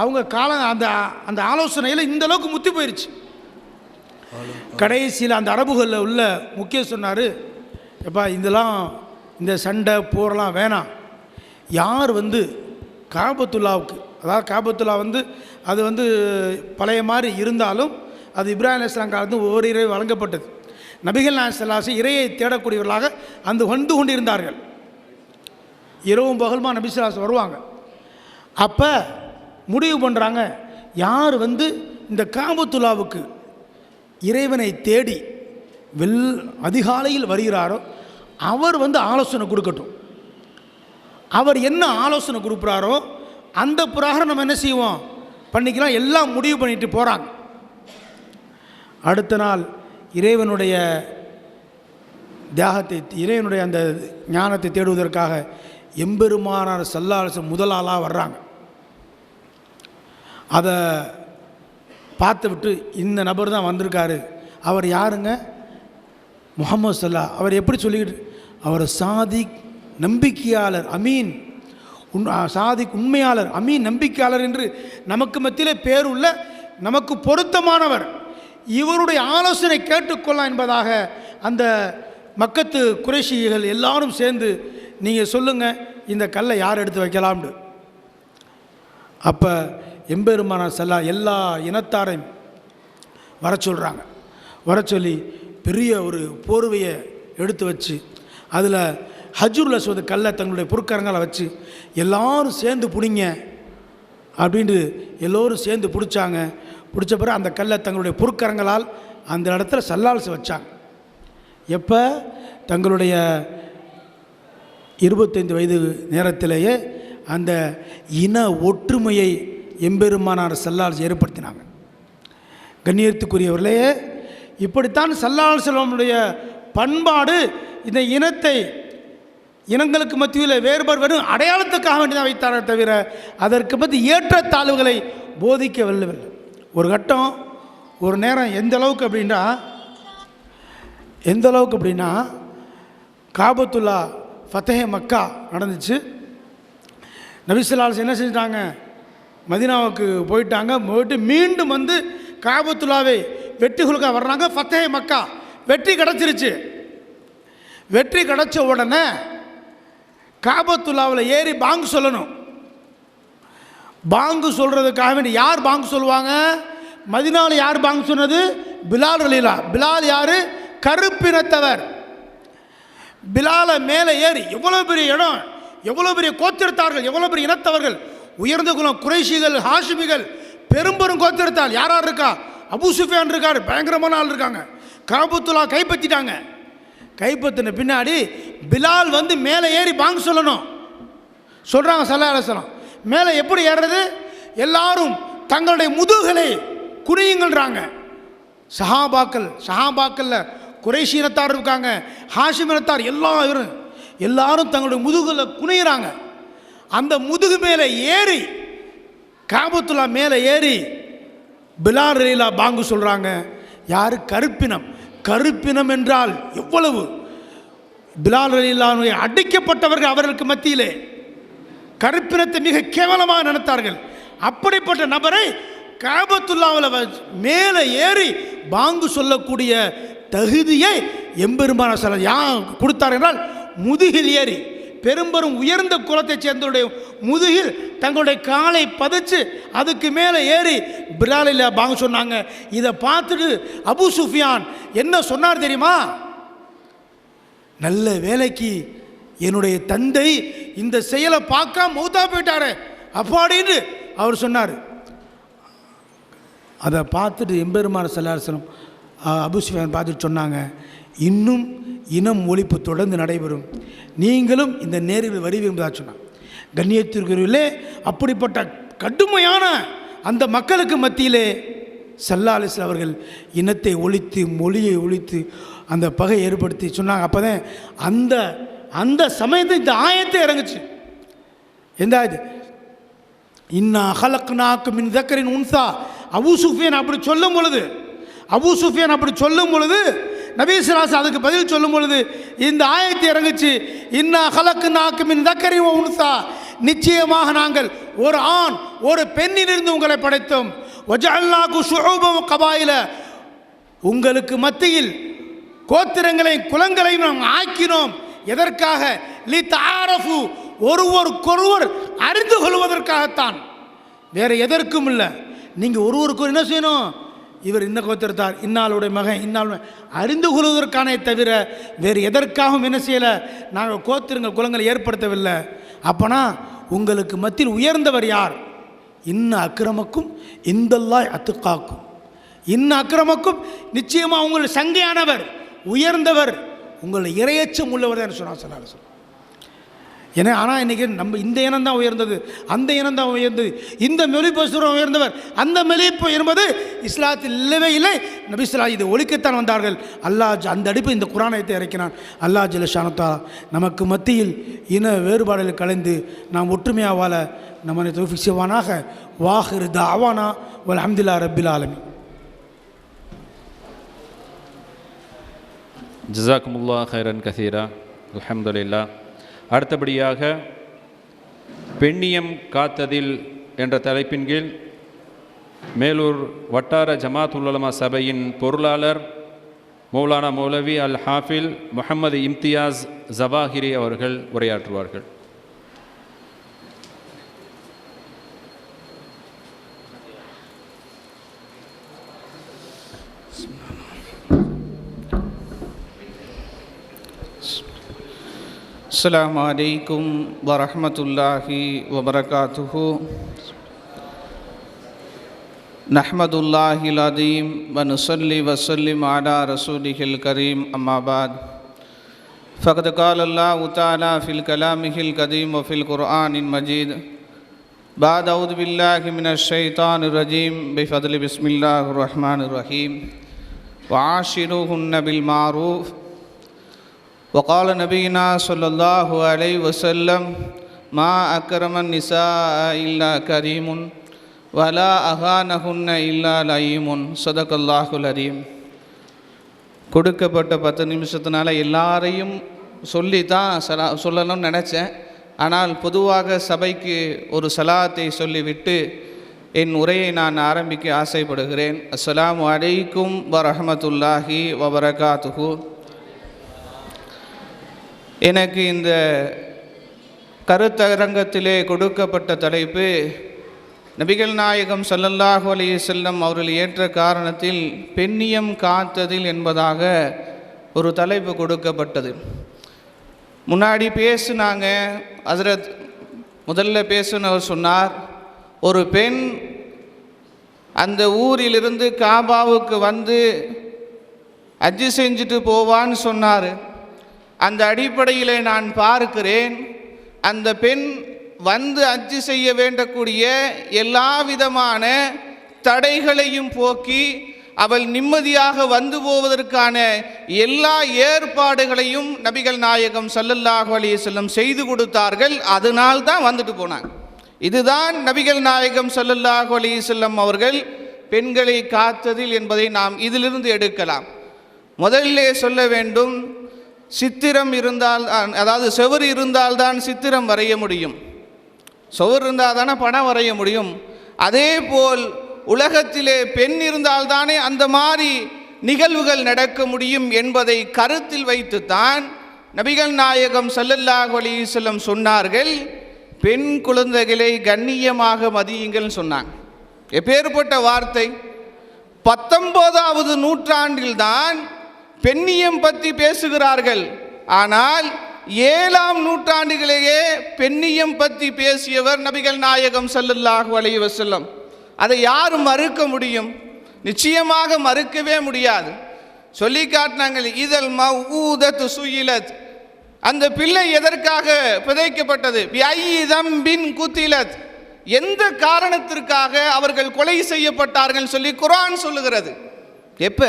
அவங்க காலம். அந்த அந்த ஆலோசனையில் இந்த அளவுக்கு முத்தி போயிடுச்சு. கடைசியில் அந்த அரபுகளில் உள்ள முக்கிய சொன்னார், எப்பா இதெல்லாம் இந்த சண்டை போரெல்லாம் வேணாம். யார் காபத்துல்லாவுக்கு, அதாவது காபத்துல்லா அது பழைய மாதிரி இருந்தாலும் அது இப்ராஹிம் அலைஹிஸ்ஸலாம் காலத்து ஒவ்வொரு இறை வழங்கப்பட்டது. நபிகள் நாயகம் ஸல்லல்லாஹு அலைஹி வஸல்லம் இறையை தேடக்கூடியவர்களாக அந்த கொண்டிருந்தார்கள். இரவும் பகலுமா நபி ஸல்லல்லாஹு அலைஹி வஸல்லம் வருவாங்க. அப்போ முடிவு பண்ணுறாங்க, யார் இந்த காபத்துல்லாவுக்கு இறைவனை தேடி அதிகாலையில் வருகிறாரோ அவர் ஆலோசனை கொடுக்கட்டும். அவர் என்ன ஆலோசனை கொடுக்குறாரோ அந்த பிரகாரம் நம்ம என்ன செய்வோம் பண்ணிக்கலாம். எல்லாம் முடிவு பண்ணிட்டு போகிறாங்க. அடுத்த நாள் இறைவனுடைய தியாகத்தை, இறைவனுடைய அந்த ஞானத்தை தேடுவதற்காக எம்பெருமானார் ஸல்லல்லாஹு அலைஹி வஸல்லம் முதல் ஆளாக வர்றாங்க. அதை பார்த்து விட்டு இந்த நபர் தான் வந்திருக்காரு. அவர் யாருங்க? முஹம்மது ஸல்லல்லாஹு. அவர் எப்படி சொல்லிக்கிட்டு, அவர் சாதிக் நம்பிக்கையாளர், அமீன், சாதிக் உண்மையாளர், அமீன் நம்பிக்கையாளர் என்று நமக்கு மத்தியில் பேருள்ள நமக்கு பொருத்தமானவர். இவருடைய ஆலோசனை கேட்டுக்கொள்ளலாம் என்பதாக அந்த மக்கத்து குறைஷிகள் எல்லாரும் சேர்ந்து நீங்கள் சொல்லுங்கள் இந்த கல்லை யார் எடுத்து வைக்கலாம்னு. அப்போ எம்பெருமானார் ஸல்லல்லாஹு எல்லா இனத்தாரையும் வர சொல்கிறாங்க. வர சொல்லி பெரிய ஒரு போர்வையை எடுத்து வச்சு அதில் ஹஜ்ருல் அஸ்வத் கல்லை தங்களுடைய பொற்கரங்களை வச்சு எல்லோரும் சேர்ந்து பிடிங்க அப்படின்ட்டு எல்லோரும் சேர்ந்து பிடிச்சாங்க. பிடிச்ச பிறகு அந்த கல்லை தங்களுடைய பொற்கரங்களால் அந்த இடத்துல ஸல்லல்லாஹு வச்சாங்க. எப்போ தங்களுடைய 25 வயது நேரத்திலேயே அந்த இன ஒற்றுமையை எம்பெருமானார் ஸல்லல்லாஹு ஏற்படுத்தினாங்க. கண்ணியத்துக்குரியவர்களே, இப்படித்தான் ஸல்லல்லாஹு அலைஹி வஸல்லம் பண்பாடு இந்த இனங்களுக்கு மத்தியில் வேறுபாடு வெறும் அடையாளத்துக்காக வேண்டி தான் வைத்தாரே தவிர அதற்கு பற்றி ஏற்றத்தாழ்வுகளை போதிக்கவில்லை. ஒரு கட்டம் ஒரு நேரம் எந்த அளவுக்கு அப்படின்னா காபத்துல்லா ஃபத்தஹே மக்கா நடந்துச்சு. நபி ஸல்லல்லாஹு அலைஹி வஸல்லம் என்ன செஞ்சிட்டாங்க, மதீனாவுக்கு போயிட்டு மீண்டும் காபத்துல்லாவை வெற்றி கொடுக்க வர்றாங்க. ஃபத்தஹே மக்கா வெற்றி கிடச்சிருச்சு. வெற்றி கிடச்ச உடனே காபத்துல்லாவில் ஏறி பாங்கு சொல்லணும். பாங்கு சொல்கிறதுக்காக வேண்டி யார் பாங்கு சொல்லுவாங்க? மதீனாவில் யார் பாங்கு சொன்னது? பிலால் ரலியல்லாஹு. பிலால் யார்? கருப்பினத்தவர். பிலாலை மேலே ஏறி எவ்வளோ பெரிய இடம், எவ்வளோ பெரிய கோத்திரத்தார்கள், எவ்வளோ பெரிய இனத்தவர்கள், உயர்ந்த குலம் குறைஷிகள், ஹாஷிமிகள், பெரும்பெரும் கோத்திரத்தால் யார் யார் இருக்கா? அபூ சுஃபியான் இருக்கார், பயங்கரமான ஆள் இருக்காங்க. காபத்துல்லா கைப்பற்றிட்டாங்க. கைப்பற்றின பின்னாடி பிலால் மேலே ஏறி பாங்கு சொல்லணும். சொல்கிறாங்க ஸல்லல்லாஹு அலைஹி வஸல்லம். மேலே எப்படி ஏறுறது? எல்லாரும் தங்களுடைய முதுகலை குனியுங்கள்ன்றாங்க. சஹாபாக்களில் குறைஷி இனத்தார் இருக்காங்க, ஹாஷிம் இனத்தார், எல்லாரும் தங்களுடைய முதுகலை குனிகிறாங்க. அந்த முதுகு மேலே ஏறி காபத்துல்லா மேலே ஏறி பிலால் ரலியல்லாஹு பாங்கு சொல்கிறாங்க. யார்? கருப்பினம். கருப்பினம் என்றால் எவ்வளவு! பிலால் ரலியல்லாஹு அடிக்கப்பட்டவர்கள் அவர்களுக்கு மத்தியிலே கருப்பினத்தை மிக கேவலமாக நினைத்தார்கள். அப்படிப்பட்ட நபரை காபத்துல்லாவில் மேலே ஏறி பாங்கு சொல்லக்கூடிய தகுதியை எம்பெருமானார் ஸல்லல்லாஹு யார் கொடுத்தார் என்றால் முதுகில் ஏறி பெரும்பெரும் உயர்ந்த குலத்தைச் சேர்ந்தவருடைய முதுகில் தங்களுடைய காலை பதிச்சு அதுக்கு மேலே ஏறி பிலாலில் பாங்க சொன்னாங்க. இதை பார்த்துட்டு அபூ சுஃபியான் என்ன சொன்னார் தெரியுமா? நல்ல வேலைக்கு என்னுடைய தந்தை இந்த செயலை பார்க்காம மௌத்தா போயிட்டாரு அப்பாடின்னு அவர் சொன்னார். அதை பார்த்துட்டு எம்பெருமானார் ஸல்லல்லாஹு அலைஹி வஸல்லம் அபூ சுஃபியான் பார்த்துட்டு சொன்னாங்க, இன்னும் இனம் ஒழிப்பு தொடர்ந்து நடைபெறும், நீங்களும் இந்த நேரில் வருவீர்கள் என்பதாக சொன்னாங்க. கண்ணியத்திற்குரியவர்களே, அப்படிப்பட்ட கடுமையான அந்த மக்களுக்கு மத்தியிலே ஸல்லல்லாஹு அலைஹி வஸல்லம் அவர்கள் இனத்தை ஒழித்து மொழியை ஒழித்து அந்த பகை ஏற்படுத்தி சொன்னாங்க. அப்போ தான் அந்த சமயத்தில் இந்த ஆயத்தை இறங்குச்சு. எந்த ஆயத்து? இன்னா ஹலக்னாக்கும் மின் தக்கரின் உன்சா. அபூ சுஃபியான் அப்படி சொல்லும் பொழுது நபி ஸல்லல்லாஹு அலைஹி வஸல்லம் அதுக்கு பதில் சொல்லும் பொழுது இந்த ஆயத்தை இறங்குச்சு. இன்னா ஹலக்னாக்கும் மின் தக்கரின் உன்சா, நிச்சயமாக நாங்கள் ஒரு ஆண் ஒரு பெண்ணிலிருந்து உங்களை படைத்தோம். வஜஅல்னாகு ஷுஊபன் கபாயில, உங்களுக்கு மத்தியில் கோத்திரங்களையும் குலங்களையும் நாம் ஆக்கினோம். எதற்காக? லி தஆரஃபு, ஒருவருக்கொருவர் அறிந்து கொள்வதற்காகத்தான், வேறு எதற்கும் இல்லை. நீங்கள் ஒருவருக்கு என்ன செய்யணும்? இவர் இன்ன கோத்திரத்தார், இன்னாளுடைய மகன், இன்னாளுடைய அறிந்து கொள்வதற்கானே தவிர வேறு எதற்காகவும் என்ன செய்யலை. நாங்கள் கோத்திரங்கள் குலங்களை ஏற்படுத்தவில்லை. அப்போனா உங்களுக்கு மத்தியில் உயர்ந்தவர் யார்? இன்ன அக்கிரமக்கும் இந்தல்லாஹ் அத்துக்காக்கும். இன்ன அக்கிரமக்கும், நிச்சயமாக உங்கள் சங்கையானவர் உயர்ந்தவர் உங்களை இரையச்சம் உள்ளவர் தான் சொன்னார். ஏன்னா ஆனால் இன்றைக்கி நம்ம இந்த இனம் தான் உயர்ந்தது, அந்த இனம் தான் உயர்ந்தது, இந்த மொழி பேசுகிறோம் உயர்ந்தவர், அந்த மொழி என்பது இஸ்லாத்தில் இல்லவே இல்லை. நபி ஸல்லல்லாஹு இதை ஒழிக்கத்தான் வந்தார்கள். அல்லாஹ் அந்த அடிப்பு இந்த குர்ஆனை இறக்கினான். அல்லாஹ் ஜல்ல ஷானுத்தா நமக்கு மத்தியில் இன வேறுபாடுகள் கலைந்து நாம் ஒற்றுமையாக வாழ நம்மை தௌஃபீக் செய்வானாக. வாஹிர் தஅவானா வல்ஹம்துலில்லாஹி ரப்பில் ஆலமீன். ஜஸாக்குமுல்லாஹ் ஹைரன் கசீரா. அல்ஹம்துலில்லாஹ். அடுத்தபடியாக பெண்ணியம் காத்ததில் என்ற தலைப்பின் கீழ் மேலூர் வட்டார ஜமாத் உலமா சபையின் பொருளாளர் மௌலானா மௌலவி அல் ஹாஃபில் முஹம்மது இம்தியாஸ் ஜவாஹிரி அவர்கள் உரையாற்றுவார்கள். அஸ்ஸலாமு அலைக்கும் வரஹ்மத்துல்லாஹி வபரகாத்துஹு. நஹ்மதுல்லாஹில் அதீம் வ நுஸல்லி வ ஸல்லிம் அலா ரசூலிஹில் கரீம். அம்மா பாத். ஃபகத் கால அல்லாஹு தஆலா ஃபில் கலாமிஹில் கதீம் வ ஃபில் குர்ஆனில் மஜீத். பாத் அஊது பில்லாஹி மினஷ் ஷைத்தானிர் ரஜீம். பிஃபத்லி பிஸ்மில்லாஹிர் ரஹ்மானிர் ரஹீம். வ ஆஷிருஹுன்ன பில் மாரூஃப். وقال نبينا صلى الله عليه وسلم ما أكرم النساء إلا كريم ولا أهانهن إلا لئيم. صدق الله العظيم. கொடுக்கப்பட்ட 10 நிமிஷத்தினால எல்லாரையும் சொல்லி தான் சொல்லணும்னு நினச்சேன். ஆனால் பொதுவாக சபைக்கு ஒரு சலாத்தை சொல்லிவிட்டு என் உரையை நான் ஆரம்பிக்க ஆசைப்படுகிறேன். அஸ்ஸலாமு அலைக்கும் வரஹ்மத்துல்லாஹி வபரகாத்துஹு. எனக்கு இந்த கருத்தரங்கத்திலே கொடுக்கப்பட்ட தலைப்பு நபிகள் நாயகம் ஸல்லல்லாஹு அலைஹி வஸல்லம் அவர்கள் ஏற்ற காரணத்தில் பெண்ணியம் காத்ததில் என்பதாக ஒரு தலைப்பு கொடுக்கப்பட்டது. முன்னாடி பேசுனாங்க ஹஜ்ரத், முதல்ல பேசுனவர் சொன்னார், ஒரு பெண் அந்த ஊரிலிருந்து காபாவுக்கு வந்து ஹஜ்ஜு செஞ்சுட்டு போவான்னு சொன்னார். அந்த அடிப்படையில் நான் பார்க்கிறேன், அந்த பெண் வந்து ஹஜ்ஜு செய்ய வேண்டக்கூடிய எல்லா விதமான தடைகளையும் போக்கி அவள் நிம்மதியாக வந்து போவதற்கான எல்லா ஏற்பாடுகளையும் நபிகள் நாயகம் ஸல்லல்லாஹு அலைஹி வஸல்லம் செய்து கொடுத்தார்கள். அதனால் தான் வந்துட்டு போனாங்க. இதுதான் நபிகள் நாயகம் ஸல்லல்லாஹு அலைஹி வஸல்லம் அவர்கள் பெண்களை காத்ததில் என்பதை நாம் இதிலிருந்து எடுக்கலாம். முதலிலே சொல்ல வேண்டும், சித்திரம் இருந்தால், அதாவது செவர் இருந்தால்தான் சித்திரம் வரைய முடியும், செவர் இருந்தால் தானே படம் வரைய முடியும். அதே போல் உலகத்திலே பெண் இருந்தால்தானே அந்த மாதிரி நிகழ்வுகள் நடக்க முடியும் என்பதை கருத்தில் வைத்துத்தான் நபிகள் நாயகம் ஸல்லல்லாஹு அலைஹி வஸல்லம் சொன்னார்கள், பெண் குழந்தைகளை கண்ணியமாக மதியுங்கள் சொன்னாங்க. எப்பேற்பட்ட வார்த்தை! 19வது நூற்றாண்டில்தான் பெண்ணியம் பற்றி பேசுகிறார்கள். ஆனால் 7ஆம் நூற்றாண்டுகளிலேயே பெண்ணியம் பற்றி பேசியவர் நபிகள் நாயகம் ஸல்லல்லாஹு அலைஹி வஸல்லம். அதை யாரும் மறுக்க முடியும்? நிச்சயமாக மறுக்கவே முடியாது. சொல்லி காட்டினாங்க, இதல் மவ்ஊதத்து சுயிலத், அந்த பிள்ளை எதற்காக பிதைக்கப்பட்டது? பிஐ தம்பின் குத்திலத், எந்த காரணத்திற்காக அவர்கள் கொலை செய்யப்பட்டார்கள் சொல்லி குர்ஆன் சொல்லுகிறது. எப்ப?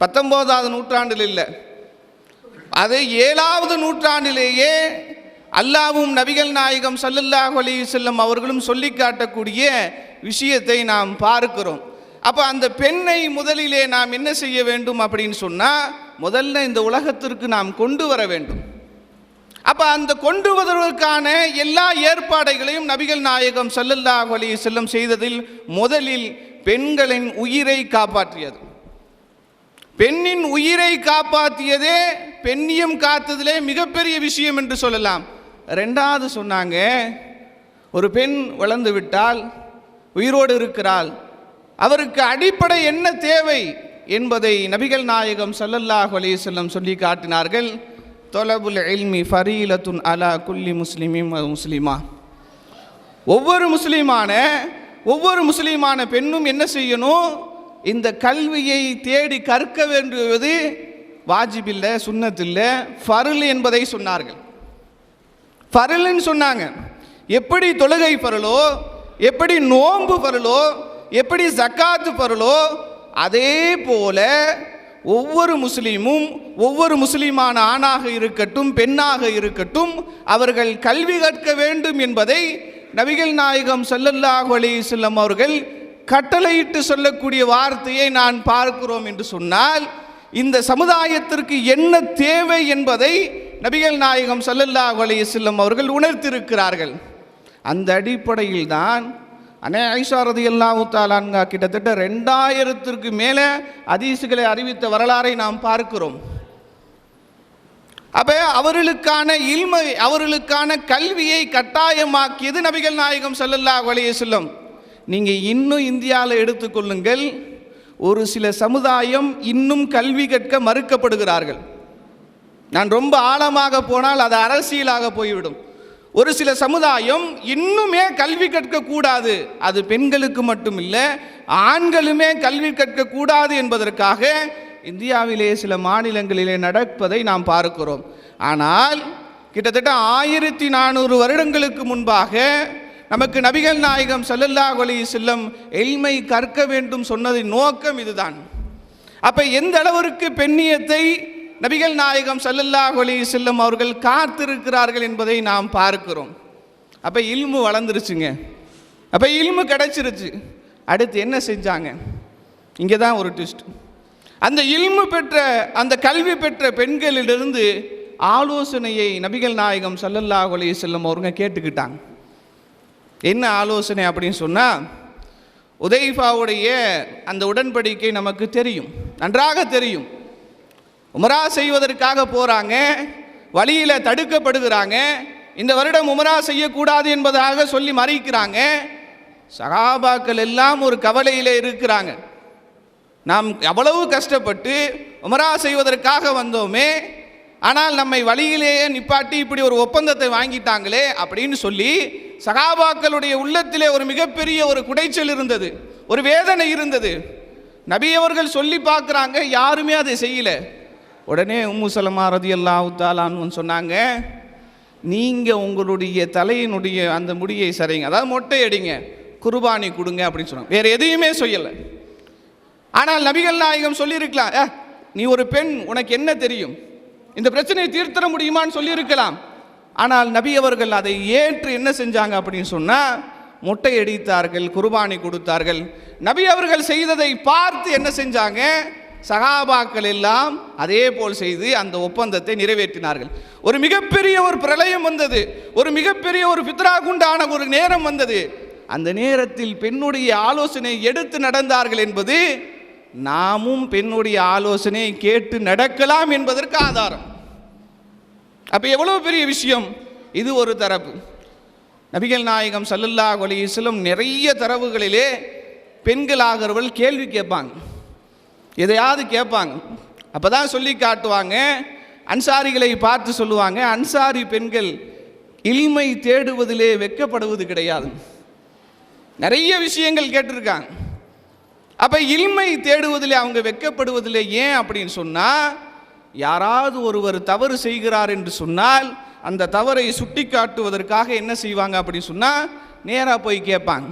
19ஆவது நூற்றாண்டில் இல்லை, அது 7வது நூற்றாண்டிலேயே அல்லாஹ்வும் நபிகள் நாயகம் ஸல்லல்லாஹு அலைஹி வஸல்லம் அவர்களும் சொல்லி காட்டக்கூடிய விஷயத்தை நாம் பார்க்கிறோம். அப்போ அந்த பெண்ணை முதலிலே நாம் என்ன செய்ய வேண்டும் அப்படின்னு சொன்னால், முதல்ல இந்த உலகத்திற்கு நாம் கொண்டு வர வேண்டும். அப்போ அந்த கொண்டு வருவதற்கான எல்லா ஏற்பாடுகளையும் நபிகள் நாயகம் ஸல்லல்லாஹு அலைஹி வஸல்லம் செய்ததில் முதலில் பெண்களின் உயிரை காப்பாற்றியது. பெண்ணின் உயிரை காப்பாற்றியதே பெண்ணியம் காத்ததிலே மிகப்பெரிய விஷயம் என்று சொல்லலாம். ரெண்டாவது சொன்னாங்க, ஒரு பெண் வளர்ந்து விட்டால், உயிரோடு இருக்கிறாள், அவருக்கு அடிப்படை என்ன தேவை என்பதை நபிகள் நாயகம் ஸல்லல்லாஹு அலைஹி வஸல்லம் சொல்லி காட்டினார்கள். தொலபுல் இல்மி ஃபரீலத்துன் அலா குல்லி முஸ்லிமின் வ முஸ்லிமா. ஒவ்வொரு முஸ்லிமான பெண்ணும் என்ன செய்யணும்? இந்த கல்வியை தேடி கற்க வேண்டுவது வாஜிபில்லை, சுன்னத்தில்லை, ஃபர்ல் என்பதை சொன்னார்கள். ஃபர்ல்னு சொன்னாங்க. எப்படி தொழுகை ஃபர்லோ, எப்படி நோன்பு ஃபர்லோ, எப்படி ஜக்காத்து ஃபர்லோ, அதே போல ஒவ்வொரு முஸ்லீமும், ஒவ்வொரு முஸ்லீமான ஆணாக இருக்கட்டும் பெண்ணாக இருக்கட்டும், அவர்கள் கல்வி கற்க வேண்டும் என்பதை நபிகள் நாயகம் ஸல்லல்லாஹு அலைஹி வஸல்லம் அவர்கள் கட்டளையிட்டு சொல்லக்கூடிய வார்த்தையை நான் பார்க்கிறோம் என்று சொன்னால், இந்த சமுதாயத்திற்கு என்ன தேவை என்பதை நபிகள் நாயகம் ஸல்லல்லாஹு அலைஹி வஸல்லம் அவர்கள் உணர்த்திருக்கிறார்கள். அந்த அடிப்படையில் தான் அன்னை ஆயிஷா ரலியல்லாஹு தஆலா அன்ஹா கிட்டத்தட்ட 2000ற்கு மேலே ஹதீஸ்களை அறிவித்த வரலாறை நாம் பார்க்கிறோம். அப்போ அவர்களுக்கான இல்மை, அவர்களுக்கான கல்வியை கட்டாயமாக்கியது நபிகள் நாயகம் ஸல்லல்லாஹு அலைஹி வஸல்லம். நீங்கள் இன்னும் இந்தியாவில் எடுத்துக்கொள்ளுங்கள், ஒரு சில சமுதாயம் இன்னும் கல்வி கற்க மறுக்கப்படுகிறார்கள். நான் ரொம்ப ஆழமாக போனால் அது அரசியலாக போய்விடும். ஒரு சில சமுதாயம் இன்னுமே கல்வி கற்கக்கூடாது, அது பெண்களுக்கு மட்டும் இல்லை ஆண்களுமே கல்வி கற்கக்கூடாது என்பதற்காக இந்தியாவிலே சில மாநிலங்களிலே நடப்பதை நாம் பார்க்கிறோம். ஆனால் கிட்டத்தட்ட 1400 வருடங்களுக்கு முன்பாக நமக்கு நபிகள் நாயகம் ஸல்லல்லாஹு அலைஹி வஸல்லம் இல்மை கற்க வேண்டும் சொன்னதின் நோக்கம் இதுதான். அப்போ எந்த அளவிற்கு பெண்ணியத்தை நபிகள் நாயகம் ஸல்லல்லாஹு அலைஹி வஸல்லம் அவர்கள் காத்திருக்கிறார்கள் என்பதை நாம் பார்க்கிறோம். அப்போ இல்மு வளர்ந்துருச்சுங்க, அப்போ இல்மு கிடைச்சிருச்சு. அடுத்து என்ன செஞ்சாங்க? இங்கே தான் ஒரு ட்விஸ்ட். அந்த இல்மு பெற்ற, அந்த கல்வி பெற்ற பெண்களிலிருந்து ஆலோசனையை நபிகள் நாயகம் ஸல்லல்லாஹு அலைஹி வஸல்லம் அவருங்க கேட்டுக்கிட்டாங்க. என்ன ஆலோசனை அப்படின்னு சொன்னால், உதைஃபாவுடைய அந்த உடன்படிக்கை நமக்கு தெரியும், நன்றாக தெரியும். உம்ரா செய்வதற்காக போகிறாங்க, வழியில் தடுக்கப்படுகிறாங்க. இந்த வருடம் உம்ரா செய்யக்கூடாது என்பதாக சொல்லி மறைக்கிறாங்க. சஹாபாக்கள் எல்லாம் ஒரு கவலையில் இருக்கிறாங்க. நாம் அவ்வளவு கஷ்டப்பட்டு உம்ரா செய்வதற்காக வந்தோமே, ஆனால் நம்மை வழியிலேயே நிப்பாட்டி இப்படி ஒரு ஒப்பந்தத்தை வாங்கிட்டாங்களே அப்படின்னு சொல்லி சஹாபாக்களுடைய உள்ளத்திலே ஒரு மிகப்பெரிய ஒரு குடைச்சல் இருந்தது, ஒரு வேதனை இருந்தது. நபி அவர்கள் சொல்லி பார்க்குறாங்க, யாருமே அதை செய்யல. உடனே உம்மு சலமா ரலியல்லாஹு தஆலா அன்ஹா சொன்னாங்க, நீங்கள் உங்களுடைய தலையினுடைய அந்த முடியை சரிங்க, அதாவது மொட்டை அடிங்க, குர்பானி கொடுங்க அப்படின்னு சொன்னாங்க. வேறு எதையுமே சொல்லலை. ஆனால் நபிகள் நாயகம் சொல்லியிருக்கலாம், நீ ஒரு பெண், உனக்கு என்ன தெரியும், இந்த பிரச்சனையை தீர்த்தர முடியுமான்னு சொல்லியிருக்கலாம். ஆனால் நபி அவர்கள் அதை ஏற்று என்ன செஞ்சாங்க அப்படின்னு சொன்னால், மொட்டை அடித்தார்கள், குர்பானி கொடுத்தார்கள். நபி அவர்கள் செய்ததை பார்த்து என்ன செஞ்சாங்க, சஹாபாக்கள் எல்லாம் அதே போல் செய்து அந்த ஒப்பந்தத்தை நிறைவேற்றினார்கள். ஒரு மிகப்பெரிய ஒரு பிரளயம் வந்தது, ஒரு மிகப்பெரிய ஒரு ஃபித்ரா குண்டான ஒரு நேரம் வந்தது. அந்த நேரத்தில் பெண்ணுடைய ஆலோசனை எடுத்து நடந்தார்கள் என்பது நாமும் பெண்ணுடைய ஆலோசனையை கேட்டு நடக்கலாம் என்பதற்கு ஆதாரம். அப்போ எவ்வளவு பெரிய விஷயம் இது. ஒரு தரப்பு. நபிகள் நாயகம் ஸல்லல்லாஹு அலைஹி வஸல்லம் நிறைய தரவுகளிலே பெண்களாகிறவர்கள் கேள்வி கேட்பாங்க, எதையாவது கேட்பாங்க. அப்போ தான் சொல்லி காட்டுவாங்க, அன்சாரிகளை பார்த்து சொல்லுவாங்க, அன்சாரி பெண்கள் இல்மை தேடுவதிலே வெட்கப்படுவது கிடையாது. நிறைய விஷயங்கள் கேட்டிருக்காங்க. அப்போ இல்மை தேடுவதிலே அவங்க வெட்கப்படுவதில்லை. ஏன் அப்படின்னு சொன்னால், யாராவது ஒருவர் தவறு செய்கிறார் என்று சொன்னால் அந்த தவறை சுட்டி காட்டுவதற்காக என்ன செய்வாங்க அப்படின்னு சொன்னால், நேராக போய் கேட்பாங்க.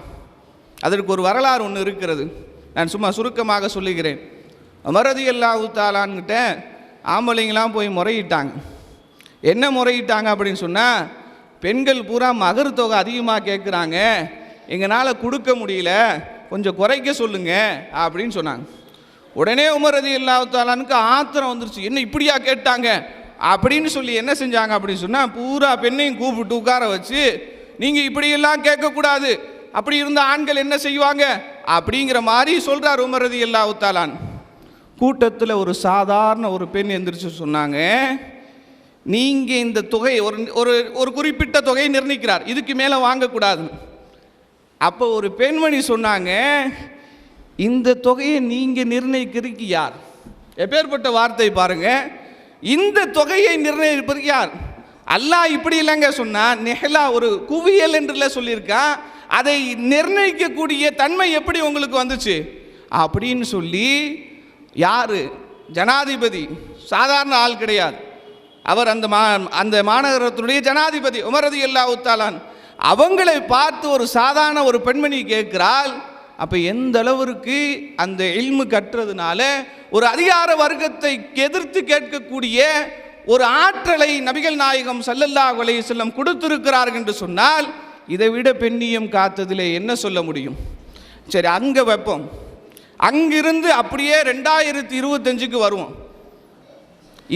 அதற்கு ஒரு வரலாறு ஒன்று இருக்கிறது, நான் சும்மா சுருக்கமாக சொல்லுகிறேன். உமர் ரலியல்லாஹு தஆலான்கிட்ட ஆம்பளைங்களாம் போய் முறையிட்டாங்க. என்ன முறையிட்டாங்க அப்படின்னு சொன்னால், பெண்கள் பூரா மகர் தொகை அதிகமாக கேட்குறாங்க, எங்களால் கொடுக்க முடியல, கொஞ்சம் குறைக்க சொல்லுங்க அப்படின்னு சொன்னாங்க. உடனே உமர் ரலியல்லாஹு தஆலானுக்கு ஆத்திரம் வந்துருச்சு. என்ன இப்படியா கேட்டாங்க அப்படின்னு சொல்லி என்ன செஞ்சாங்க அப்படின்னு சொன்னால், பூரா பெண்ணையும் கூப்பிட்டு உட்கார வச்சு, நீங்கள் இப்படியெல்லாம் கேட்கக்கூடாது, அப்படி இருந்த ஆண்கள் என்ன செய்வாங்க அப்படிங்கிற மாதிரி சொல்கிறார் உமர் ரலியல்லாஹு தஆலா. கூட்டத்தில் ஒரு சாதாரண ஒரு பெண் எந்திரிச்சு சொன்னாங்க, நீங்கள் இந்த தொகையை ஒரு குறிப்பிட்ட தொகையை நிர்ணயிக்கிறார், இதுக்கு மேலே வாங்கக்கூடாது. அப்போ ஒரு பெண்மணி சொன்னாங்க, இந்த தொகையை நீங்கள் நிர்ணயிக்கிறதுக்கு யார்? எப்பேற்பட்ட வார்த்தை பாருங்க, இந்த தொகையை நிர்ணயிப்பதற்கு யார்? அல்லாஹ் இப்படி இல்லைங்க சொன்னா, நெஹ்லா ஒரு குவியல் என்றுல சொல்லியிருக்கா, அதை நிர்ணயிக்கக்கூடிய தன்மை எப்படி உங்களுக்கு வந்துச்சு அப்படின்னு சொல்லி, யார்? ஜனாதிபதி, சாதாரண ஆள் கிடையாது, அவர் அந்த மாநகரத்தினுடைய ஜனாதிபதி உமர் ரலியல்லாஹு தஆலா. அவங்களை பார்த்து ஒரு சாதாரண ஒரு பெண்மணி கேட்கிறாள். அப்போ எந்த அளவிற்கு அந்த இல்மு கற்றதுனால ஒரு அதிகார வர்க்கத்தை எதிர்த்து கேட்கக்கூடிய ஒரு ஆற்றலை நபிகள் நாயகம் ஸல்லல்லாஹு அலைஹி வஸல்லம் கொடுத்திருக்கிறார்கள் என்று சொன்னால், இதை விட பெண்ணியம் காத்ததிலே என்ன சொல்ல முடியும்? சரி, அங்கே வைப்போம். அங்கிருந்து அப்படியே 2025க்கு வருவோம்.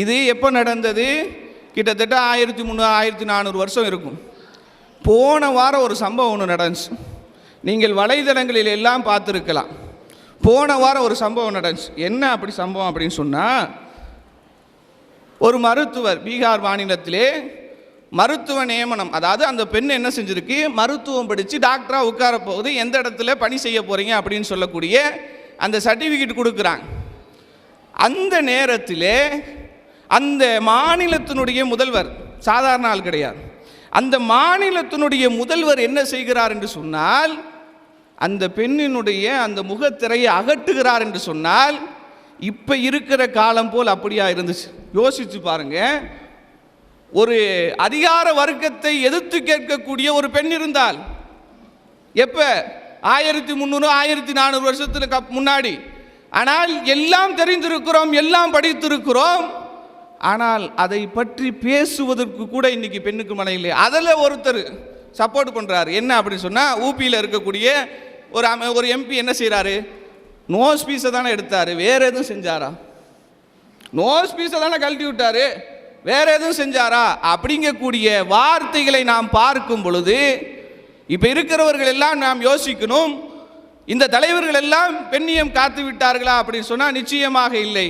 இது எப்போ நடந்தது? கிட்டத்தட்ட 1300-1400 வருஷம் இருக்கும். போன வாரம் ஒரு சம்பவம் ஒன்று நடந்துச்சு, நீங்கள் வலைதளங்களில் எல்லாம் பார்த்துருக்கலாம். போன வாரம் ஒரு சம்பவம் நடந்துச்சு. என்ன அப்படி சம்பவம் அப்படின்னு சொன்னால், ஒரு மருத்துவர் பீகார் மாநிலத்திலே மருத்துவ நியமனம், அதாவது அந்த பெண் என்ன செஞ்சிருக்கு, மருத்துவம் படித்து டாக்டராக உட்கார போகுது, எந்த இடத்துல பணி செய்ய போகிறீங்க அப்படின்னு சொல்லக்கூடிய அந்த சர்டிஃபிகேட் கொடுக்குறாங்க. அந்த நேரத்தில் அந்த மாநிலத்தினுடைய முதல்வர், சாதாரண ஆள் கிடையாது, அந்த மாநிலத்தினுடைய முதல்வர் என்ன செய்கிறார் என்று சொன்னால், அந்த பெண்ணினுடைய அந்த முகத்திரையை அகற்றுகிறார் என்று சொன்னால், இப்போ இருக்கிற காலம் போல் அப்படியா இருந்துச்சு? யோசிச்சு பாருங்க. ஒரு அதிகார வர்க்கத்தை எதிர்த்து கேட்கக்கூடிய ஒரு பெண் இருந்தால், எப்போ 1300-1400 வருஷத்துக்கு முன்னாடி. ஆனால் எல்லாம் தெரிந்திருக்கிறோம், எல்லாம் படித்திருக்கிறோம், ஆனால் அதை பற்றி பேசுவதற்கு கூட இன்னைக்கு பெண்ணுக்கு மனம் இல்லை. அதில் ஒருத்தர் சப்போர்ட் பண்ணுறாரு. என்ன அப்படின்னு சொன்னால், ஊபியில் இருக்கக்கூடிய ஒரு எம்பி என்ன செய்கிறாரு, நோஸ் பீஸை தானே எடுத்தார், வேறு எதுவும் செஞ்சாரா? நோஸ் பீஸை தானே கழட்டி விட்டார், வேறு எதுவும் செஞ்சாரா அப்படிங்கக்கூடிய வார்த்தைகளை நாம் பார்க்கும் பொழுது, இப்போ இருக்கிறவர்கள் எல்லாம் நாம் யோசிக்கணும், இந்த தலைவர்கள் எல்லாம் பெண்ணியம் காத்து விட்டார்களா அப்படின்னு சொன்னால் நிச்சயமாக இல்லை.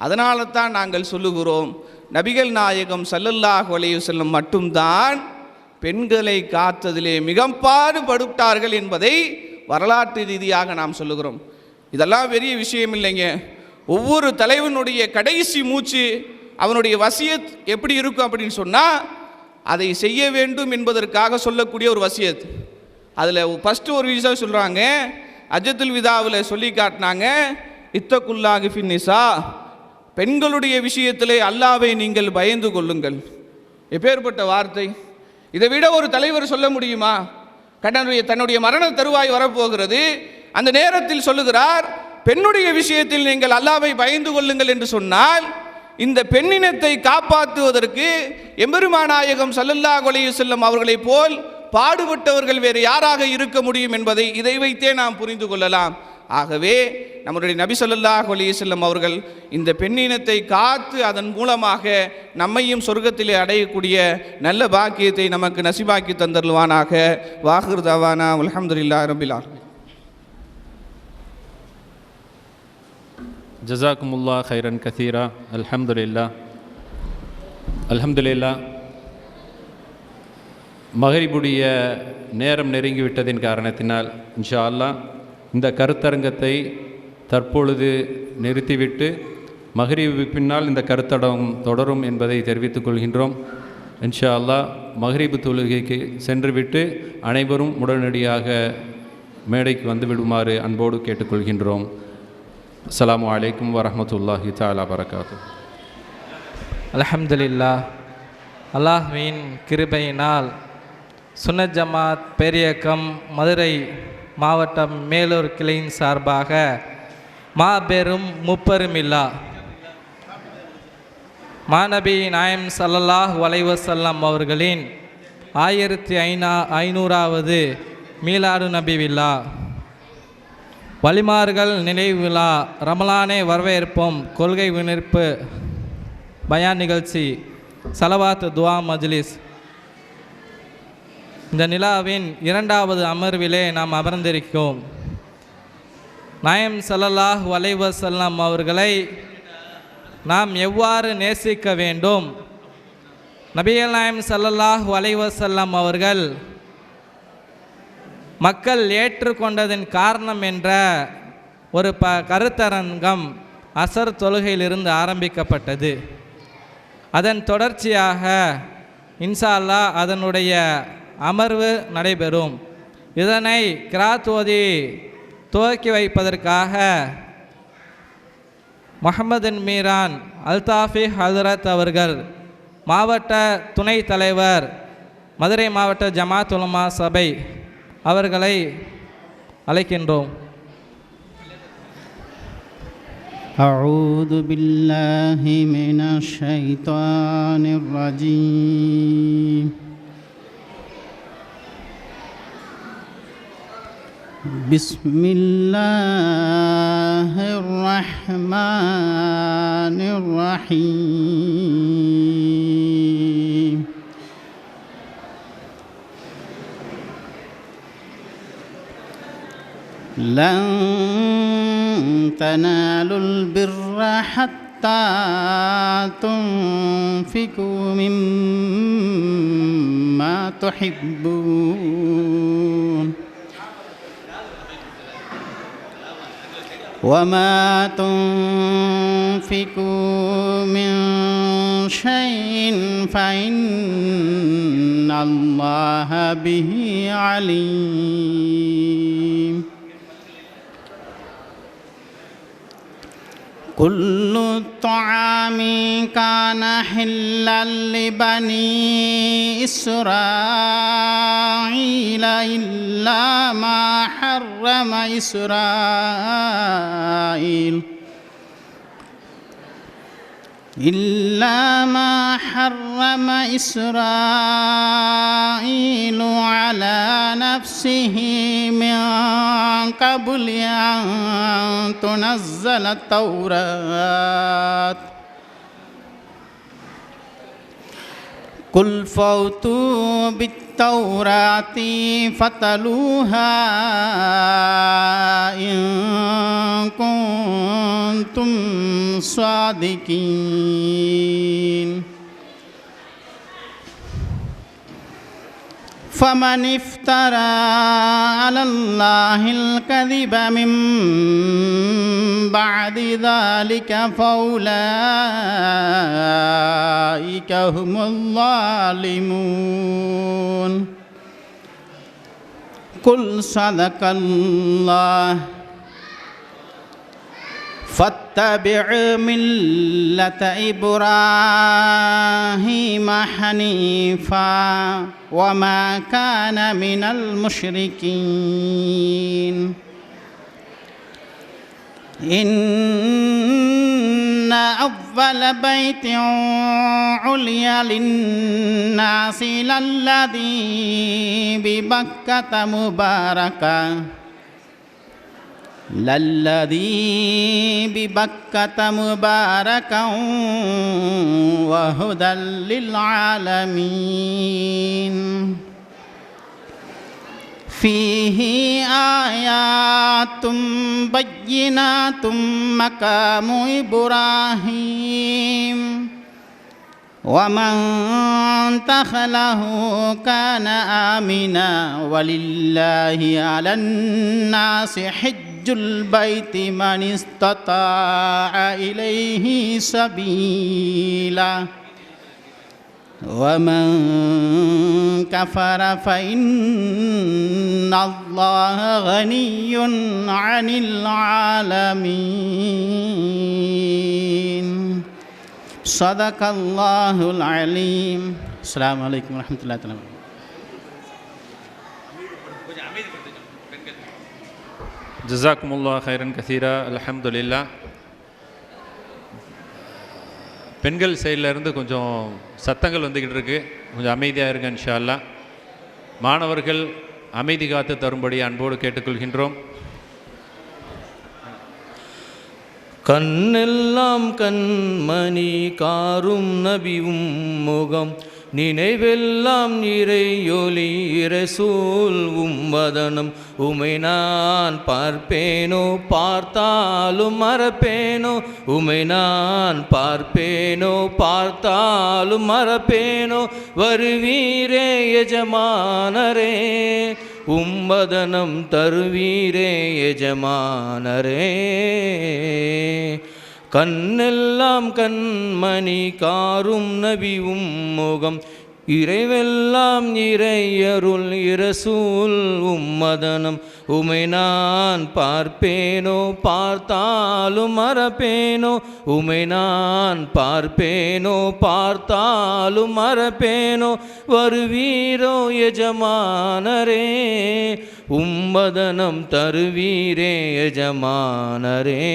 அதனால தான் நாங்கள் சொல்லுகிறோம், நபிகள் நாயகம் ஸல்லல்லாஹு அலைஹி வஸல்லம் மட்டும்தான் பெண்களை காத்ததிலே மிக பாடுபட்டார்கள் என்பதை வரலாற்று ரீதியாக நாம் சொல்லுகிறோம். இதெல்லாம் பெரிய விஷயம் இல்லைங்க. ஒவ்வொரு தலைவனுடைய கடைசி மூச்சு, அவனுடைய வசியத் எப்படி இருக்கும் அப்படின்னு சொன்னால், அதை செய்ய வேண்டும் என்பதற்காக சொல்லக்கூடிய ஒரு வசியத். அதில் ஃபஸ்ட்டு ஒரு விஷயம் சொல்கிறாங்க, அஜத்துல் விதாவில் சொல்லி காட்டினாங்க, இத்தகுல்லாஹி ஃபின் நிசா, பெண்களுடைய விஷயத்திலே அல்லாஹ்வை நீங்கள் பயந்து கொள்ளுங்கள். எப்பேற்பட்ட வார்த்தை! இதை விட ஒரு தலைவர் சொல்ல முடியுமா? தன்னுடைய மரண தருவாய் வரப்போகிறது, அந்த நேரத்தில் சொல்லுகிறார், பெண்ணுடைய விஷயத்தில் நீங்கள் அல்லாஹ்வை பயந்து கொள்ளுங்கள் என்று சொன்னால், இந்த பெண்ணினத்தை காப்பாற்றுவதற்கு எம்பெருமானாயகம் ஸல்லல்லாஹு அலைஹி வஸல்லம் அவர்களைப் போல் பாடுபட்டவர்கள் வேறு யாராக இருக்க முடியும் என்பதை இதை வைத்தே நாம் புரிந்து கொள்ளலாம். ஆகவே நம்முடைய நபி ஸல்லல்லாஹு அலைஹி வஸல்லம் அவர்கள் இந்த பெண்ணினத்தை காத்து அதன் மூலமாக நம்மையும் சொர்க்கத்திலே அடையக்கூடிய நல்ல பாக்கியத்தை நமக்கு நசிபாக்கி தந்தருள்வானாக. வாஹிர் தவானா அல்ஹம்துலில்லாஹி ரப்பில் ஆலமீன். ஜஸாக்குமுல்லா ஹைரன் கசீரா. அல்ஹம்துலில்லாஹ். மகரிபுடைய நேரம் நெருங்கிவிட்டதின் காரணத்தினால் இன்ஷா அல்லாஹ் இந்த கருத்தரங்கத்தை தற்பொழுது நிறுத்திவிட்டு மகரிபு பின்னால் இந்த கருத்தரங்கம் தொடரும் என்பதை தெரிவித்துக் கொள்கின்றோம். இன்ஷா அல்லாஹ் மகரிபு தொழுகைக்கு சென்றுவிட்டு அனைவரும் உடனடியாக மேடைக்கு வந்து விடுமாறு அன்போடு கேட்டுக்கொள்கின்றோம். அஸ்ஸலாமு அலைக்கும் வரஹ்மத்துல்லாஹி தஆலா பரகாத்துஹு. அல்ஹம்துலில்லாஹ். அல்லாஹ்வின் கிருபையினால் சுன்னத் ஜமாத் பேரியக்கம் மதுரை மாவட்டம் மேலூர் கிளையின் சார்பாக மாபெரும் முப்பெருமில்லா மாநபி நாயம் ஸல்லல்லாஹு அலைஹி வஸல்லம் அவர்களின் 1500வது மீலாடு நபி விழா, வலிமார்கள் நினைவு விழா, ரமலானை வரவேற்போம் கொள்கை விநிர்ப்பு பயான் நிகழ்ச்சி, சலவாத் துவா மஜ்லிஸ். இந்த நிலாவின் 2வது அமர்விலே நாம் அமர்ந்திருக்கிறோம். நாயம் ஸல்லல்லாஹு அலைஹி வஸல்லம் அவர்களை நாம் எவ்வாறு நேசிக்க வேண்டும், நபிகள் நாயம் ஸல்லல்லாஹு அலைஹி வஸல்லம் அவர்கள் மக்கள் ஏற்றுக்கொண்டதின் காரணம் என்ற ஒரு கருத்தரங்கம் அசர் தொழுகையிலிருந்து ஆரம்பிக்கப்பட்டது. அதன் தொடர்ச்சியாக இன்ஷா அல்லாஹ் அதனுடைய அமர்வு நடைபெறும். இதனை கிராத் ஓதி துவக்கி வைப்பதற்காக முஹம்மது மீரான் அல்தாஃபி ஹதரத் அவர்கள், மாவட்ட துணைத் தலைவர், மதுரை மாவட்ட ஜமாத் உலமா சபை அவர்களை அழைக்கின்றோம். أعوذ بالله من الشيطان الرجيم بسم الله الرحمن الرحيم لن تنالوا البر حتى تنفقوا مما تحبون وما تنفقوا من شيء فإن الله به عليم كل الطعام كان حلا لبني إسرائيل إلا ما حرم إسرائيل على نفسه من قبل أن تنزل التوراة قل فأتوا بالتوراة فاتلوها إن كنتم صادقين فمن افترى على الله الكذب من بعد ذلك فأولئك هم الظالمون قل صدق الله فاتبع ملة إبراهيم حنيفا وما كان من المشركين إن أول بيت علي للناس للذي ببكة مباركا وهدى للعالمين فيه آيات بينات مقام إبراهيم ومن دخله كان آمنا ولله على الناس حج البيت من استطاع إليه سبيلا ومن كفر فإن الله غني عن العالمين صدق الله العليم. السلام عليكم ورحمة الله وبركاته. ஜஸாக்குமுல்லா ஹைரன் கசீரா. அல்ஹம்துலில்லாஹ். பெண்கள் சைட்லேருந்து கொஞ்சம் சத்தங்கள் வந்துக்கிட்டு இருக்குது, கொஞ்சம் அமைதியாக இருங்க இன்ஷா அல்லாஹ். மாணவர்கள் அமைதி காத்து தரும்படி அன்போடு கேட்டுக்கொள்கின்றோம். கண்ணெல்லாம் கண்மணி காரும் நபியும் முகம், நினைவெல்லாம் இறையொலி இரசூல் வதனம். உமை நான் பார்ப்பேனோ பார்த்தாலும் மறப்பேனோ, உமை நான் பார்ப்பேனோ பார்த்தாலும் மறப்பேனோ. வருவீரே எஜமானரே, உம்பதனம் தருவீரே எஜமானரே. கண்ணெல்லாம் கண்மணி காரும் நபியும் முகம், இறைவெல்லாம் இறையருள் இரசூல் உம்மதனம். உமை நான் பார்ப்பேனோ பார்த்தாலும் மறப்பேனோ, உமை நான் பார்ப்பேனோ பார்த்தாலும் மறப்பேனோ. வருவீரோ எஜமானரே, உம்மதனம் தருவீரே எஜமானரே.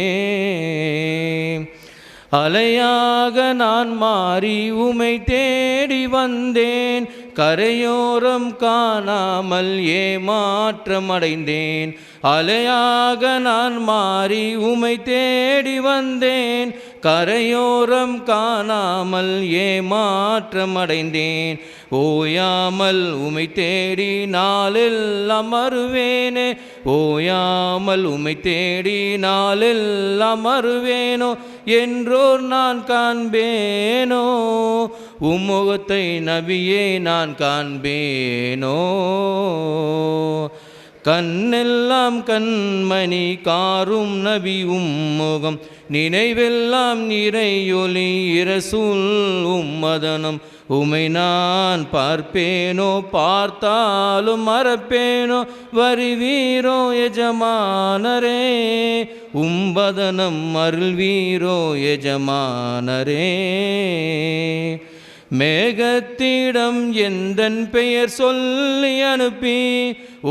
அலையாக நான் மாறி உமை தேடி வந்தேன், கரையோரம் காணாமல் ஏமாற்றமடைந்தேன். அலையாக நான் மாறி உமை தேடி வந்தேன், கரையோரம் காணாமல் ஏமாற்றமடைந்தேன். ஓயாமல் உமை தேடி நாளெல்லாம் வருவேனே, ஓயாமல் உமை தேடி நாளெல்லாம் வருவேனோ. என்றோர் நான் காண்பேனோ, உம்முகத்தை நபியே நான் காண்பேனோ. கண்ணெல்லாம் கண்மணி காரும் நபி உம்முகம், நினைவெல்லாம் இறையொலி இரசூல் உம்மதனம். உமை நான் பார்ப்பேனோ பார்த்தாலும் மறப்பேனோ. வருவீரோ எஜமானரே, உம்பதனம் அருள்வீரோ எஜமானரே. மேகத்திடம் எந்தன் பெயர் சொல்லி அனுப்பி,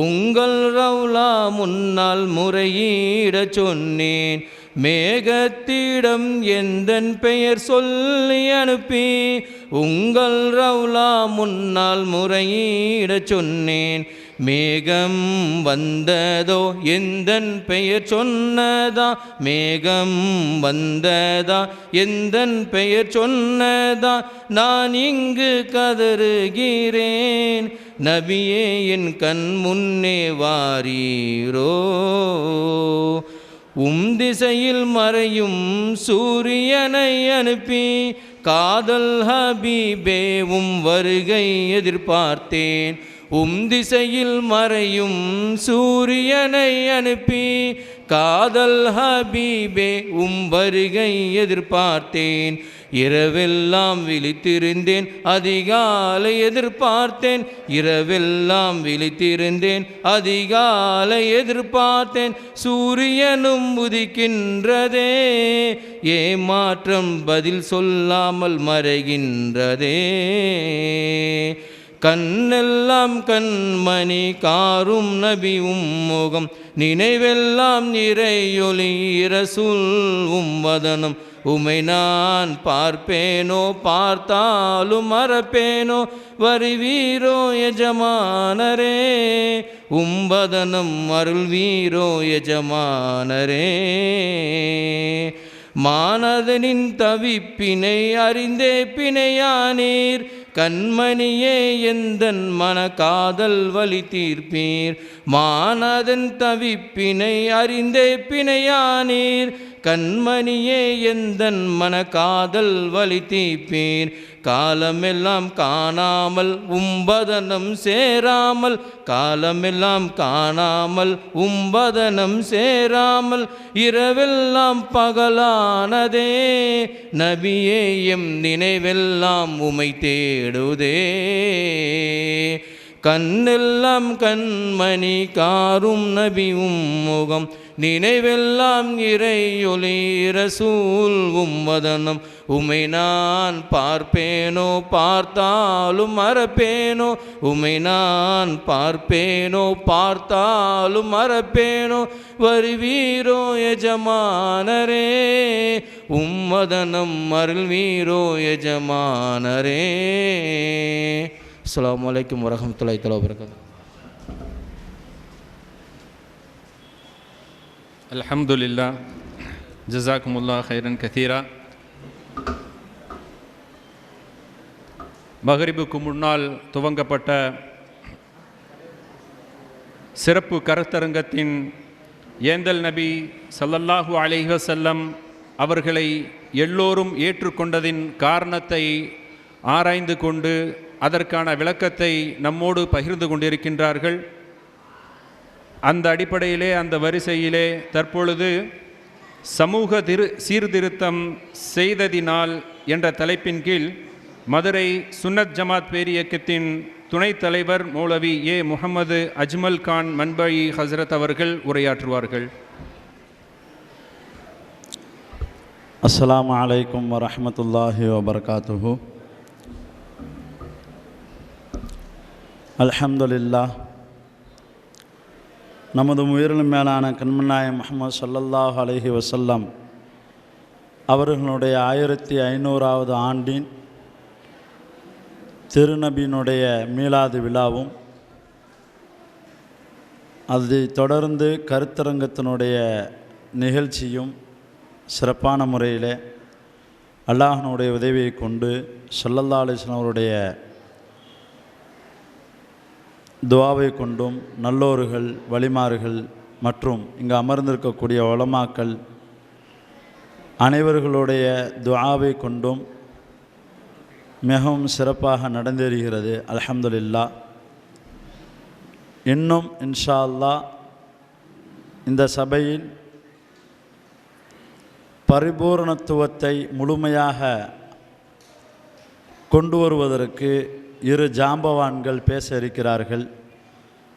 உங்கள் ரவுலா முன்னால் முறையிடச் சொன்னேன். மேகத்திடம் எந்தன் பெயர் சொல்லி அனுப்பி, உங்கள் ரவுலா முன்னால் முறையிடச் சொன்னேன். மேகம் வந்ததோ எந்தன் பெயர் சொன்னதா, மேகம் வந்ததா எந்தன் பெயர் சொன்னதா. நான் இங்கு கதறுகிறேன், நபியே என் கண் முன்னே வாரீரோ. திசையில் மறையும் சூரியனை அனுப்பி, காதல் ஹபீபே வருகை எதிர்பார்த்தேன். திசையில் மறையும் சூரியனை அனுப்பி, காதல் ஹபீபே வருகை எதிர்பார்த்தேன். இரவெல்லாம் விழித்திருந்தேன், அதிகாலை எதிர்பார்த்தேன். இரவெல்லாம் விழித்திருந்தேன், அதிகாலை எதிர்பார்த்தேன். சூரியனும் உதிக்கின்றதே, ஏமாற்றம் பதில் சொல்லாமல் மறைகின்றதே. கண்ணெல்லாம் கண்மணி காரும் நபி உம்முகம், நினைவெல்லாம் இறையொலி இரசூல் உம்வதனம். உமை நான் பார்ப்பேனோ பார்த்தாலும் மறப்பேனோ. வருவீரோ எஜமானரே, உம்பதனம் அருள்வீரோ எஜமானரே. மானதனின் தவிப்பினை அறிந்தே பிணையானீர், கண்மணியே எந்தன் மன காதல் வலி தீர்ப்பீர். மானதன் தவிப்பினை அறிந்தே பிணையானீர், கண்மணியே எந்தன் மன காதல் வலி தீர்ப்பீர். காலமெல்லாம் காணாமல் உம்பதனம் சேராமல், காலமெல்லாம் காணாமல் உம்பதனம் சேராமல். இரவெல்லாம் பகலானதே, நபியே எம் நினைவெல்லாம் உமை தேடுதே. கண்ணெல்லாம் கண்மணி காரும் நபி உம்முகம், நினைவெல்லாம் இறையொளி ரசூல் உம்மதனம் உமை நான் பார்ப்பேனோ பார்த்தாலும் மறப்பேனோ உமை நான் பார்ப்பேனோ பார்த்தாலும் மறப்பேனோ வருவீரோ எஜமானரே உம்மதனம் அருள்வீரோ எஜமானரே. அஸ்ஸலாமு அலைக்கும் வரஹ்மத்துல்லாஹி தஆலா வபரகாத்துஹு. அல்ஹம்துலில்லாஹ், ஜஸாக்குமுல்லாஹ் ஹைரன் கதீரா. மகரிபுக்கு முன்னால் துவங்கப்பட்ட சிறப்பு கருத்தரங்கத்தின் ஏந்தல் நபி ஸல்லல்லாஹு அலைஹி வஸல்லம் அவர்களை எல்லோரும் ஏற்றுக்கொண்டதின் காரணத்தை ஆராய்ந்து கொண்டு அதற்கான விளக்கத்தை நம்மோடு பகிர்ந்து கொண்டிருக்கின்றார்கள். அந்த அடிப்படையிலே, அந்த வரிசையிலே தற்பொழுது சமூக சீர்திருத்தம் செய்ததினால் என்ற தலைப்பின் கீழ் மதுரை சுன்னத் ஜமாத் பேரியக்கத்தின் துணைத் தலைவர் மௌலவி ஏ முஹம்மது அஜ்மல் கான் மன்பழி ஹஸ்ரத் அவர்கள் உரையாற்றுவார்கள். அஸ்ஸலாமு அலைக்கும் வரஹ்மத்துல்லாஹி வபரகாத்துஹு. அல்ஹம்துலில்லாஹ், நமது உயிரிலும் மேலான கண்மநாயகம் முஹம்மது ஸல்லல்லாஹு அலைஹி வஸல்லம் அவர்களுடைய 1500வது ஆண்டின் திருநபியினுடைய மீலாது விழாவும் அதை தொடர்ந்து கருத்தரங்கத்தினுடைய நிகழ்ச்சியும் சிறப்பான முறையில் அல்லாஹ்னுடைய உதவியை கொண்டு ஸல்லல்லாஹு அலைஹி வஸல்லம் அவருடைய துஆவை கொண்டும் நல்லோர்கள் வலிமார்கள் மற்றும் இங்கு அமர்ந்திருக்கக்கூடிய உலமாக்கள் அனைவர்களுடைய துஆவை கொண்டும் மிகவும் சிறப்பாக நடந்தேறுகிறது. அல்ஹம்துலில்லாஹ். இன்னும் இன்ஷா அல்லாஹ் இந்த சபையில் பரிபூரணத்துவத்தை முழுமையாக கொண்டு வருவதற்கு 2 ஜாம்பவான்கள் பேச இருக்கிறார்கள்.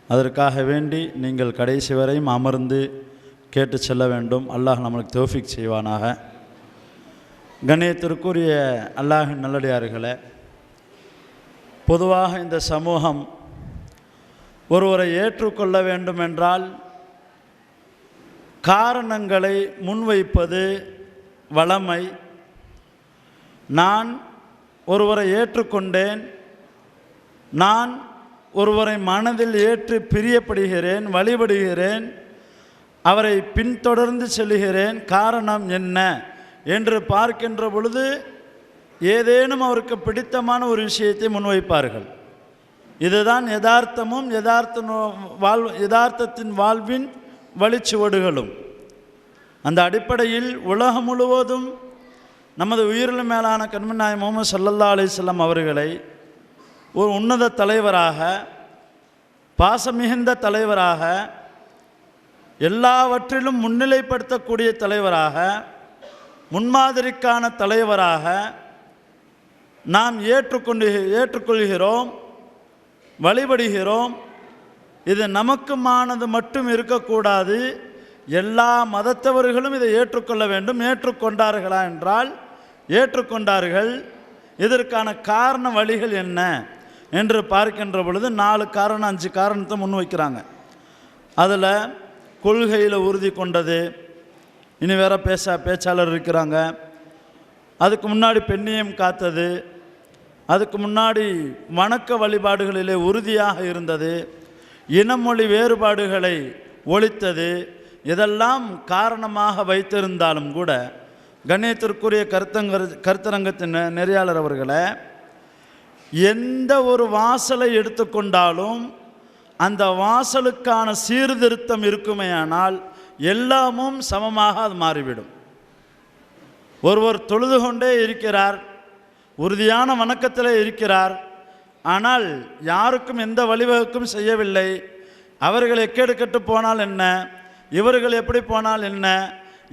அதற்காக வேண்டி நீங்கள் கடைசி வரையும் அமர்ந்து கேட்டு செல்ல வேண்டும். அல்லாஹ் நம்மளுக்கு தௌஃபீக் செய்வானாக. கண்ணியத்திற்குரிய அல்லாஹின் நல்லடியார்களே, பொதுவாக இந்த சமூகம் ஒருவரை ஏற்றுக்கொள்ள வேண்டும் என்றால் காரணங்களை முன்வைப்பது வழமை. நான் ஒருவரை ஏற்றுக்கொண்டேன், நான் ஒருவரை மனதில் ஏற்று பிரியப்படுகிறேன், வழிபடுகிறேன், அவரை பின்தொடர்ந்து செல்கிறேன், காரணம் என்ன என்று பார்க்கின்ற பொழுது ஏதேனும் அவருக்கு பிடித்தமான ஒரு விஷயத்தை முன்வைப்பார்கள். இதுதான் யதார்த்தமும் யதார்த்தத்தின் வாழ்வின் வழிச்சுவடுகளும். அந்த அடிப்படையில் உலகம் முழுவதும் நமது உயிரிலும் மேலான கண்மநாயகம் முஹம்மது ஸல்லல்லாஹு அலைஹி வஸல்லம் அவர்களை ஒரு உன்னத தலைவராக, பாசமிகுந்த தலைவராக, எல்லாவற்றிலும் முன்னிலைப்படுத்தக்கூடிய தலைவராக, முன்மாதிரிக்கான தலைவராக நாம் ஏற்றுக்கொள்கிறோம், வழிபடுகிறோம். இது நமக்குமானது மட்டும் இருக்கக்கூடாது, எல்லா மதத்தவர்களும் இதை ஏற்றுக்கொள்ள வேண்டும். ஏற்றுக்கொண்டார்களா என்றால் ஏற்றுக்கொண்டார்கள். இதற்கான காரண வழிகள் என்ன என்று பார்க்கின்ற பொழுது 4 காரணம் 5 காரணத்தை முன்வைக்கிறாங்க. அதில் கொள்கையில் உறுதி கொண்டது, இனி வேற பேச்சாளர் இருக்கிறாங்க, அதுக்கு முன்னாடி பெண்ணியம் காத்தது, அதுக்கு முன்னாடி வணக்க வழிபாடுகளிலே உறுதியாக இருந்தது, இனமொழி வேறுபாடுகளை ஒழித்தது. இதெல்லாம் காரணமாக வைத்திருந்தாலும் கூட கண்ணியத்திற்குரிய கருத்தரங்கத்தின் நெறியாளர் அவர்களை, எந்த ஒரு வாசலை எடுத்துக்கொண்டாலும் அந்த வாசலுக்கான சீர்திருத்தம் இருக்குமேயானால் எல்லாமும் சமமாக அது மாறிவிடும். ஒருவர் தொழுது கொண்டே இருக்கிறார், உறுதியான வணக்கத்தில் இருக்கிறார், ஆனால் யாருக்கும் எந்த வழிவகுக்கும் செய்யவில்லை. அவர்கள் எக்கேடு கெட்டு போனால் என்ன, இவர்கள் எப்படி போனால் என்ன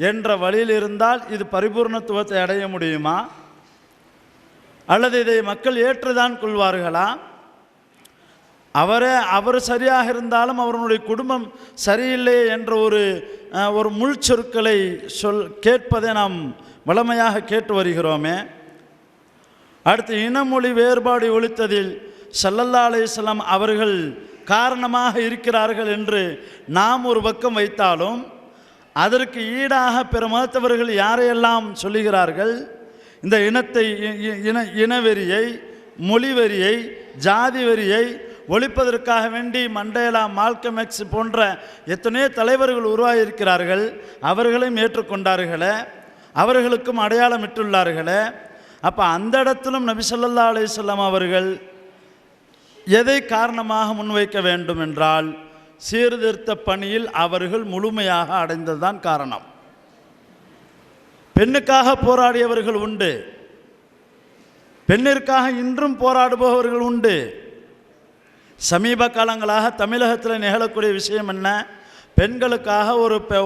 என்ற வழியில் இருந்தால் இது பரிபூர்ணத்துவத்தை அடைய முடியுமா? அல்லது இதை மக்கள் ஏற்றுதான் கொள்வார்களா? அவர் சரியாக இருந்தாலும் அவர்களுடைய குடும்பம் சரியில்லை என்ற ஒரு முள் சொற்களை கேட்பதை நாம் வளமையாக கேட்டு வருகிறோமே. அடுத்து இனமொழி வேறுபாடு ஒழித்ததில் ஸல்லல்லாஹு அலைஹி வஸல்லம் அவர்கள் காரணமாக இருக்கிறார்கள் என்று நாம் ஒரு பக்கம் வைத்தாலும், அதற்கு ஈடாக பிற மதத்தவர்கள் யாரையெல்லாம் சொல்லுகிறார்கள்? இந்த இனவெறியை, மொழிவெறியை, ஜாதி வெறியை ஒழிப்பதற்காக வேண்டி மண்டேலா, மால்கம் எக்ஸ் போன்ற எத்தனையோ தலைவர்கள் உருவாகியிருக்கிறார்கள். அவர்களையும் ஏற்றுக்கொண்டார்களே, அவர்களுக்கும் அடையாளம் இட்டுள்ளார்களே. அப்போ அந்த இடத்திலும் நபி ஸல்லல்லாஹு அலைஹி வஸல்லம் அவர்கள் எதை காரணமாக முன்வைக்க வேண்டும் என்றால், சீர்திருத்த பணியில் அவர்கள் முழுமையாக அடைந்ததுதான் காரணம். பெண்ணுக்காக போராடியவர்கள் உண்டு, பெண்ணிற்காக இன்றும் போராடுபவர்கள் உண்டு. சமீப காலங்களாக தமிழகத்தில் நிகழக்கூடிய விஷயம் என்ன? பெண்களுக்காக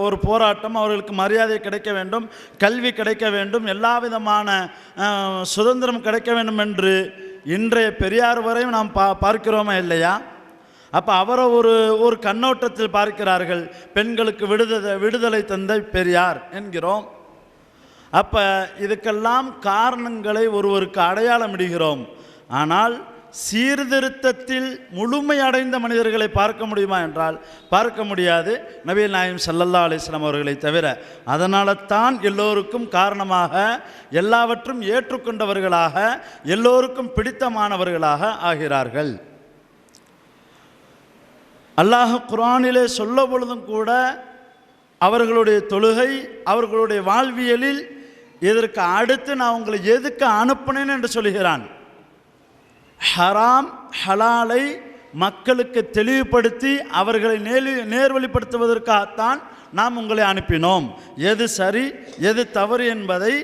ஒரு போராட்டம், அவர்களுக்கு மரியாதை கிடைக்க வேண்டும், கல்வி கிடைக்க வேண்டும், எல்லா விதமான சுதந்திரம் கிடைக்க வேண்டும் என்று இன்றைய பெரியார் வரையும் நாம் பார்க்கிறோமா இல்லையா? அப்போ அவரை ஒரு கண்ணோட்டத்தில் பார்க்கிறார்கள். பெண்களுக்கு விடுதலை தந்த பெரியார் என்கிறோம். அப்போ இதுக்கெல்லாம் காரணங்களை ஒருவருக்கு அடையாளம் இடுகிறோம். ஆனால் சீர்திருத்தத்தில் முழுமையடைந்த மனிதர்களை பார்க்க முடியுமா என்றால் பார்க்க முடியாது, நபிகள் நாயகம் ஸல்லல்லாஹு அலைஹி வஸல்லம் அவர்களை தவிர. அதனால தான் எல்லோருக்கும் காரணமாக, எல்லாவற்றும் ஏற்றுக்கொண்டவர்களாக, எல்லோருக்கும் பிடித்தமானவர்களாக ஆகிறார்கள். அல்லாஹ் குர்ஆனிலே சொல்ல பொழுதும் கூட அவர்களுடைய தொழுகை, அவர்களுடைய வாழ்வியலில் இதற்கு அடுத்து நான் உங்களை எதுக்கு அனுப்பினேன் என்று சொல்கிறான். ஹராம் ஹலாலை மக்களுக்கு தெளிவுபடுத்தி அவர்களை நேர்வழிப்படுத்துவதற்காகத்தான் நாம் உங்களை அனுப்பினோம். எது சரி எது தவறு என்பதை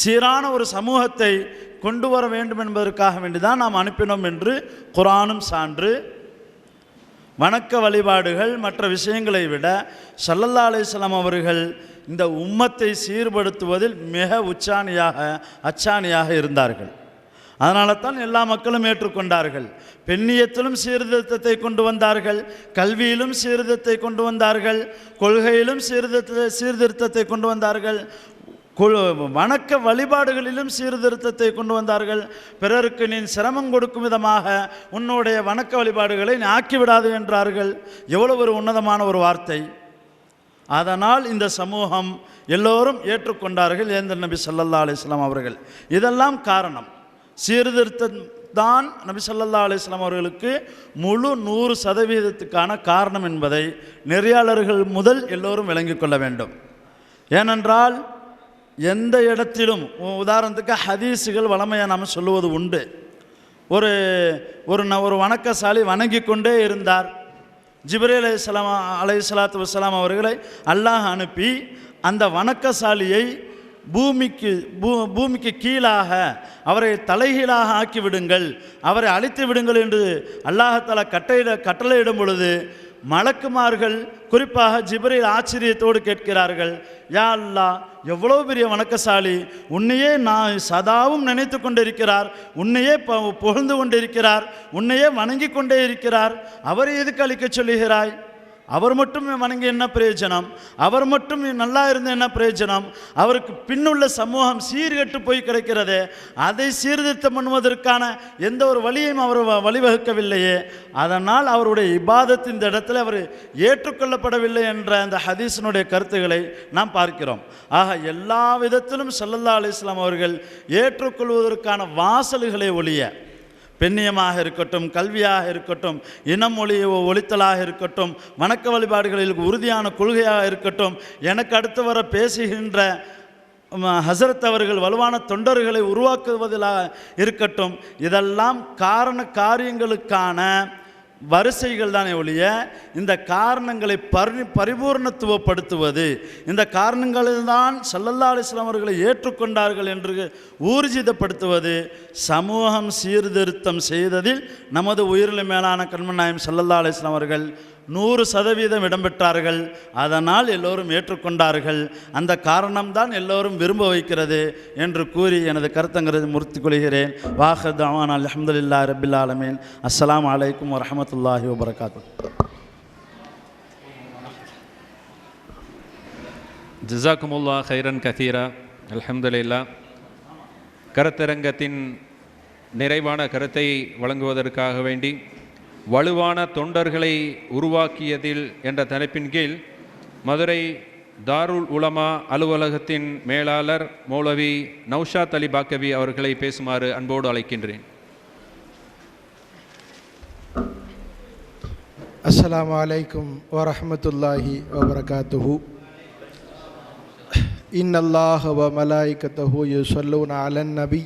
சீரான ஒரு சமூகத்தை கொண்டு வர வேண்டும் என்பதற்காக வேண்டிதான் நாம் அனுப்பினோம் என்று குர்ஆனும் சான்று. வணக்க வழிபாடுகள் மற்ற விஷயங்களை விட ஸல்லல்லாஹு அலைஹி வஸல்லம் அவர்கள் இந்த உம்மத்தை சீர்படுத்துவதில் மிக அச்சாணியாக இருந்தார்கள். அதனால தான் எல்லா மக்களும் ஏற்றுக்கொண்டார்கள். பெண்ணியத்திலும் சீர்திருத்தத்தை கொண்டு வந்தார்கள், கல்வியிலும் சீர்திருத்தத்தை கொண்டு வந்தார்கள், கொள்கையிலும் சீர்திருத்தத்தை கொண்டு வந்தார்கள், வணக்க வழிபாடுகளிலும் சீர்திருத்தத்தை கொண்டு வந்தார்கள். பிறருக்கு நீ சிரமம் கொடுக்கும் விதமாக உன்னுடைய வணக்க வழிபாடுகளை நீ ஆக்கிவிடாது என்றார்கள். எவ்வளவு ஒரு உன்னதமான ஒரு வார்த்தை! அதனால் இந்த சமூகம் எல்லோரும் ஏற்றுக்கொண்டார்கள் ஏந்தல் நபி ஸல்லல்லாஹு அலைஹி வஸல்லம் அவர்கள். இதெல்லாம் காரணம். சீர்திருத்தம் தான் நபி ஸல்லல்லாஹு அலைஹி வஸல்லம் அவர்களுக்கு முழு 100% காரணம் என்பதை நெறியாளர்கள் முதல் எல்லோரும் விளங்கிக் கொள்ள வேண்டும். ஏனென்றால் எந்த இடத்திலும், உதாரணத்துக்கு ஹதீஸுகள் வளமையாக நாம் சொல்லுவது உண்டு. ஒரு வணக்கசாலி வணங்கி கொண்டே இருந்தார். ஜிப்ரீல் அலைஹிஸ்ஸலாத்து வஸ்ஸலாம் அவர்களை அல்லாஹ் அனுப்பி அந்த வணக்கசாலியை பூமிக்கு கீழாக அவரை தலைகீழாக ஆக்கிவிடுங்கள், அவரை அழித்து விடுங்கள் என்று அல்லாஹ் கட்டளையிடும் பொழுது மலக்குமார்கள், குறிப்பாக ஜிப்ரீல் ஆச்சரியத்தோடு கேட்கிறார்கள், யா அல்லாஹ், எவ்வளோ பெரிய வணக்கசாலி, உன்னையே நான் சதாவும் நினைத்து கொண்டிருக்கிறார், உன்னையே புகழ்ந்து கொண்டிருக்கிறார், உன்னையே வணங்கி கொண்டே இருக்கிறார், அவரை எதுக்கு அழிக்க சொல்லுகிறாய்? அவர் மட்டும் வணங்கி என்ன பிரயோஜனம்? அவர் மட்டும் நல்லா இருந்த என்ன பிரயோஜனம்? அவருக்கு பின்னுள்ள சமூகம் சீர்கெட்டு போய் கிடைக்கிறதே, அதை சீர்திருத்தம் பண்ணுவதற்கான எந்த ஒரு வழியையும் அவர் வழிவகுக்கவில்லையே. அதனால் அவருடைய இபாதத் இந்த இடத்துல அவர் ஏற்றுக்கொள்ளப்படவில்லை என்ற அந்த ஹதீஸினுடைய கருத்துக்களை நாம் பார்க்கிறோம். ஆக எல்லா விதத்திலும் ஸல்லல்லாஹு அலைஹி வஸல்லம் அவர்கள் ஏற்றுக்கொள்வதற்கான வாசல்களை ஒழிய, பெண்ணியமாக இருக்கட்டும், கல்வியாக இருக்கட்டும், இனமொழி ஒழித்தலாக இருக்கட்டும், வணக்க வழிபாடுகளில் உறுதியான கொள்கையாக இருக்கட்டும், எனக்கு அடுத்து வர பேசுகின்ற ஹசரத் அவர்கள் வலுவான தொண்டர்களை உருவாக்குவதிலாக இருக்கட்டும், இதெல்லாம் காரியங்களுக்கான வரிசைகள் தானே ஒழிய இந்த காரணங்களை பரிபூர்ணத்துவப்படுத்துவது, இந்த காரணங்களில்தான் ஸல்லல்லாஹு அலைஹி வஸல்லம் அவர்களை ஏற்றுக்கொண்டார்கள் என்று ஊர்ஜிதப்படுத்துவது சமூகம் சீர்திருத்தம் செய்ததில் நமது உயிரில் மேலான கண்மன் நாயகம் ஸல்லல்லாஹு அலைஹி வஸல்லம் அவர்கள் 100% இடம்பெற்றார்கள். அதனால் எல்லோரும் ஏற்றுக்கொண்டார்கள். அந்த காரணம்தான் எல்லோரும் விரும்ப வைக்கிறது என்று கூறி எனது கருத்தங்கிறது முடித்துக் கொள்கிறேன். வாஹர் தவான் அல்ஹம்துலில்லாஹி ரப்பில் ஆலமீன். அஸ்ஸலாமு அலைக்கும் வரஹ்மத்துல்லாஹி வபரகாத்துஹு. ஜஸாக்குமுல்லா ஹைரன் கதீரா. அல்ஹம்துலில்லாஹ். கருத்தரங்கத்தின் நிறைவான கருத்தை வழங்குவதற்காக வேண்டி வலுவான தொண்டர்களை உருவாக்கியதில் என்ற தலைப்பின் கீழ் மதுரை தாருல் உலமா அலுவலகத்தின் மேலாளர் மௌலவி நௌஷாத் அலி பாக்கவி அவர்களை பேசுமாறு அன்போடு அழைக்கின்றேன். அஸ்ஸலாமு அலைக்கும் வரஹ்மத்துல்லாஹி வபரகாத்துஹு. இன்னல்லாஹ வ மலாயிகத்தஹு யுஸல்லூன அலன் நபி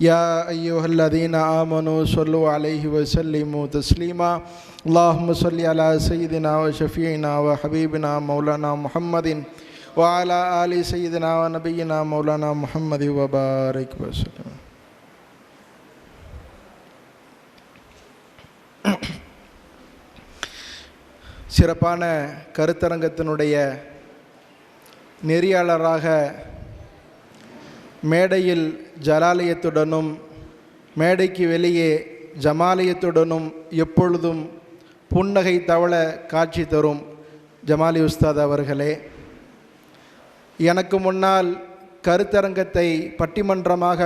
யா அய்யுஹல்லதீன ஆமனூ ஸல்லூ அலைஹி வ ஸல்லிமூ தஸ்லீமா. அல்லாஹும்ம ஸல்லி அலா சய்யிதினா வ ஷஃபீனா வ ஹபீபினா மௌலானா முஹம்மதின் வ அலா ஆலி சய்யிதினா வ நபியினா மௌலானா முஹம்மதி வ பாரிக் வஸல்லம். சிறப்பான கருத்தரங்கத்தினுடைய நெறியாளராக மேடையில் ஜலாலயத்துடனும் மேடைக்கு வெளியே ஜமாலியத்துடனும் எப்பொழுதும் புன்னகை தவள காட்சி தரும் ஜமாலி உஸ்தாத் அவர்களே, எனக்கு முன்னால் கருத்தரங்கத்தை பட்டிமன்றமாக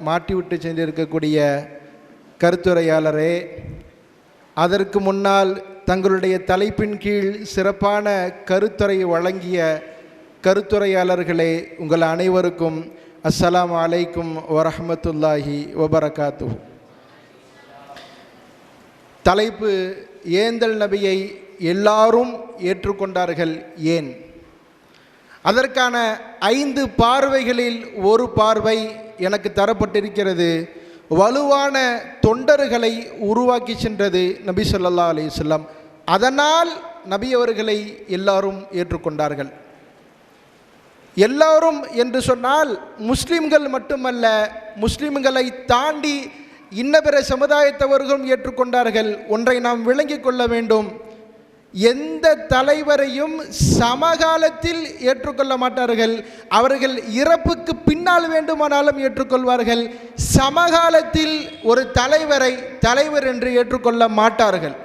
மாற்றிவிட்டு சென்றிருக்கக்கூடிய கருத்துரையாளரே, அதற்கு முன்னால் தங்களுடைய தலைப்பின் கீழ் சிறப்பான கருத்துரை வழங்கிய கருத்துரையாளர்களே, உங்கள் அனைவருக்கும் அஸ்ஸலாமு அலைக்கும் வரஹ்மத்துல்லாஹி வபரகாத்துஹு. தலைப்பு ஏந்தல் நபியை எல்லாரும் ஏற்றுக்கொண்டார்கள் ஏன்? அதற்கான 5 பார்வைகளில் ஒரு பார்வை எனக்கு தரப்பட்டிருக்கிறது. வலுவான தொண்டர்களை உருவாக்கி சென்றது நபி ஸல்லல்லாஹு அலைஹி வஸல்லம். அதனால் நபி அவர்களை எல்லாரும் ஏற்றுக்கொண்டார்கள். எல்லாரும் என்று சொன்னால் முஸ்லிம்கள் மட்டுமல்ல, முஸ்லிம்களை தாண்டி இன்ன பிற சமுதாயத்தவர்களும் ஏற்றுக்கொண்டார்கள். ஒன்றை நாம் விளங்கிக் கொள்ள வேண்டும். எந்த தலைவரையும் சமகாலத்தில் ஏற்றுக்கொள்ள மாட்டார்கள். அவர்கள் இறப்புக்கு பின்னால் வேண்டுமானாலும் ஏற்றுக்கொள்வார்கள். சமகாலத்தில் ஒரு தலைவரை தலைவர் என்று ஏற்றுக்கொள்ள மாட்டார்கள்.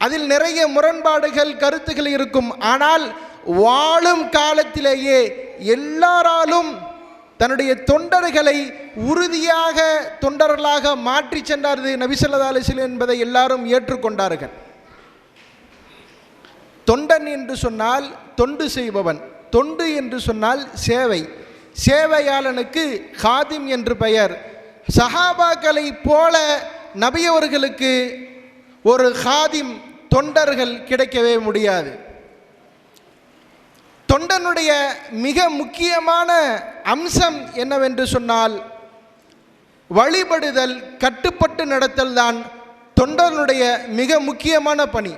அதில் நிறைய முரண்பாடுகள் கருத்துக்கள் இருக்கும். ஆனால் வாழும் காலத்திலேயே எல்லாராலும் தன்னுடைய தொண்டர்களை உறுதியாக தொண்டர்களாக மாற்றி சென்றார் நபி ஸல்லல்லாஹு அலைஹி வஸல்லம் என்பதை எல்லாரும் ஏற்றுக்கொண்டார்கள். தொண்டன் என்று சொன்னால் தொண்டு செய்பவன், தொண்டு என்று சொன்னால் சேவை, சேவையாளனுக்கு காதிம் என்று பெயர். சஹாபாக்களை போல நபியவர்களுக்கு ஒரு காதிம் தொண்டர்கள் கிடைக்கவே முடியாது. தொண்டனுடைய மிக முக்கியமான அம்சம் என்னவென்று சொன்னால் வழிபடுதல், கட்டுப்பட்டு நடத்தல் தான் தொண்டனுடைய மிக முக்கியமான பணி.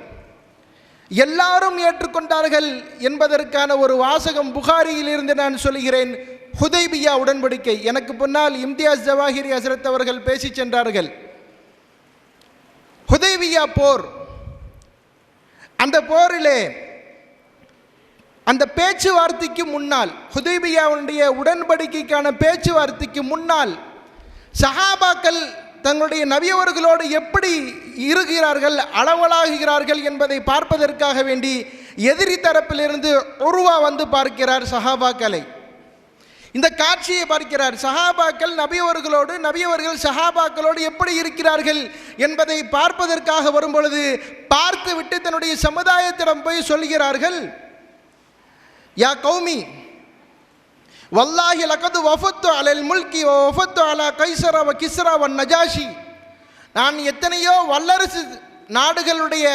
எல்லாரும் ஏற்றுக்கொண்டார்கள் என்பதற்கான ஒரு வாசகம் புகாரியில் இருந்து நான் சொல்கிறேன். ஹுதைபியா உடன்படிக்கை, எனக்கு பின்னால் இம்தியாஸ் ஜவாஹிரி ஹஸ்ரத் அவர்கள் பேசி சென்றார்கள். ஹுதைபியா போர், அந்த போரிலே அந்த பேச்சுவார்த்தைக்கு முன்னால், ஹுதைபியாவுடைய உடன்படிக்கைக்கான பேச்சுவார்த்தைக்கு முன்னால் சஹாபாக்கள் தங்களுடைய நபியவர்களோடு எப்படி இருக்கிறார்கள், அளவலாகிறார்கள் என்பதை பார்ப்பதற்காக வேண்டி எதிரி தரப்பிலிருந்து உருவா வந்து பார்க்கிறார் சஹாபாக்களை. இந்த காட்சியை பார்க்கிறார். சஹாபாக்கள் நபியவர்களோடு, நபியவர்கள் சஹாபாக்களோடு எப்படி இருக்கிறார்கள் என்பதை பார்ப்பதற்காக வரும்பொழுது பார்த்துவிட்டு தன்னுடைய சமுதாயத்திடம் போய் சொல்கிறார்கள், யா கௌமி வல்லாஹி லகது வஃபத்து அலல் முல்கி வ வஃபத்து அலா கைசர வ கிஸ்ரா வ நஜாஷி. நான் எத்தனையோ வல்லரசு நாடுகளுடைய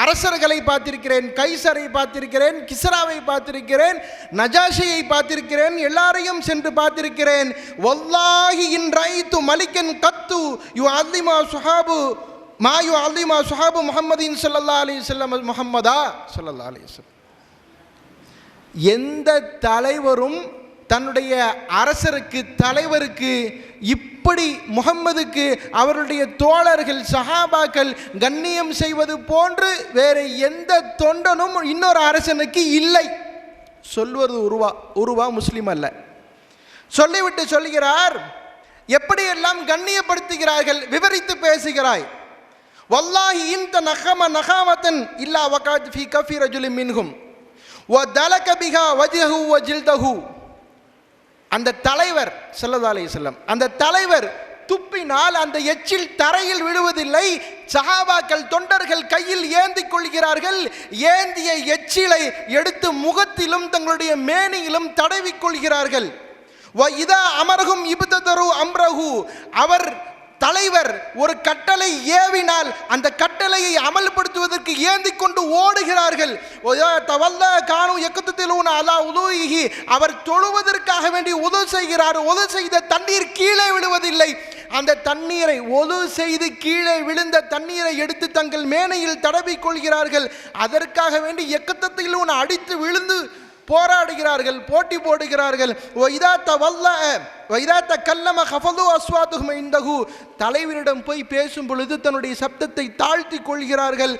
அரசர்களை பார்த்திருக்கிறேன், கைசரை பார்த்திருக்கிறேன், கிஸ்ராவை பார்த்திருக்கிறேன், நஜாஷியை பார்த்திருக்கிறேன், எல்லாரையும் சென்று பார்த்திருக்கிறேன். வல்லாஹி இன் ரைத்து மலிக்கன் கத்து யு அல்லிமா சுஹாபு மா யு அல்லிமா சுஹாபு முஹம்மதின் ஸல்லல்லாஹு அலைஹி வஸல்லம் முஹம்மதா ஸல்லல்லாஹு அலைஹி வஸல்லம். எந்த தலைவரும் தன்னுடைய அரசருக்கு, தலைவருக்கு இப்படி முஹம்மதுக்கு அவருடைய தோழர்கள் சஹாபாக்கள் கண்ணியம் செய்வது போன்று வேறு எந்த தொண்டனும் இன்னொரு அரசனுக்கு இல்லை. சொல்வது உருவா முஸ்லிம் அல்ல. சொல்லிவிட்டு சொல்கிறார், எப்படியெல்லாம் கண்ணியப்படுத்துகிறார்கள் விவரித்து பேசுகிறாய். வல்லாஹி இன்த நகம நகாமத்தன் இல்லா வகாத் ஃபீ கஃபி ரஜுலின் மின்ஹும் வ தலக பிஹா வஜ்ஹு வ ஜில்தஹு. அந்த தலைவர் ஸல்லல்லாஹு அலைஹி வஸல்லம், அந்த தலைவர் துப்பினால் அந்த எச்சில் தரையில் விழுவதில்லை. சஹாபாக்கள் தொண்டர்கள் கையில் ஏந்தி கொள்கிறார்கள். ஏந்திய எச்சிலை எடுத்து முகத்திலும் தங்களுடைய மேனியிலும் தடவிக் கொள்கிறார்கள். இதா அமரகும் இப்ததரு அம்ரஹு, அவர் தலைவர் ஒரு கட்டளை ஏவினால் அந்த கட்டளையை அமல்படுத்துவதற்கு ஏந்தி கொண்டு ஓடுகிறார்கள். அவர் தொழுவதற்காக வேண்டி உது செய்கிறார். உது செய்த தண்ணீர் கீழே விழுவதில்லை. அந்த தண்ணீரை ஒது செய்து கீழே விழுந்த தண்ணீரை எடுத்து தங்கள் மேனையில் தடவிக் கொள்கிறார்கள். அதற்காக வேண்டி எக்கத்தத்தில் அடித்து விழுந்து போராடுகிறார்கள், போட்டி போடுகிறார்கள். தலைவரிடம் போய் பேசும் பொழுது தன்னுடைய சப்தத்தை தாழ்த்தி கொள்கிறார்கள்.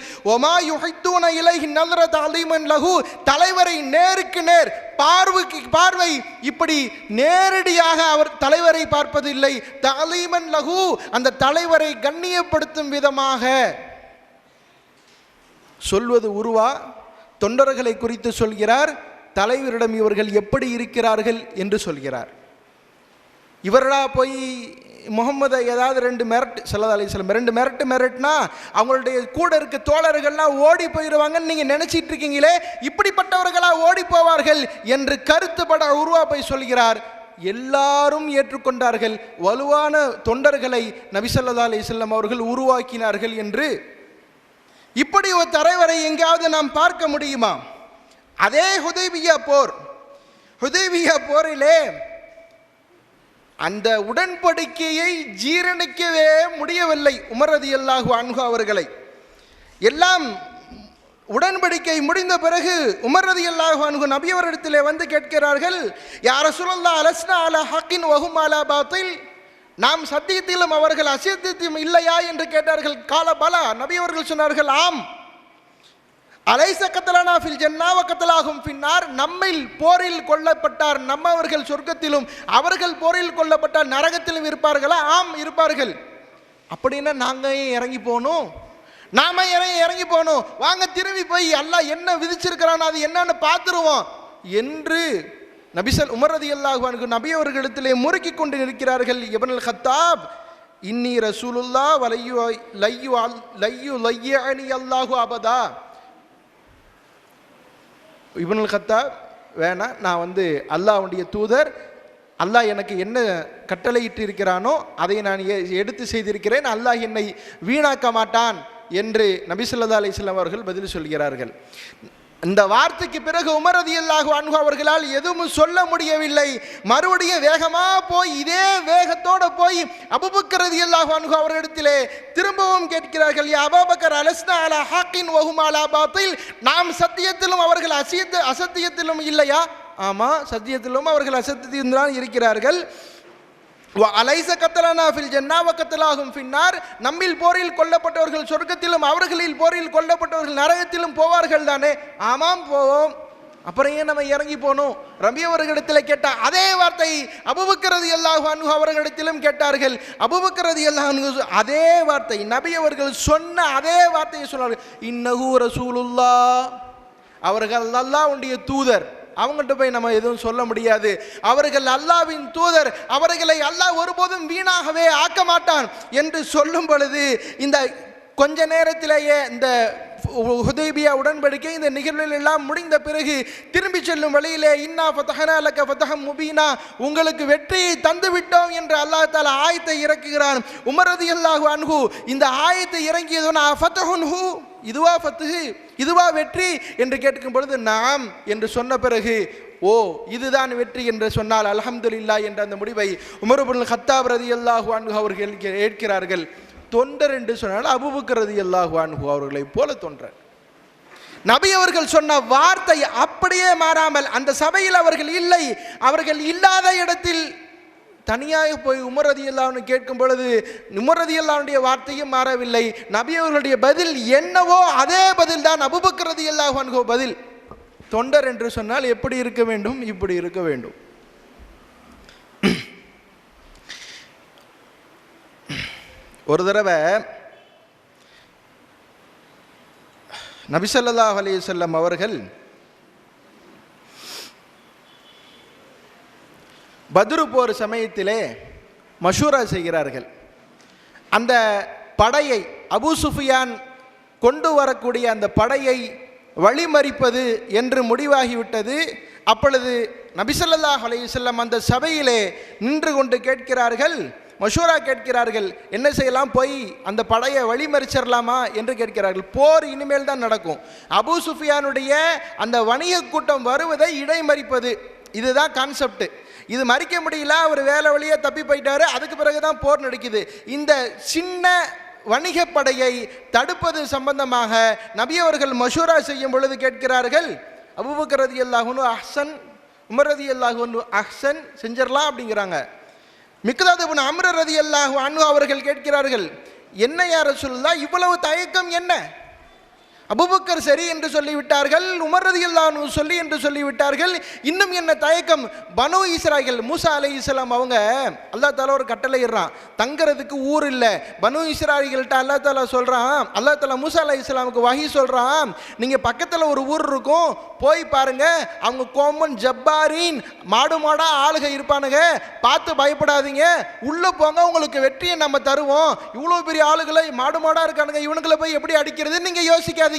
தலைவரை நேருக்கு நேர் பார்வை இப்படி நேரடியாக அவர் தலைவரை பார்ப்பதில்லை. தலீமன் லஹு, அந்த தலைவரை கண்ணியப்படுத்தும் விதமாக சொல்வது உருவா. தொண்டர்களை குறித்து சொல்கிறார், தலைவரிடம் இவர்கள் எப்படி இருக்கிறார்கள் என்று சொல்கிறார். இவர்களா போய் முகம்மதை ஏதாவது ரெண்டு மிரட்டு, ஸல்லல்லாஹு அலைஹி வஸல்லம் ரெண்டு மிரட்டுனா அவங்களுடைய கூட இருக்க தோழர்கள்லாம் ஓடி போயிடுவாங்கன்னு நீங்கள் நினச்சிட்டு இருக்கீங்களே, இப்படிப்பட்டவர்களா ஓடி போவார்கள் என்று கருத்துப்பட உருவா போய் சொல்கிறார். எல்லாரும் ஏற்றுக்கொண்டார்கள். வலுவான தொண்டர்களை நபி ஸல்லல்லாஹு அலைஹி வஸல்லம் அவர்கள் உருவாக்கினார்கள் என்று. இப்படி ஒரு தலைவரை எங்கேயாவது நாம் பார்க்க முடியுமா? அதே ஹுதைபியா போரிலே அந்த உடன்படிக்கையை ஜீரணிக்கவே முடியவில்லை உமர் ரலியல்லாஹு அன்ஹு அவர்களை. எல்லாம் உடன்படிக்கை முடிந்த பிறகு உமர் ரலியல்லாஹு அன்ஹு நபி அவர்களிடத்திலே வந்து கேட்கிறார்கள், யா ரசூலல்லாஹ் அலஸ்னா அலா ஹக்கின் வஹும் அலா பாத்தில், நாம் சத்தியத்திலும் அவர்கள் அசத்தியத்திலும் இல்லையா என்று கேட்டார்கள். கால பலா, நபி அவர்கள் சொன்னார்கள், ஆம். அலைச கத்தலானா ஃபில் ஜன்னா வ கத்தலாஹும் ஃபின்னார், நம்மில் போரில் கொல்லப்பட்டார் நம்மவர்கள் சொர்க்கத்திலும் அவர்கள் போரில் கொல்லப்பட்டார் நரகத்திலும் இருப்பார்களா? ஆம் இருப்பார்கள். அப்படின்னா நாங்கள் இறங்கி போகணும், நாம இறங்கி போகணும், வாங்க திரும்பி போய் அல்லாஹ் என்ன விதிச்சிருக்கிறான் அது என்னன்னு பார்த்துருவோம் என்று உமர் ரலியல்லாஹு அன்ஹு நபி அவர்களிடத்திலே முறுக்கி கொண்டு இருக்கிறார்கள். இப்னுல் கத்தாப், இன்னி ரசூலுல்லாஹ் லையு லையனி அல்லாஹு அபதா. இப்னுல் கத்தாப், வேணா, நான் அல்லாஹ்வுடைய தூதர், அல்லாஹ் எனக்கு என்ன கட்டளையிட்டு இருக்கிறானோ அதை நான் எடுத்து செய்திருக்கிறேன், அல்லாஹ் என்னை வீணாக்க மாட்டான் என்று நபி ஸல்லல்லாஹு அலைஹி வஸல்லம் அவர்கள் பதில் சொல்கிறார்கள். இந்த வார்த்தைக்கு பிறகு உமர் ரலியல்லாஹு அன்ஹு அவர்களால் எதுவும் சொல்ல முடியவில்லை. மறுபடியும் வேகமாக போய் இதே வேகத்தோடு போய் அபூபக்கர் ரலியல்லாஹு அன்ஹு அவர்களிடத்திலே திரும்பவும் கேட்கிறார்கள், யா அபூபக்கர் அலஸ்னா அலா ஹக்கின் வஹும் அலா பாத்தில், நாம் சத்தியத்திலும் அவர்கள் அசத்தியத்திலும் இல்லையா? ஆமாம், சத்தியத்திலும் அவர்கள் அசத்தியத்திலும் தான் இருக்கிறார்கள். அலைச கத்தலானா ஃபில் ஜன்னா வ கத்தலாஹும் ஃபின்னார், நம்மில் போரில் கொல்லப்பட்டவர்கள் சொர்க்கத்திலும் அவர்களில் போரில் கொல்லப்பட்டவர்கள் நரகத்திலும் போவார்கள் தானே? ஆமாம் போவோம். அப்புறம் ஏன் நம்ம இறங்கி போகணும்? ரபி அவர்களிடத்தில் கேட்டால் அதே வார்த்தை அபூபக்கர் ரலியல்லாஹு அன்ஹு அவர்களிடத்திலும் கேட்டார்கள். அபூபக்கர் ரலியல்லாஹு அன்ஹு அதே வார்த்தை, நபி அவர்கள் சொன்ன அதே வார்த்தையை சொன்னார்கள், இன்னஹு ரசூலுல்லாஹ், அவர்கள் அல்லாஹ்வுடைய தூதர், அவங்கள்ட்ட போய் நம்ம எதுவும் சொல்ல முடியாது. அவர்கள் அல்லாஹ்வின் தூதர், அவர்களை அல்லாஹ் ஒருபோதும் வீணாகவே ஆக்க மாட்டான் என்று சொல்லும் பொழுது இந்த கொஞ்ச நேரத்திலேயே இந்த ஹுதைபியா உடன்படிக்கை இந்த நிகழ்வுகள் எல்லாம் முடிந்த பிறகு திரும்பி செல்லும் வழியிலே இன்னா ஃபதஹனா லக ஃபதஹம் முபீனா, உங்களுக்கு வெற்றியை தந்து விட்டோம் என்று அல்லாஹ் தஆலா ஆயத்தை இறக்குகிறான். உமர் ரலியல்லாஹு அன்ஹு இந்த ஆயத்தை இறங்கியதுனா ஃபதஹுன்ஹு, இதுவா ஃபத்ஹு, இதுவா வெற்றி என்று கேட்கும் பொழுது நாம் என்று சொன்ன பிறகு ஓ இதுதான் வெற்றி என்று சொன்னால் அல்ஹம்துலில்லாஹ் என்ற அந்த முடிவை உமர் இப்னுல் கத்தாப் ரலியல்லாஹு அன்ஹு அவர்கள் ஏற்கிறார்கள். தொண்டர் என்று சொன்னால் அபூபக்கர் ரலியல்லாஹு அன்ஹு அவர்களை போல தொண்டர். நபி அவர்கள் சொன்ன வார்த்தை அப்படியே மாறாமல், அந்த சபையில் அவர்கள் இல்லை, அவர்கள் இல்லாத இடத்தில் தனியாக போய் உமர் ரலியல்லாஹு அன்ஹு கேட்கும் பொழுது உமர் ரலியல்லாஹு அன்ஹுடைய வார்த்தையும் மாறவில்லை. நபி அவர்களுடைய பதில் என்னவோ அதே பதில் தான் அபூபக்கர் ரலியல்லாஹு அன்ஹு பதில். தொண்டர் என்று சொன்னால் எப்படி இருக்க வேண்டும்? இப்படி இருக்க வேண்டும். ஒரு தடவை நபி ஸல்லல்லாஹு அலைஹி வஸல்லம் அவர்கள் பத்ரு போர் சமயத்திலே மஷூரா செய்கிறார்கள். அந்த படையை அபூ சுஃபியான் கொண்டு வரக்கூடிய அந்த படையை வழிமறிப்பது என்று முடிவாகிவிட்டது. அப்பொழுது நபி ஸல்லல்லாஹு அலைஹி வஸல்லம் அந்த சபையிலே நின்று கொண்டு கேட்கிறார்கள், மஷூரா கேட்கிறார்கள், என்ன செய்யலாம், போய் அந்த படையை வழிமறிச்சிடலாமா என்று கேட்கிறார்கள். போர் இனிமேல் தான் நடக்கும். அபூ சுஃபியானுடைய அந்த வணிக கூட்டம் வருவதை இடைமறிப்பது, இதுதான் கான்செப்ட். இது மறிக்க முடியல, அவர் வேலை வழியாக தப்பி போயிட்டாரு, அதுக்கு பிறகு தான் போர் நடக்குது. இந்த சின்ன வணிகப்படையை தடுப்பது சம்பந்தமாக நபி அவர்கள் மஷூரா செய்யும் பொழுது கேட்கிறார்கள், அபூபக்கர் ரலியல்லாஹு அன்ஹு அஹ்சன், உமர் ரலியல்லாஹு அன்ஹு அஹ்சன், செஞ்சிடலாம் அப்படிங்கிறாங்க. மிக்தாத் இப்னு அம்ர் ரலியல்லாஹு அன்ஹு அவர்கள் கேட்கிறார்கள், என்ன யா ரசூலுல்லாஹ், இவ்வளவு தயக்கம் என்ன? அபூபக்கர் சரி என்று சொல்லிவிட்டார்கள், உமர் ரலியல்லாஹு அன்ஹு சொல்லி என்று சொல்லிவிட்டார்கள், இன்னும் என்ன தயக்கம்? பனு இஸ்ராயில் மூசா அலைஹிஸ்ஸலாம் அவங்க அல்லாஹ் தாலா ஒரு கட்டளை இடுறான், தங்கிறதுக்கு ஊர் இல்லை. பனு இஸ்ராயில்கிட்ட அல்லாஹ் தாலா சொல்கிறான், அல்லாஹ் தாலா மூசா அலைஹிஸ்ஸலாமுக்கு வஹி சொல்கிறான், நீங்கள் பக்கத்தில் ஒரு ஊர் இருக்கும், போய் பாருங்க, அவங்க கோமன் ஜப்பாரின் மாடு மாடா ஆளுக இருப்பானுங்க, பார்த்து பயப்படாதீங்க, உள்ளே போங்க, உங்களுக்கு வெற்றியை நம்ம தருவோம். இவ்வளோ பெரிய ஆளுகளை மாடு மாடா இருக்கானுங்க, இவனுங்களை போய் எப்படி அடிக்கிறது நீங்கள் யோசிக்காதீங்க,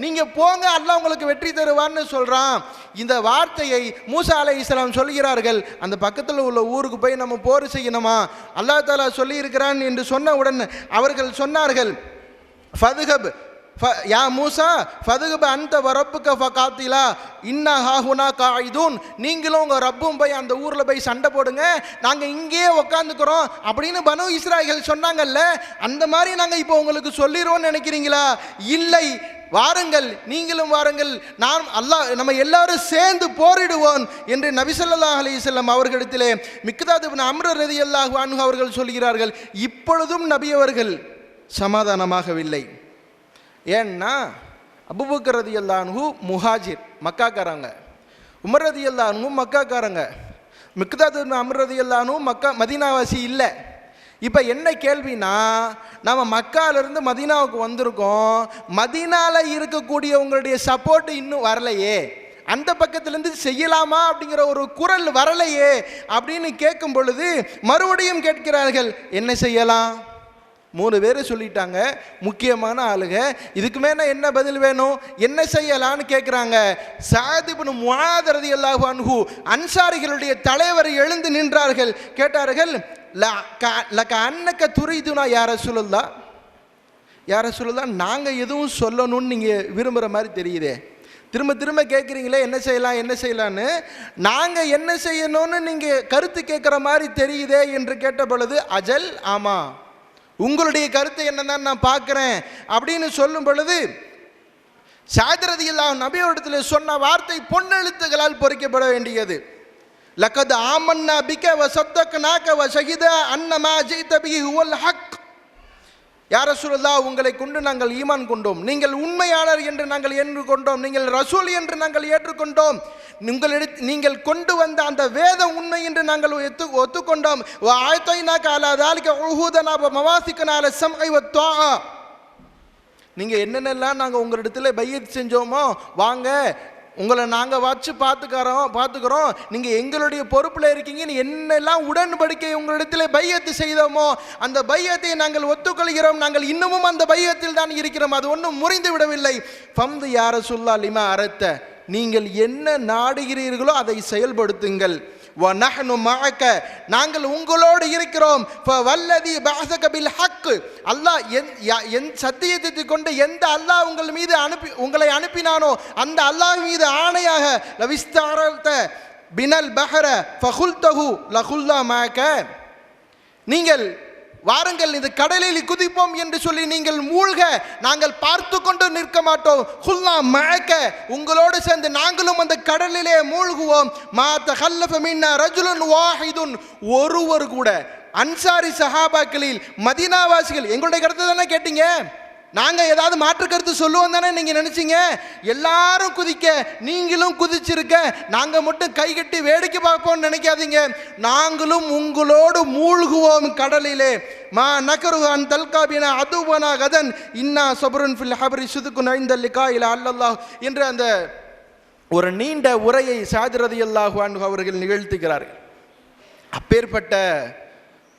நீங்க போங்க, அல்லாஹ் உங்களுக்கு வெற்றி தருவான்னு சொல்றான். இந்த வார்த்தையை மூசா அலைஹிஸ்ஸலாம் சொல்கிறார்கள், அந்த பக்கத்தில் உள்ள ஊருக்கு போய் நம்ம போர் செய்யணுமா, அல்லாஹ் தாலா சொல்லி இருக்கிறான் என்று சொன்னவுடன் அவர்கள் சொன்னார்கள், ஃபதுஹப் யா மூசா ஃபதுஹப் அன்த வரப்புக ஃபகாத்திலா இன்னா ஹாஹுனா காயிதுன், நீங்களும் உங்கள் ரப்பும் போய் அந்த ஊரில் போய் சண்டை போடுங்க, நாங்கள் இங்கேயே உக்காந்துக்கிறோம் அப்படின்னு பனு இஸ்ராயீல் சொன்னாங்கல்ல, அந்த மாதிரி நாங்கள் இப்போ உங்களுக்கு சொல்லிடுவோம்னு நினைக்கிறீங்களா? இல்லை, வாருங்கள், நீங்களும் வாருங்கள், நாம் அல்லாஹ் நம்ம எல்லாரும் சேர்ந்து போரிடுவோம் என்று நபி ஸல்லல்லாஹு அலைஹி வஸல்லம் அவர்களிடத்திலே மிக்தாத் இப்னு அம்ர் ரலியல்லாஹு அன்ஹு அவர்கள் சொல்கிறார்கள். இப்பொழுதும் நபி அவர்கள் சமாதானமாகவில்லை. ஏன்னா அபூபக்கர் ரலியல்லாஹு அன்ஹு முஹாஜிர், மக்காக்காரங்க, உமர் ரலியல்லாஹு அன்ஹு மக்காக்காரங்க, மிக்தாத் இப்னு அம்ர் ரலியல்லாஹு அன்ஹு மக்கா மதீனாவாசி இல்லை. இப்போ என்ன கேள்வினா, நம்ம மக்காலிருந்து மதீனாவுக்கு வந்திருக்கோம், மதீனாவில் இருக்கக்கூடியவங்களுடைய சப்போர்ட் இன்னும் வரலையே, அந்த பக்கத்துலேருந்து செய்யலாமா அப்படிங்கிற ஒரு குரல் வரலையே அப்படின்னு கேட்கும் பொழுது மறுபடியும் கேட்கிறார்கள், என்ன செய்யலாம்? 3 பேர் சொல்லிட்டாங்க, முக்கியமான ஆளுங்க, இதுக்கு மேலே என்ன பதில் வேணும், என்ன செய்யலான்னு கேட்குறாங்க. சஅத் இப்னு முஆத் ரலியல்லாஹு அன்ஹு அன்சாரிகளுடைய தலைவர் எழுந்து நின்றார்கள், கேட்டார்கள், லக அன்னக துரீதுனா யா ரசூலுல்லாஹ், யா ரசூலுல்லாஹ், நாங்கள் எதுவும் சொல்லணும்னு நீங்கள் விரும்புகிற மாதிரி தெரியுதே, திரும்ப திரும்ப கேட்குறீங்களே என்ன செய்யலாம் என்ன செய்யலான்னு, நாங்கள் என்ன செய்யணும்னு நீங்கள் கருத்து கேட்குற மாதிரி தெரியுதே என்று கேட்ட பொழுது, அஜல், ஆமாம், உங்களுடைய கருத்து என்னன்னு நான் பார்க்குறேன் அப்படின்னு சொல்லும் பொழுது சஅத் ரலியல்லாஹு நபி அவர்களிடத்தில் சொன்ன வார்த்தை பொன்னெழுத்துகளால் பொறிக்கப்பட வேண்டியது. லக்கத் ஆமன்னா பிக வ ஸத்தக்னாக வ ஷஹிதா அன்னமா ஜித பிஹி ஹுவல் ஹக். யா ரசூலுல்லாஹ், உங்களை கொண்டு நாங்கள் ஈமான் கொண்டோம், நீங்கள் உண்மையாளர் என்று நாங்கள் ஏற்றுக்கொண்டோம், நீங்கள் ரசூல் என்று நாங்கள் ஏற்றுக்கொண்டோம், நீங்கள் கொண்டு வந்த அந்த வேதம் உண்மை என்று நாங்கள் ஒத்துக்கொண்டோம். நீங்கள் என்னென்னலாம் நாங்கள் உங்களிடத்தில் பையத் செஞ்சோமோ, வாங்க உங்களை நாங்கள் வச்சு பார்த்துக்கிறோம், நீங்கள் எங்களுடைய பொறுப்பில் இருக்கீங்கன்னு என்னெல்லாம் உடன்படிக்கை உங்களிடத்தில் பையத்து செய்தோமோ அந்த பையத்தை நாங்கள் ஒத்துக்கொள்கிறோம், நாங்கள் இன்னமும் அந்த பையத்தில் தான் இருக்கிறோம், அது ஒன்றும் முறிந்து விடவில்லை. ஃபம்து யா ரசூலுல்லாஹ் லிமா அரத்த, நீங்கள் என்ன நாடுகிறீர்களோ அதை செயல்படுத்துங்கள். வநஹ்னு மஅக, நாங்கள் உங்களோடு இருக்கிறோம். ஃபவல்லதி பஅஸக பில் ஹக், அல்லாஹ் என் சத்தியத்தை கொண்டு எந்த அல்லாஹ் உங்கள் மீது உங்களை அனுப்பினானோ அந்த அல்லாஹ் மீது ஆணையாக, லவிஸ்தஅரல்த பினல் பஹர ஃபகுல்தஹு லகுல்லா மஅக, நீங்கள் வாருங்கள் இந்த கடலில் குதிப்போம் என்று சொல்லி நீங்கள் மூழ்க நாங்கள் பார்த்து கொண்டு நிற்க மாட்டோம். குல்னா மஅக, உங்களோடு சேர்ந்து நாங்களும் அந்த கடலிலே மூழ்குவோம். மா தகல்லஃப மின்னா ரஜுலுன் வாஹிதுன், ஒருவர் கூட அன்சாரி சஹாபாக்களில் மதீனாவாசிகள் எங்களுடைய கருத்து தானே கேட்டீங்க, நாங்கள் ஏதாவது மாற்று கருத்து சொல்லுவோம் தானே நீங்கள் நினச்சிங்க. எல்லாரும் குதிக்க நீங்களும் குதிச்சிருக்க, நாங்கள் மட்டும் கைகட்டி வேடிக்கை பார்ப்போம்னு நினைக்காதீங்க. நாங்களும் உங்களோடு மூழ்குவோம் கடலிலே. மா நகருஹான் தல்காபினா அதுவனா கதன் இன்னா சபருன் ஃபில் ஹபரி சுதுக்கு நைந்தல் லிகா இலா அல்லல்லாஹ் என்ற அந்த ஒரு நீண்ட உரையை ஸஅத் ரலியல்லாஹு அன்ஹு அவர்கள் நிகழ்த்துகிறார்கள். அப்பேற்பட்ட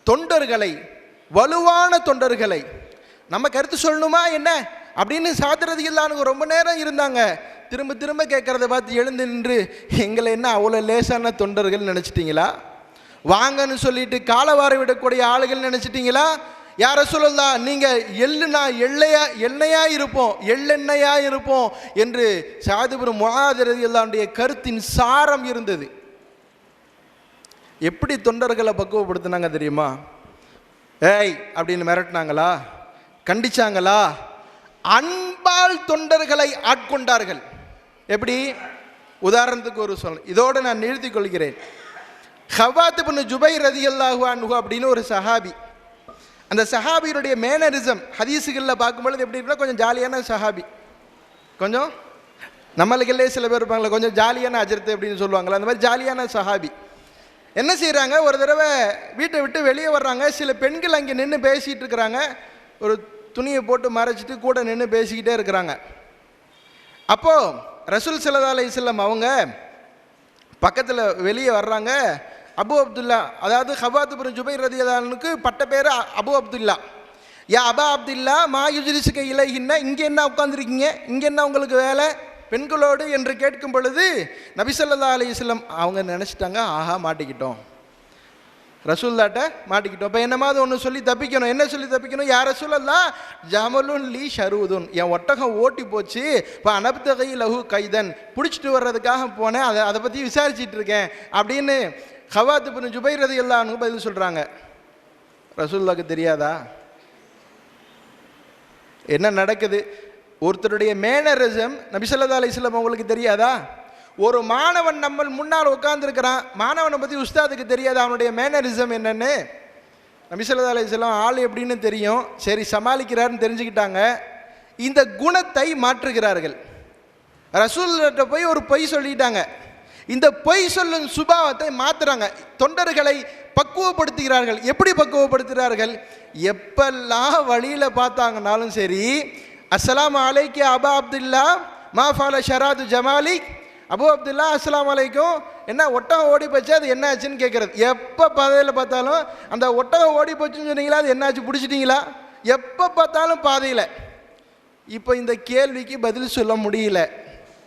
தொண்டர்களை, வலுவான தொண்டர்களை நம்ம கருத்து சொல்லணுமா என்ன அப்படின்னு ஸஅத் ரலியல்லாஹு அன்ஹு ரொம்ப நேரம் இருந்தாங்க. திரும்ப திரும்ப கேட்குறத பார்த்து எழுந்து நின்று, எங்களை என்ன அவ்வளோ லேசான தொண்டர்கள் நினச்சிட்டிங்களா? வாங்கன்னு சொல்லிட்டு காலவார விடக்கூடிய ஆளுகள் நினச்சிட்டிங்களா? யார் ரசூலுல்லாஹ், நீங்கள் எள்ளுனா எண்ணெயாக இருப்போம், எள்ளெண்ணெயாக இருப்போம் என்று ஸஅத் இப்னு முஆத் ரலியல்லாஹு அன்ஹுடைய கருத்தின் சாரம் இருந்தது. எப்படி தொண்டர்களை பக்குவப்படுத்தினாங்க தெரியுமா? ஏய் அப்படின்னு மிரட்டினாங்களா? கண்டிச்சாங்களா? அன்பால் தொண்டர்களை ஆட்கொண்டார்கள். எப்படி? உதாரணத்துக்கு ஒரு இதோடு நான் நிறுத்திக் கொள்கிறேன். ஹவாத் இப்னு ஜுபைர் ரலியல்லாஹு அன்ஹு அப்படின்னு ஒரு சஹாபி. அந்த சஹாபியுடைய மேனரிசம் ஹதீஸுகளில் பார்க்கும்பொழுது எப்படி இருக்குன்னா, கொஞ்சம் ஜாலியான சஹாபி. கொஞ்சம் நம்மளுக்கெல்லே சில பேர் இருப்பாங்களே, கொஞ்சம் ஜாலியான அஜர்த்து அப்படின்னு சொல்லுவாங்களே, அந்த மாதிரி ஜாலியான சஹாபி. என்ன செய்கிறாங்க, ஒரு தடவை வீட்டை விட்டு வெளியே வர்றாங்க. சில பெண்கள் அங்கே நின்று பேசிகிட்டு இருக்கிறாங்க. ஒரு துணியை போட்டு மறைச்சிட்டு கூட நின்று பேசிக்கிட்டே இருக்கிறாங்க. அப்போது ரசூல் ஸல்லல்லாஹு அலைஹி வஸல்லம் அவங்க பக்கத்தில் வெளியே வர்றாங்க. அபு அப்துல்லா, அதாவது ஹவாத் இப்னு ஜுபைர் ரலியல்லாஹு அன்ஹுக்கு பட்ட பேர் அபு அப்துல்லா. யா அபா அப்துல்லா மா யுஜ்லிஸுக இலைஹின்ன, இங்கே என்ன உட்காந்துருக்கீங்க, இங்கே என்ன உங்களுக்கு வேலை பெண்களோடு என்று கேட்கும் பொழுது நபி ஸல்லல்லாஹு அலைஹி வஸல்லம் அவங்க நினச்சிட்டாங்க, ஆஹா மாட்டிக்கிட்டோம், ரசூல்லாட்ட மாட்டிக்கிட்டோம். இப்போ என்னமாவது ஒன்று சொல்லி தப்பிக்கணும். என்ன சொல்லி தப்பிக்கணும்? யார் ரசூலல்லாஹ், ஜமலுன் லீ ஷரூதுன், என் ஒட்டகம் ஓட்டி போச்சு, இப்போ அனப்தகை லஹு கைதன், பிடிச்சிட்டு வர்றதுக்காக போனேன், அதை பற்றி விசாரிச்சிட்டு இருக்கேன் அப்படின்னு ஹவாத் இப்னு ஜுபைர் ரலியல்லாஹு அன்ஹு பதில் சொல்கிறாங்க. ரசூலுல்லாஹ்க்கு தெரியாதா என்ன நடக்குது? ஒருத்தருடைய மேனரிசம் நபி ஸல்லல்லாஹு அலைஹி வஸல்லம் அவங்களுக்கு தெரியாதா? ஒரு மாணவன் நம்ம முன்னால் உட்காந்துருக்கிறான், மாணவனை பற்றி உஸ்தாதுக்கு தெரியாது அவனுடைய மேனரிசம் என்னன்னு. நபி ஸல்லல்லாஹு அலைஹி வஸல்லம் ஆள் எப்படின்னு தெரியும், சரி சமாளிக்கிறாருன்னு தெரிஞ்சுக்கிட்டாங்க. இந்த குணத்தை மாற்றுகிறார்கள். ரசூல்கிட்ட போய் ஒரு பொய் சொல்லிட்டாங்க, இந்த பொய் சொல்லும் சுபாவத்தை மாற்றுறாங்க. தொண்டர்களை பக்குவப்படுத்துகிறார்கள். எப்படி பக்குவப்படுத்துகிறார்கள்? எப்பெல்லாம் வழியில் பார்த்தாங்கனாலும் சரி, அஸ்ஸலாமு அலைக்கு அபா அப்துல்லா மா ஃபால ஷராது ஜமாலிக், அபு அப்துல்லா அஸ்ஸலாமு அலைக்கும், என்ன ஒட்டகம் ஓடி போச்சு அது என்ன ஆச்சுன்னு கேட்குறது. எப்போ பாதையில் பார்த்தாலும் அந்த ஒட்டகம் ஓடி போச்சுன்னு சொன்னீங்களா, அது என்னாச்சு பிடிச்சிட்டிங்களா? எப்போ பார்த்தாலும் பாதையில். இப்போ இந்த கேள்விக்கு பதில் சொல்ல முடியல,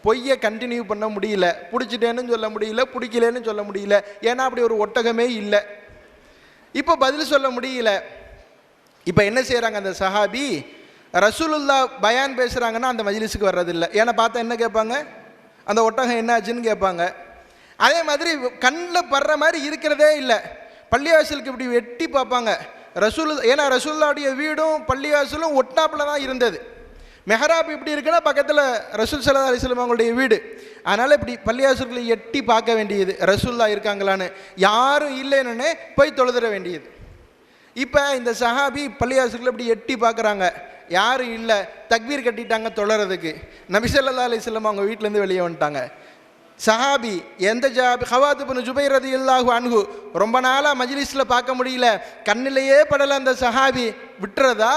பொய்யை கண்டினியூ பண்ண முடியல, பிடிச்சிட்டேன்னு சொல்ல முடியல, பிடிக்கலன்னு சொல்ல முடியல, ஏன்னா அப்படி ஒரு ஒட்டகமே இல்லை. இப்போ பதில் சொல்ல முடியல. இப்போ என்ன செய்கிறாங்க அந்த சஹாபி, ரசூலுல்லாஹ் பயான் பேசுகிறாங்கன்னா அந்த மஜ்லிஸுக்கு வர்றதில்லை. ஏன்னா பார்த்தா என்ன கேட்பாங்க, அந்த ஒட்டகம் என்ன ஆச்சுன்னு கேட்பாங்க. அதே மாதிரி கண்ணில் படுற மாதிரி இருக்கிறதே இல்லை. பள்ளிவாசலுக்கு இப்படி வெட்டி பார்ப்பாங்க ஏன்னா ரசூலுல்லாஹ்வுடைய வீடும் பள்ளிவாசலும் ஒட்டாப்பில் தான் இருந்தது. மெஹராப் இப்படி இருக்குன்னா பக்கத்தில் ரசூல் ஸல்லல்லாஹு அலைஹி வஸல்லம் அவங்களுடைய வீடு. அதனால் இப்படி பள்ளிவாசல்களை எட்டி பார்க்க வேண்டியது, ரசூலுல்லாஹ் இருக்காங்களான்னு. யாரும் இல்லைன்னு போய் தொழுதுற வேண்டியது. இப்போ இந்த சஹாபி பள்ளிவாசல்களை இப்படி எட்டி பார்க்குறாங்க, யாரும் இல்லை, தக்பீர் கட்டிட்டாங்க தொழறதுக்கு. நபி ஸல்லல்லாஹு அலைஹி வஸல்லம் அவங்க வீட்டிலேருந்து வெளியே வந்துட்டாங்க. சஹாபி எந்த ஹவாத் இப்னு ஜுபைர் ரலியல்லாஹு அன்ஹு ரொம்ப நாளாக மஜ்லிஸில் பார்க்க முடியல, கண்ணிலேயே படலை அந்த சஹாபி, விட்டுறதா?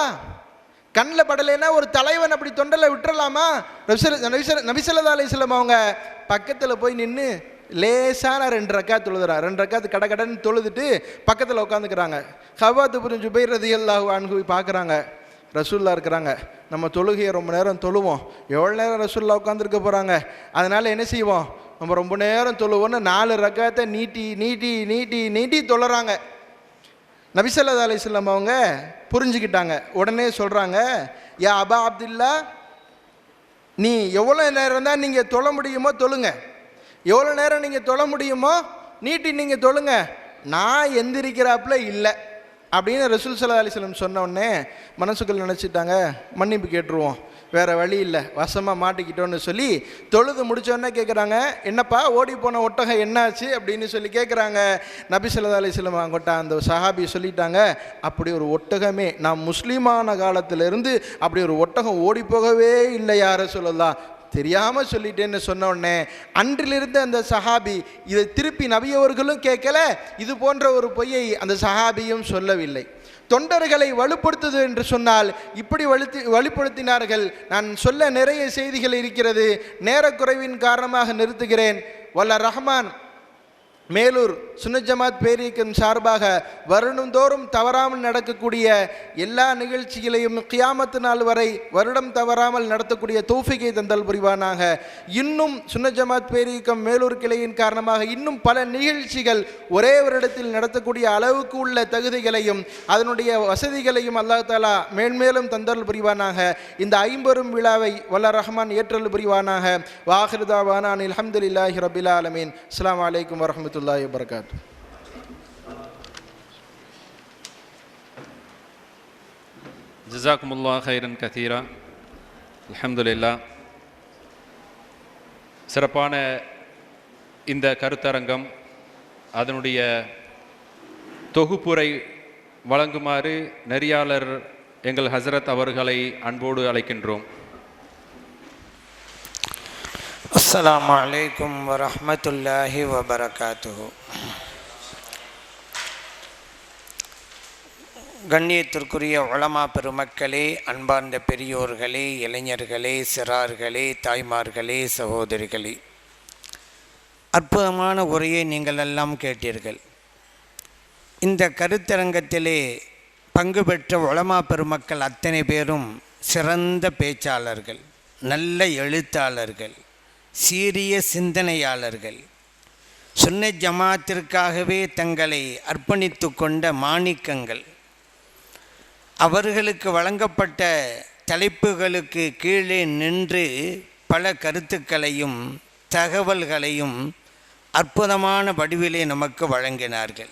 கண்ணில் படலைன்னா ஒரு தலைவன் அப்படி தொண்டலை விட்டுறலாமா? நபி ஸல்லல்லாஹு அலைஹி வஸல்லம் அவங்க பக்கத்தில் போய் நின்று லேசான 2 ரக்காத் தொழுதுறாங்க. 2 ரக்காத் கடன்னு தொழுதுட்டு பக்கத்தில் உட்காந்துக்கிறாங்க. ஹவாத் இப்னு ஜுபைர் ரலியல்லாஹு அன்ஹு பார்க்குறாங்க, ரசூல்லா இருக்கிறாங்க, நம்ம தொழுகையை ரொம்ப நேரம் தொழுவோம், எவ்வளோ நேரம் ரசூல்லா உட்காந்துருக்க போகிறாங்க, அதனால் என்ன செய்வோம், நம்ம ரொம்ப நேரம் தொழுவோன்னு 4 ரக்காத்தை நீட்டி நீட்டி நீட்டி நீட்டி தொழுறாங்க. நபி ஸல்லல்லாஹு அலைஹி வஸல்லம் அவங்க புரிஞ்சுக்கிட்டாங்க. உடனே சொல்கிறாங்க, யா அபா அப்துல்லா, நீ எவ்வளோ நேரம் தான் நீங்கள் தொழ முடியுமோ தொழுங்க, எவ்வளோ நேரம் நீங்கள் தொழ முடியுமோ நீட்டி நீங்கள் தொழுங்க, நான் எந்திரிக்கிறாப்புல இல்லை, அப்படின்னு ரசூல் ஸல்லல்லாஹு அலைஹி வஸல்லம் சொன்ன உடனே மனசுக்குள்ள நினச்சிட்டாங்க, மன்னிப்பு கேட்டுருவோம், வேறு வழி இல்லை, வசமாக மாட்டிக்கிட்டோன்னு சொல்லி தொழுது முடித்தோடனே கேட்குறாங்க, என்னப்பா ஓடி போன ஒட்டகம் என்னாச்சு அப்படின்னு சொல்லி கேட்குறாங்க. நபி ஸல்லல்லாஹு அலைஹி வஸல்லம் அவங்கள்ட்ட அந்த சஹாபி சொல்லிட்டாங்க, அப்படி ஒரு ஒட்டகமே நான் முஸ்லீமான காலத்திலிருந்து அப்படி ஒரு ஒட்டகம் ஓடி போகவே இல்லை யா ரசூலல்லாஹ், தெரியாமல் சொல்லிட்டேன்னு சொன்ன உடனே அன்றிலிருந்து அந்த சஹாபி இதை திருப்பி நபியவர்களும் கேட்கல, இது போன்ற ஒரு பொய்யை அந்த சஹாபியும் சொல்லவில்லை. தொண்டர்களை வலுப்படுத்துது என்று சொன்னால் இப்படி வலுப்படுத்தினார்கள். நான் சொல்ல நிறைய செய்திகள் இருக்கிறது, நேரக்குறைவின் காரணமாக நிறுத்துகிறேன். வல்ல ரஹ்மான் மேலூர் சுன்னத் ஜமாத் பேரியக்கம் சார்பாக வருடந்தோறும் தவறாமல் நடக்கக்கூடிய எல்லா நிகழ்ச்சிகளையும் கியாமத்து நாள் வரை வருடம் தவறாமல் நடத்தக்கூடிய தௌஃபீகை தந்தல் புரிவானாக. இன்னும் சுன்னத் ஜமாத் பேரியக்கம் மேலூர் கிளையின் காரணமாக இன்னும் பல நிகழ்ச்சிகள் ஒரே வருடத்தில் நடத்தக்கூடிய அளவுக்கு உள்ள தகுதிகளையும் அதனுடைய வசதிகளையும் அல்லாஹ் தஆலா மேன்மேலும் தந்தல் புரிவானாக. இந்த 50 விழாவை வல்ல ரஹ்மான் ஏற்றல் புரிவானாக. வாஹிரு தாவானா அல்ஹம்துலில்லாஹி ரப்பில் ஆலமீன். அஸ்ஸலாமு அலைக்கும் வரஹ்மத்துல்லாஹி வபரகாத்துஹு. ஜஸாக்குமுல்லாஹ் ஹைரன் கதீரா. அல்ஹம்துலில்லாஹ். சிறப்பான இந்த கருத்தரங்கம் அதனுடைய தொகுப்புரை வழங்குமாறு நெறியாளர் எங்கள் ஹசரத் அவர்களை அன்போடு அழைக்கின்றோம். அஸ்ஸலாமு அலைக்கும் வரஹ்மத்துல்லாஹி வபரகாத்துஹு. கண்ணியத்திற்குரிய உலமா பெருமக்களே, அன்பார்ந்த பெரியோர்களே, இளைஞர்களே, சிறார்களே, தாய்மார்களே, சகோதரிகளே, அற்புதமான உரையை நீங்கள் எல்லாம் கேட்டீர்கள். இந்த கருத்தரங்கத்திலே பங்கு பெற்ற உலமா பெருமக்கள் அத்தனை பேரும் சிறந்த பேச்சாளர்கள், நல்ல எழுத்தாளர்கள், சீரிய சிந்தனையாளர்கள், சுன்னத் ஜமாத்திற்காகவே தங்களை அர்ப்பணித்து கொண்ட மாணிக்கங்கள். அவர்களுக்கு வழங்கப்பட்ட தலைப்புகளுக்கு கீழே நின்று பல கருத்துக்களையும் தகவல்களையும் அற்புதமான வடிவிலே நமக்கு வழங்கினார்கள்.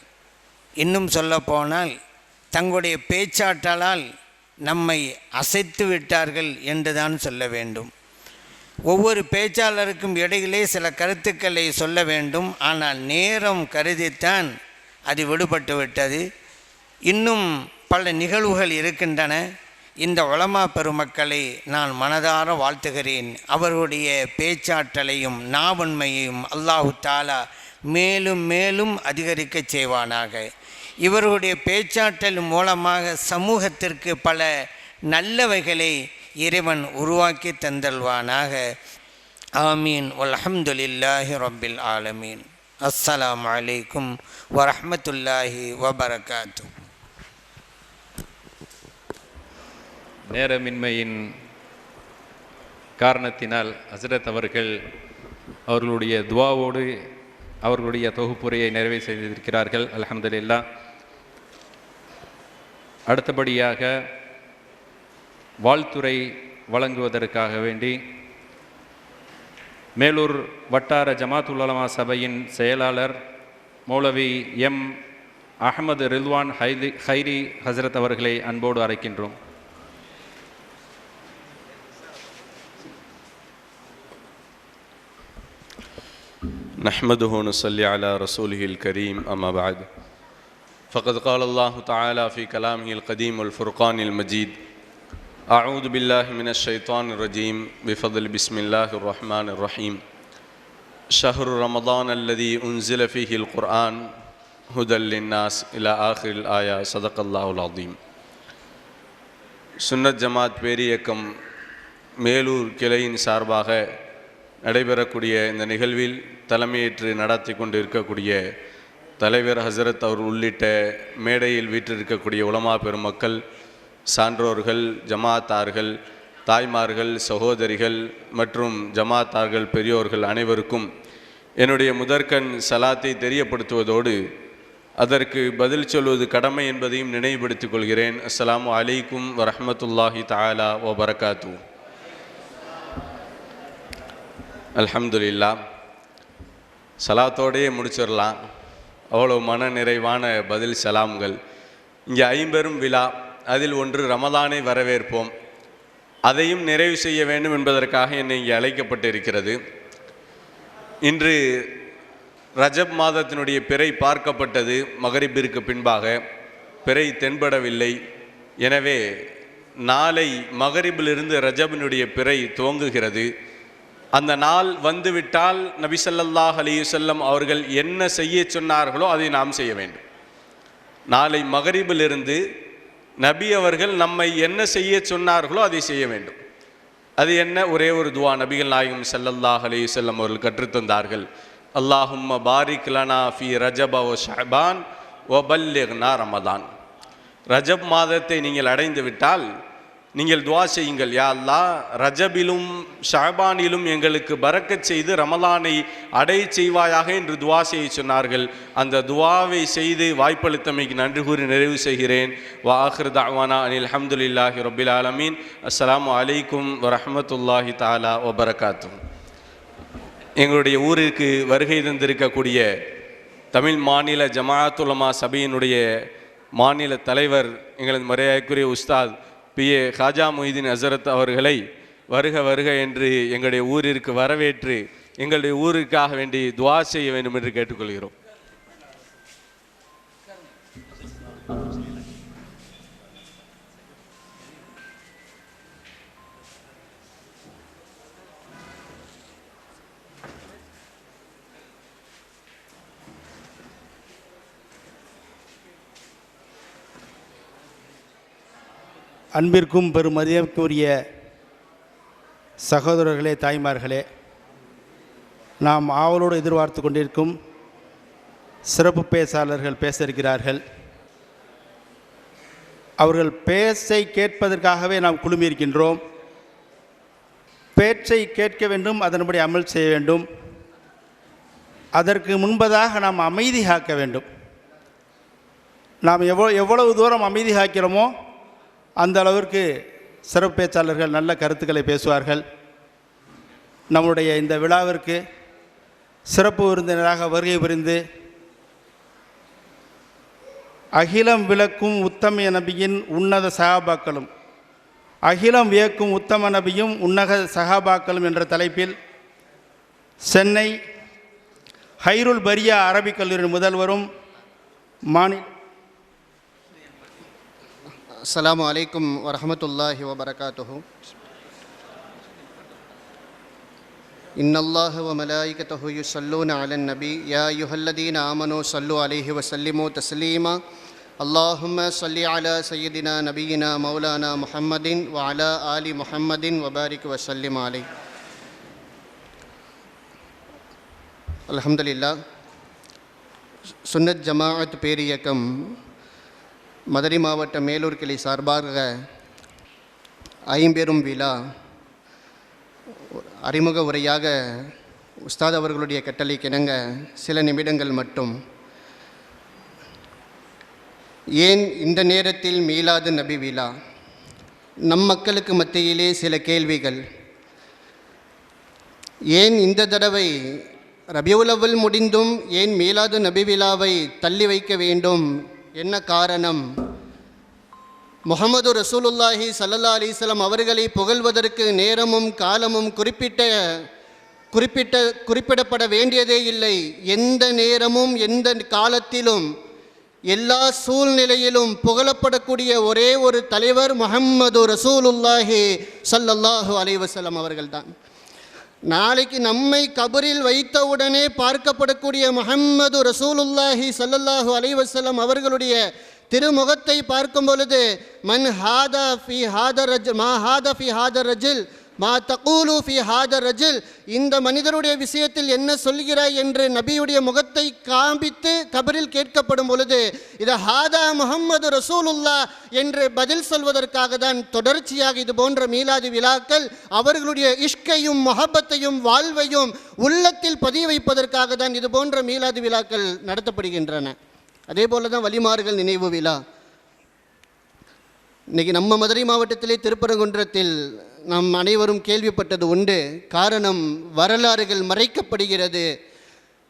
இன்னும் சொல்லப்போனால் தங்களுடைய பேச்சாற்றலால் நம்மை அசைத்து விட்டார்கள் என்றுதான் சொல்ல வேண்டும். ஒவ்வொரு பேச்சாளருக்கும் இடையிலே சில கருத்துக்களை சொல்ல வேண்டும், ஆனால் நேரம் கருதித்தான் அது விடுபட்டு விட்டது. இன்னும் பல நிகழ்வுகள் இருக்கின்றன. இந்த உலமா பெருமக்களை நான் மனதார வாழ்த்துகிறேன். அவர்களுடைய பேச்சாற்றலையும் நாவன்மையையும் அல்லாஹு தாலா மேலும் மேலும் அதிகரிக்க செய்வானாக. இவர்களுடைய பேச்சாற்றல் மூலமாக சமூகத்திற்கு பல நல்லவைகளை இறைவன் உருவாக்கி தந்தல்வானாக. ஆமீன். வல்ஹம்துலில்லாஹி ரப்பில் ஆலமீன். அஸ்ஸலாமு அலைக்கும் வரஹ்மத்துல்லாஹி வபரகாத்துஹு. நேரமின்மையின் காரணத்தினால் ஹசரத் அவர்கள் அவர்களுடைய துவாவோடு அவர்களுடைய தொகுப்புரையை நிறைவு செய்திருக்கிறார்கள். அல்ஹம்துலில்லாஹ். அடுத்தபடியாக வாழ்த்துரை வழங்குவதற்காக வேண்டி மேலூர் வட்டார ஜமாத்துல் உலமா சபையின் செயலாளர் மௌலவி எம் அஹமது ரில்வான் ஹைரி ஹசரத் அவர்களை அன்போடு அழைக்கின்றோம். نحمده ونصلي على رسوله الكريم أما بعد فقد قال الله تعالى في كلامه القديم والفرقان المجيد أعوذ بالله من الشيطان الرجيم بفضل بسم الله الرحمن الرحيم شهر رمضان الذي أنزل فيه القرآن هدى للناس إلى آخر الآية صدق الله العظيم. சுன்னத் ஜமாத் பேரியக்கம் மேலூர் கிளையின் சார்பாக நடைபெறக்கூடிய இந்த நிகழ்வில் தலைமையேற்று நடத்தி கொண்டு இருக்கக்கூடிய தலைவர் ஹசரத் அவர் உள்ளிட்ட மேடையில் வீற்றிருக்கக்கூடிய உலமா பெருமக்கள், சான்றோர்கள், ஜமாத்தார்கள், தாய்மார்கள், சகோதரிகள் மற்றும் ஜமாத்தார்கள், பெரியோர்கள் அனைவருக்கும் என்னுடைய முதற்கண் சலாத்தை தெரியப்படுத்துவதோடு அதற்கு பதில் சொல்வது கடமை என்பதையும் நினைவுபடுத்திக் கொள்கிறேன். அஸ்ஸலாமு அலைக்கும் வரஹ்மத்துல்லாஹி தஆலா வபரகாத்துஹு. அல்ஹம்துலில்லாஹ். சலாத்தோடையே முடிச்சிடலாம். அவ்வளோ மன நிறைவான பதில் சலாம்கள். இங்கே 50 விழா, அதில் ஒன்று ரமலானை வரவேற்போம், அதையும் நிறைவு செய்ய வேண்டும் என்பதற்காக என்னை இங்கே அழைக்கப்பட்டிருக்கிறது. இன்று ரஜப் மாதத்தினுடைய பிறை பார்க்கப்பட்டது. மகரிபிற்கு பின்பாக பிறை தென்படவில்லை. எனவே நாளை மகரிபிலிருந்து ரஜபினுடைய பிறை துவங்குகிறது. அந்த நாள் வந்துவிட்டால் நபி ஸல்லல்லாஹு அலைஹி வஸல்லம் அவர்கள் என்ன செய்ய சொன்னார்களோ அதை நாம் செய்ய வேண்டும். நாளை மகரிபிலிருந்து நபி அவர்கள் நம்மை என்ன செய்ய சொன்னார்களோ அதை செய்ய வேண்டும். அது என்ன? ஒரே ஒரு துவா நபிகள் நாயகம் ஸல்லல்லாஹு அலைஹி வஸல்லம் அவர்கள் கற்றுத்தந்தார்கள். அல்லாஹும்ம பாரிக் லனா ஃபி ரஜப வ ஷஅபான் வ பல்லிக்னா ரமதான். ரஜப் மாதத்தை நீங்கள் அடைந்து விட்டால் நீங்கள் துவா செய்யுங்கள், யா அல்லாஹ் ரஜபிலும் ஷஅபானிலும் எங்களுக்கு பரக்கத் செய்து ரமலானை அடை செய்வாயாக என்று துவா செய்ய சொன்னார்கள். அந்த துவாவை செய்து வாய்ப்பளித்தமைக்கு நன்றி கூறி நிறைவு செய்கிறேன். வ ஆகிரு தஅவானா அனில் ஹம்துலில்லாஹி ரப்பில் ஆலமீன். அஸ்ஸலாமு அலைக்கும் வரஹ்மத்துல்லாஹி தஆலா வ பரகாத்துஹு. எங்களுடைய ஊருக்கு வருகை தந்திருக்கக்கூடிய தமிழ் மாநில ஜமாஅத் உலமா சபையினுடைய மாநில தலைவர் எங்களது மரியாதைக்குரிய உஸ்தாத் PA ஹாஜா மொய்தீன் ஹசரத் அவர்களை வருக வருக என்று எங்களுடைய ஊரிற்கு வரவேற்று எங்களுடைய ஊருக்காக வேண்டி துவா செய்ய வேண்டும் என்று கேட்டுக்கொள்கிறோம். அன்பிற்கும் பெருமதிப்புக்குரிய சகோதரர்களே, தாய்மார்களே, நாம் ஆவலோடு எதிர்பார்த்து கொண்டிருக்கும் சிறப்பு பேச்சாளர்கள் பேச இருக்கிறார்கள். அவர்கள் பேச்சை கேட்பதற்காகவே நாம் குழுமியிருக்கின்றோம். பேச்சை கேட்க வேண்டும், அதன்படி அமல் செய்ய வேண்டும். அதற்கு முன்பதாக நாம் அமைதி காக்க வேண்டும். நாம் எவ்வளவு தூரம் அமைதி காக்கிறோமோ அந்த அளவிற்கு சிறப்பு பேச்சாளர்கள் நல்ல கருத்துக்களை பேசுவார்கள். நம்முடைய இந்த விழாவிற்கு சிறப்பு விருந்தினராக வருகை புரிந்து அகிலம் விளக்கும் உத்தம நபியின் உன்னத சஹாபாக்களும் அகிலம் வியக்கும் உத்தம நபியும் உன்னத சஹாபாக்களும் என்ற தலைப்பில் சென்னை ஹைருல் பரியா அரபிக் கல்லூரி முதல்வரும் மாநில அஸ்ஸலாமு அலைக்கும் வரஹ்மத்துல்லாஹி வபரகாத்துஹு. இன்னல்லாஹ வ மலாயிகத்தஹு யுஸல்லூன அலன் நபி யா அய்யுஹல்லதீன ஆமனூ ஸல்லு அலைஹி வ ஸல்லிமூ தஸ்லீமா. அல்லாஹும்ம ஸல்லி அலா சய்யிதினா நபியினா மௌலானா முஹம்மதின் வ அலா ஆலி முஹம்மதின் வ பாரிக் வ ஸல்லிம் அலைஹி. அல்ஹம்துலில்லாஹ். சுன்னத் ஜமாஅத் பேரியக்கம் மதுரை மாவட்ட மேலூர் கிளை சார்பாக 50 விழா அறிமுக உரையாக உஸ்தாத் அவர்களுடைய கட்டளைக்கிணங்க சில நிமிடங்கள் மட்டும். ஏன் இந்த நேரத்தில் மீலாது நபி விழா? நம் மக்களுக்கு மத்தியிலே சில கேள்விகள். ஏன் இந்த தடவை ரபியுல் அவ்வல் முடிந்தும் ஏன் மீலாது நபி விழாவை தள்ளி வைக்க வேண்டும்? என்ன காரணம்? முஹம்மது ரசூலுல்லாஹி ஸல்லல்லாஹு அலைஹி வஸல்லம் அவர்களை புகழ்வதற்கு நேரமும் காலமும் குறிப்பிடப்பட வேண்டியதே இல்லை. எந்த நேரமும் எந்த காலத்திலும் எல்லா சூழ்நிலையிலும் புகழப்படக்கூடிய ஒரே ஒரு தலைவர் முஹம்மது ரசூலுல்லாஹி ஸல்லல்லாஹு அலைஹி வஸல்லம் அவர்கள்தான். நாளைக்கு நம்மை கபரில் வைத்தவுடனே பார்க்கப்படக்கூடிய முஹம்மது ரசூலுல்லாஹி ஸல்லல்லாஹு அலைஹி வஸல்லம் அவர்களுடைய திருமுகத்தை பார்க்கும் பொழுது மன் ஹாதா ஃபி ஹாதர் ரஜுல் மா ஹாதா ஃபி ஹாதர் ரஜுல் மா தகூலு ஃபி ஹாதர் ரஜுல், இந்த மனிதருடைய விஷயத்தில் என்ன சொல்கிறாய் என்று நபியுடைய முகத்தை காண்பித்து கபரில் கேட்கப்படும் பொழுது இது ஹாதா முஹம்மது ரசூலுல்லா என்று பதில் சொல்வதற்காக தான் தொடர்ச்சியாக இது போன்ற மீலாது விழாக்கள் அவர்களுடைய இஷ்கையும் மொஹப்பத்தையும் வாழ்வையும் உள்ளத்தில் பதிய வைப்பதற்காக தான் இது போன்ற மீலாது விழாக்கள் நடத்தப்படுகின்றன. அதே போல தான் வலிமார்கள் நினைவு விழா. இன்றைக்கி நம்ம மதுரை மாவட்டத்திலே திருப்பரங்குன்றத்தில் நாம் அனைவரும் கேள்விப்பட்டது உண்டு. காரணம், வரலாறுகள் மறைக்கப்படுகிறது.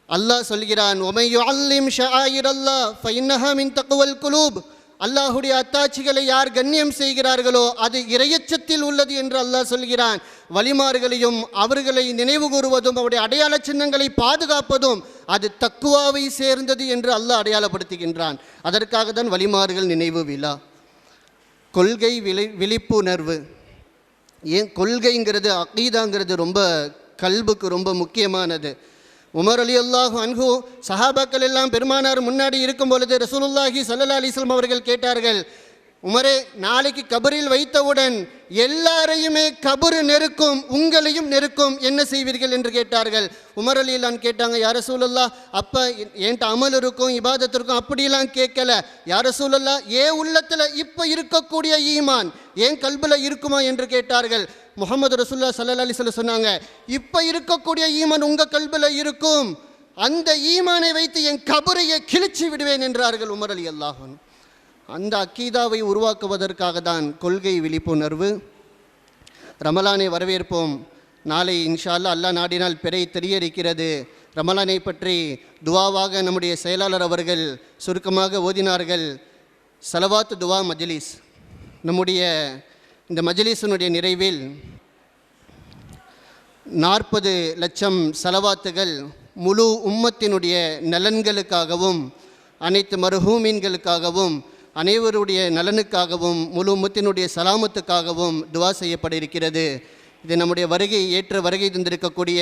அல்லாஹ் சொல்கிறான், ஒமை யுஅல்லிம் ஷஆயிரல்லாஹ் ஃபஇன்னஹா மின் தக்வல் குலூப். அல்லாஹுடைய அத்தாட்சிகளை யார் கண்ணியம் செய்கிறார்களோ அது இறையச்சத்தில் உள்ளது என்று அல்லாஹ் சொல்கிறான். வலிமார்களையும் அவர்களை நினைவு கூறுவதும் அவருடைய அடையாள சின்னங்களை பாதுகாப்பதும் அது தக்குவாவை சேர்ந்தது என்று அல்லாஹ் அடையாளப்படுத்துகின்றான். அதற்காக தான் வலிமார்கள் நினைவு விழா. கொள்கை விழிப்புணர்வு. ஏன் கொள்கைங்கிறது அகீதாங்கிறது ரொம்ப கல்புக்கு ரொம்ப முக்கியமானது. உமர் ரலியல்லாஹு அன்ஹு சஹாபாக்கள் எல்லாம் பெருமானார் முன்னாடி இருக்கும் பொழுது ரசூலுல்லாஹி ஸல்லல்லாஹு அலைஹி வஸல்லம் அவர்கள் கேட்டார்கள், உமரே, நாளைக்கு கபரில் வைத்தவுடன் எல்லாரையுமே கபரு நெருக்கும், உங்களையும் நெருக்கும், என்ன செய்வீர்கள் என்று கேட்டார்கள். உமர் ரலியல்லாஹு கேட்டாங்க, யா ரசூலுல்லாஹ், அப்போ என்கிட்ட அமல் இருக்கும், இபாதத் இருக்கும், அப்படிலாம் கேட்கல. யா ரசூலுல்லாஹ், ஏன் உள்ளத்தில் இப்போ இருக்கக்கூடிய ஈமான் ஏன் கல்பில் இருக்குமா என்று கேட்டார்கள். முஹம்மது ரசூலுல்லாஹ் ஸல்லல்லாஹு அலைஹி வஸல்லம் சொன்னாங்க, இப்போ இருக்கக்கூடிய ஈமான் உங்கள் கல்பில் இருக்கும், அந்த ஈமானை வைத்து என் கபரையை கிழிச்சு விடுவேன் என்றார்கள் உமர் ரலியல்லாஹு அன்ஹு. அந்த அக்கீதாவை உருவாக்குவதற்காக தான் கொள்கை விழிப்புணர்வு. ரமலானை வரவேற்போம். நாளை இன்ஷா அல்லாஹ், அல்லாஹ் நாடினால் பிறை தெரிய இருக்கிறது. ரமலானை பற்றி துவாவாக நம்முடைய செயலாளர் அவர்கள் சுருக்கமாக ஓதினார்கள். சலவாத்து துவா மஜ்லிஸ். நம்முடைய இந்த மஜ்லிஸினுடைய நிறைவில் 40 லட்சம் சலவாத்துகள் முழு உம்மத்தினுடைய நலன்களுக்காகவும் அனைத்து மர்ஹூமீன்களுக்காகவும் அனைவருடைய நலனுக்காகவும் முழு உம்மத்தினுடைய சலாமத்துக்காகவும் துவா செய்யப்பட இருக்கிறது. இது நம்முடைய வருகை தந்திருக்கக்கூடிய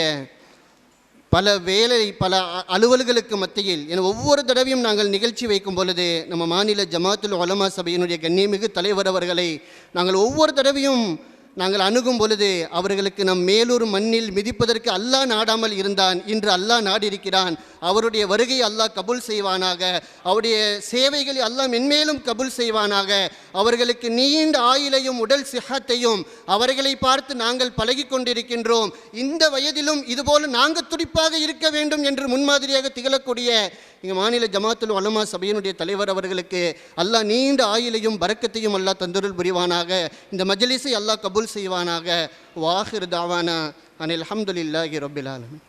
பல அலுவல்களுக்கு மத்தியில் ஒவ்வொரு தடவையும் நாங்கள் நிகழ்ச்சி வைக்கும் பொழுது நம்ம மாநில ஜமாத்துல் உலமா சபையினுடைய கண்ணியமிகு தலைவர் அவர்களை நாங்கள் ஒவ்வொரு தடவையும் நாங்கள் அணுகும் பொழுது அவர்களுக்கு நம் மேலூர் மண்ணில் மிதிப்பதற்கு அல்லாஹ் நாடாமல் இருந்தான். இன்று அல்லாஹ் நாடியிருக்கிறான். அவருடைய வருகை அல்லாஹ் கபூல் செய்வானாக. அவருடைய சேவைகளை அல்லாஹ் மென்மேலும் கபூல் செய்வானாக. அவர்களுக்கு நீண்ட ஆயுளையும் உடல் சிஹத்தையும் அவர்களை பார்த்து நாங்கள் பழகி கொண்டிருக்கின்றோம். இந்த வயதிலும் இதுபோல நாங்கள் துடிப்பாக இருக்க வேண்டும் என்று முன்மாதிரியாக திகழக்கூடிய எங்கள் மாநில ஜமாத்துல் உலமா சபையினுடைய தலைவர் அவர்களுக்கு அல்லாஹ் நீண்ட ஆயுளையும் பரக்கத்தையும் அல்லாஹ் தந்தருள் புரிவானாக. இந்த மஜ்லிஸை அல்லாஹ் கபூல் செய்வானாக. வாஹிர் தாவானா அனில் அல்ஹம்துலில்லாஹி ரப்பில் ஆலமீன்.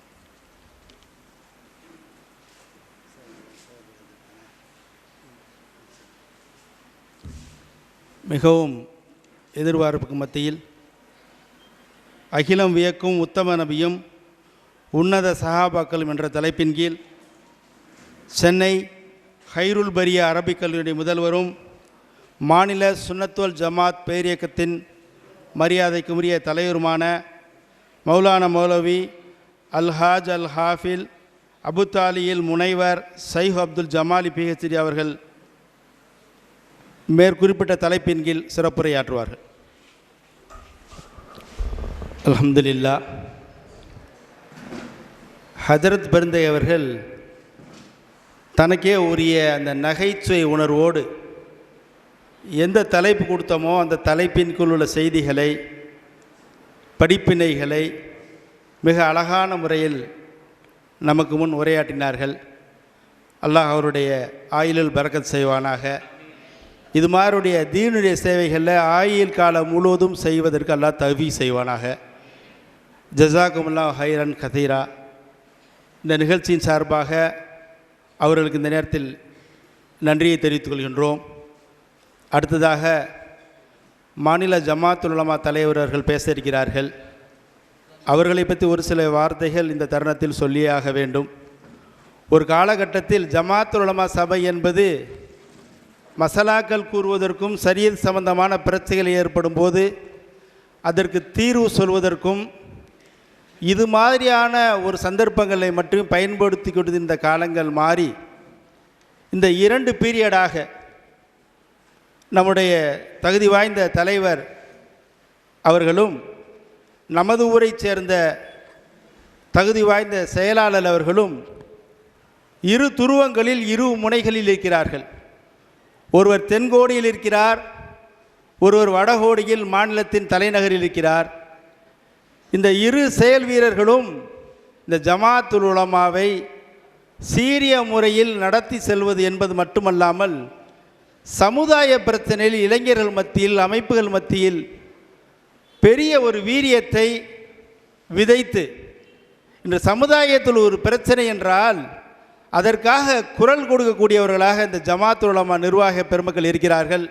மிகவும் எதிர்பார்ப்புக்கு மத்தியில் அகிலம் வியக்கும் உத்தம நபியும் உன்னத சஹாபாக்களும் என்ற தலைப்பின் கீழ் சென்னை ஹைருல் பரியா அரபிக் கல்லூரி முதல்வரும் மாநில சுன்னத்துல் ஜமாத் பேரியக்கத்தின் மரியாதைக்குரிய தலைவருமான மௌலானா மௌலவி அல்ஹாஜ் அல் ஹாஃபில் அபுத்தாலியில் முனைவர் சைஃப் அப்துல் ஜமாலி பிஹெச்டி அவர்கள் மேற்குறிப்பிட்ட தலைப்பின் கீழ் சிறப்புரையாற்றுவார்கள். அல்ஹம்துலில்லாஹ். ஹஜரத் பெருந்தை அவர்கள் தனக்கே உரிய அந்த நகைச்சுவை உணர்வோடு எந்த தலைப்பு கொடுத்தோமோ அந்த தலைப்பின்குள் உள்ள செய்திகளை படிப்பினைகளை மிக அழகான முறையில் நமக்கு முன் உரையாற்றினார்கள். அல்லாஹ் அவருடைய ஆயுளில் பரக்கத் செய்வானாக. இது மாதிரியுடைய தீனுடைய சேவைகளில் ஆயுள் காலம் முழுவதும் செய்வதற்கு அல்லாஹ் தௌஃபீக் செய்வானாக. ஜஸாக்குமுல்லாஹ் ஹைரன் கதீரா. இந்த நிகழ்ச்சியின் சார்பாக அவர்களுக்கு இந்த நேரத்தில் நன்றியை தெரிவித்துக் கொள்கின்றோம். அடுத்ததாக மாநில ஜமாத்துல் உலமா தலைவர்கள் பேச இருக்கிறார்கள். அவர்களை பற்றி ஒரு சில வார்த்தைகள் இந்த தருணத்தில் சொல்லியே ஆக வேண்டும். ஒரு காலகட்டத்தில் ஜமாத்துல் உலமா சபை என்பது மசலாக்கள் கூறுவதற்கும் சரியத் சம்பந்தமான பிரச்சனைகள் ஏற்படும் போது அதற்கு தீர்வு சொல்வதற்கும் இது மாதிரியான ஒரு சந்தர்ப்பங்களை மட்டும் பயன்படுத்தி கொண்டு இந்த காலங்கள் மாறி இந்த 2 பீரியடாக நம்முடைய தகுதி வாய்ந்த தலைவர் அவர்களும் நமது ஊரைச் சேர்ந்த தகுதி வாய்ந்த செயலாளர் அவர்களும் இரு துருவங்களில் இரு முனைகளில் இருக்கிறார்கள். ஒருவர் தென்கோடியில் இருக்கிறார், ஒருவர் வடகோடியில் மாநிலத்தின் தலைநகரில் இருக்கிறார். இந்த இரு செயல் வீரர்களும் இந்த ஜமாத்துல் உலமாவை சீரிய முறையில் நடத்தி செல்வது என்பது மட்டுமல்லாமல் சமுதாய பிரச்சனையில் இளைஞர்கள் மத்தியில் அமைப்புகள் மத்தியில் பெரிய ஒரு வீரியத்தை விதைத்து இன்று சமுதாயத்தில் ஒரு பிரச்சனை என்றால் அதற்காக குரல் கொடுக்கக்கூடியவர்களாக இந்த ஜமாத்துல் உலமா நிர்வாக பெருமக்கள் இருக்கிறார்கள்.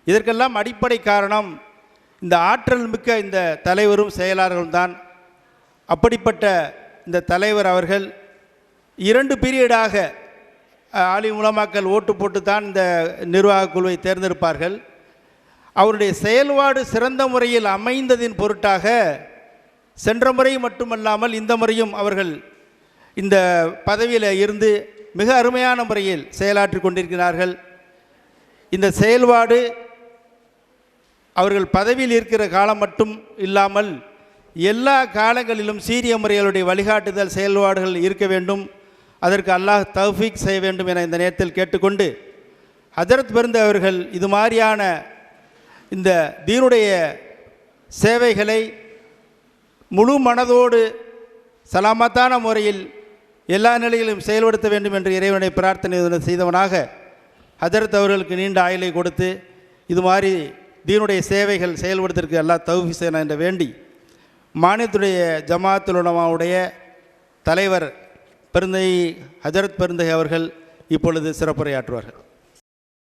இதற்கெல்லாம் அடிப்படை காரணம் இந்த ஆற்றல் மிக்க இந்த தலைவரும் செயலாளர்களும் தான். அப்படிப்பட்ட இந்த தலைவர் அவர்கள் 2 பீரியடாக ஆலிம் உலமாக்கள் ஓட்டு போட்டு தான் இந்த நிர்வாக குழுவை தேர்ந்தெடுப்பார்கள். அவருடைய செயல்பாடு சிறந்த முறையில் அமைந்ததின் பொருட்டாக சென்ற முறை மட்டுமல்லாமல் இந்த முறையும் அவர்கள் இந்த பதவியில் இருந்து மிக அருமையான முறையில் செயலாற்றி கொண்டிருக்கிறார்கள். இந்த செயல்பாடு அவர்கள் பதவியில் இருக்கிற காலம் மட்டும் இல்லாமல் எல்லா காலங்களிலும் சீரிய முறைகளுடைய வழிகாட்டுதல் செயல்பாடுகள் இருக்க வேண்டும். அதற்கு அல்லாஹ் தௌஃபீக் செய்ய வேண்டும் என இந்த நேரத்தில் கேட்டுக்கொண்டு, ஹஜரத் பெருந்த அவர்கள் இது மாதிரியான இந்த தீனுடைய சேவைகளை முழு மனதோடு சலாமத்தான முறையில் எல்லா நிலையிலும் செயல்படுத்த வேண்டும் என்று இறைவனை பிரார்த்தனை செய்தவனாக ஹஜரத் அவர்களுக்கு நீண்ட ஆயுளை கொடுத்து இது மாதிரி தீனுடைய சேவைகள் செயல்படுத்திற்கு அல்லாஹ் தௌஃபீக் செய்ய என்று வேண்டி, மாநிலத்துடைய ஜமாத்துல் உலமாவுடைய தலைவர் பெருந்தை ஹஜரத் பெருந்தை அவர்கள் இப்பொழுது சிறப்புரையாற்றுவார்கள்.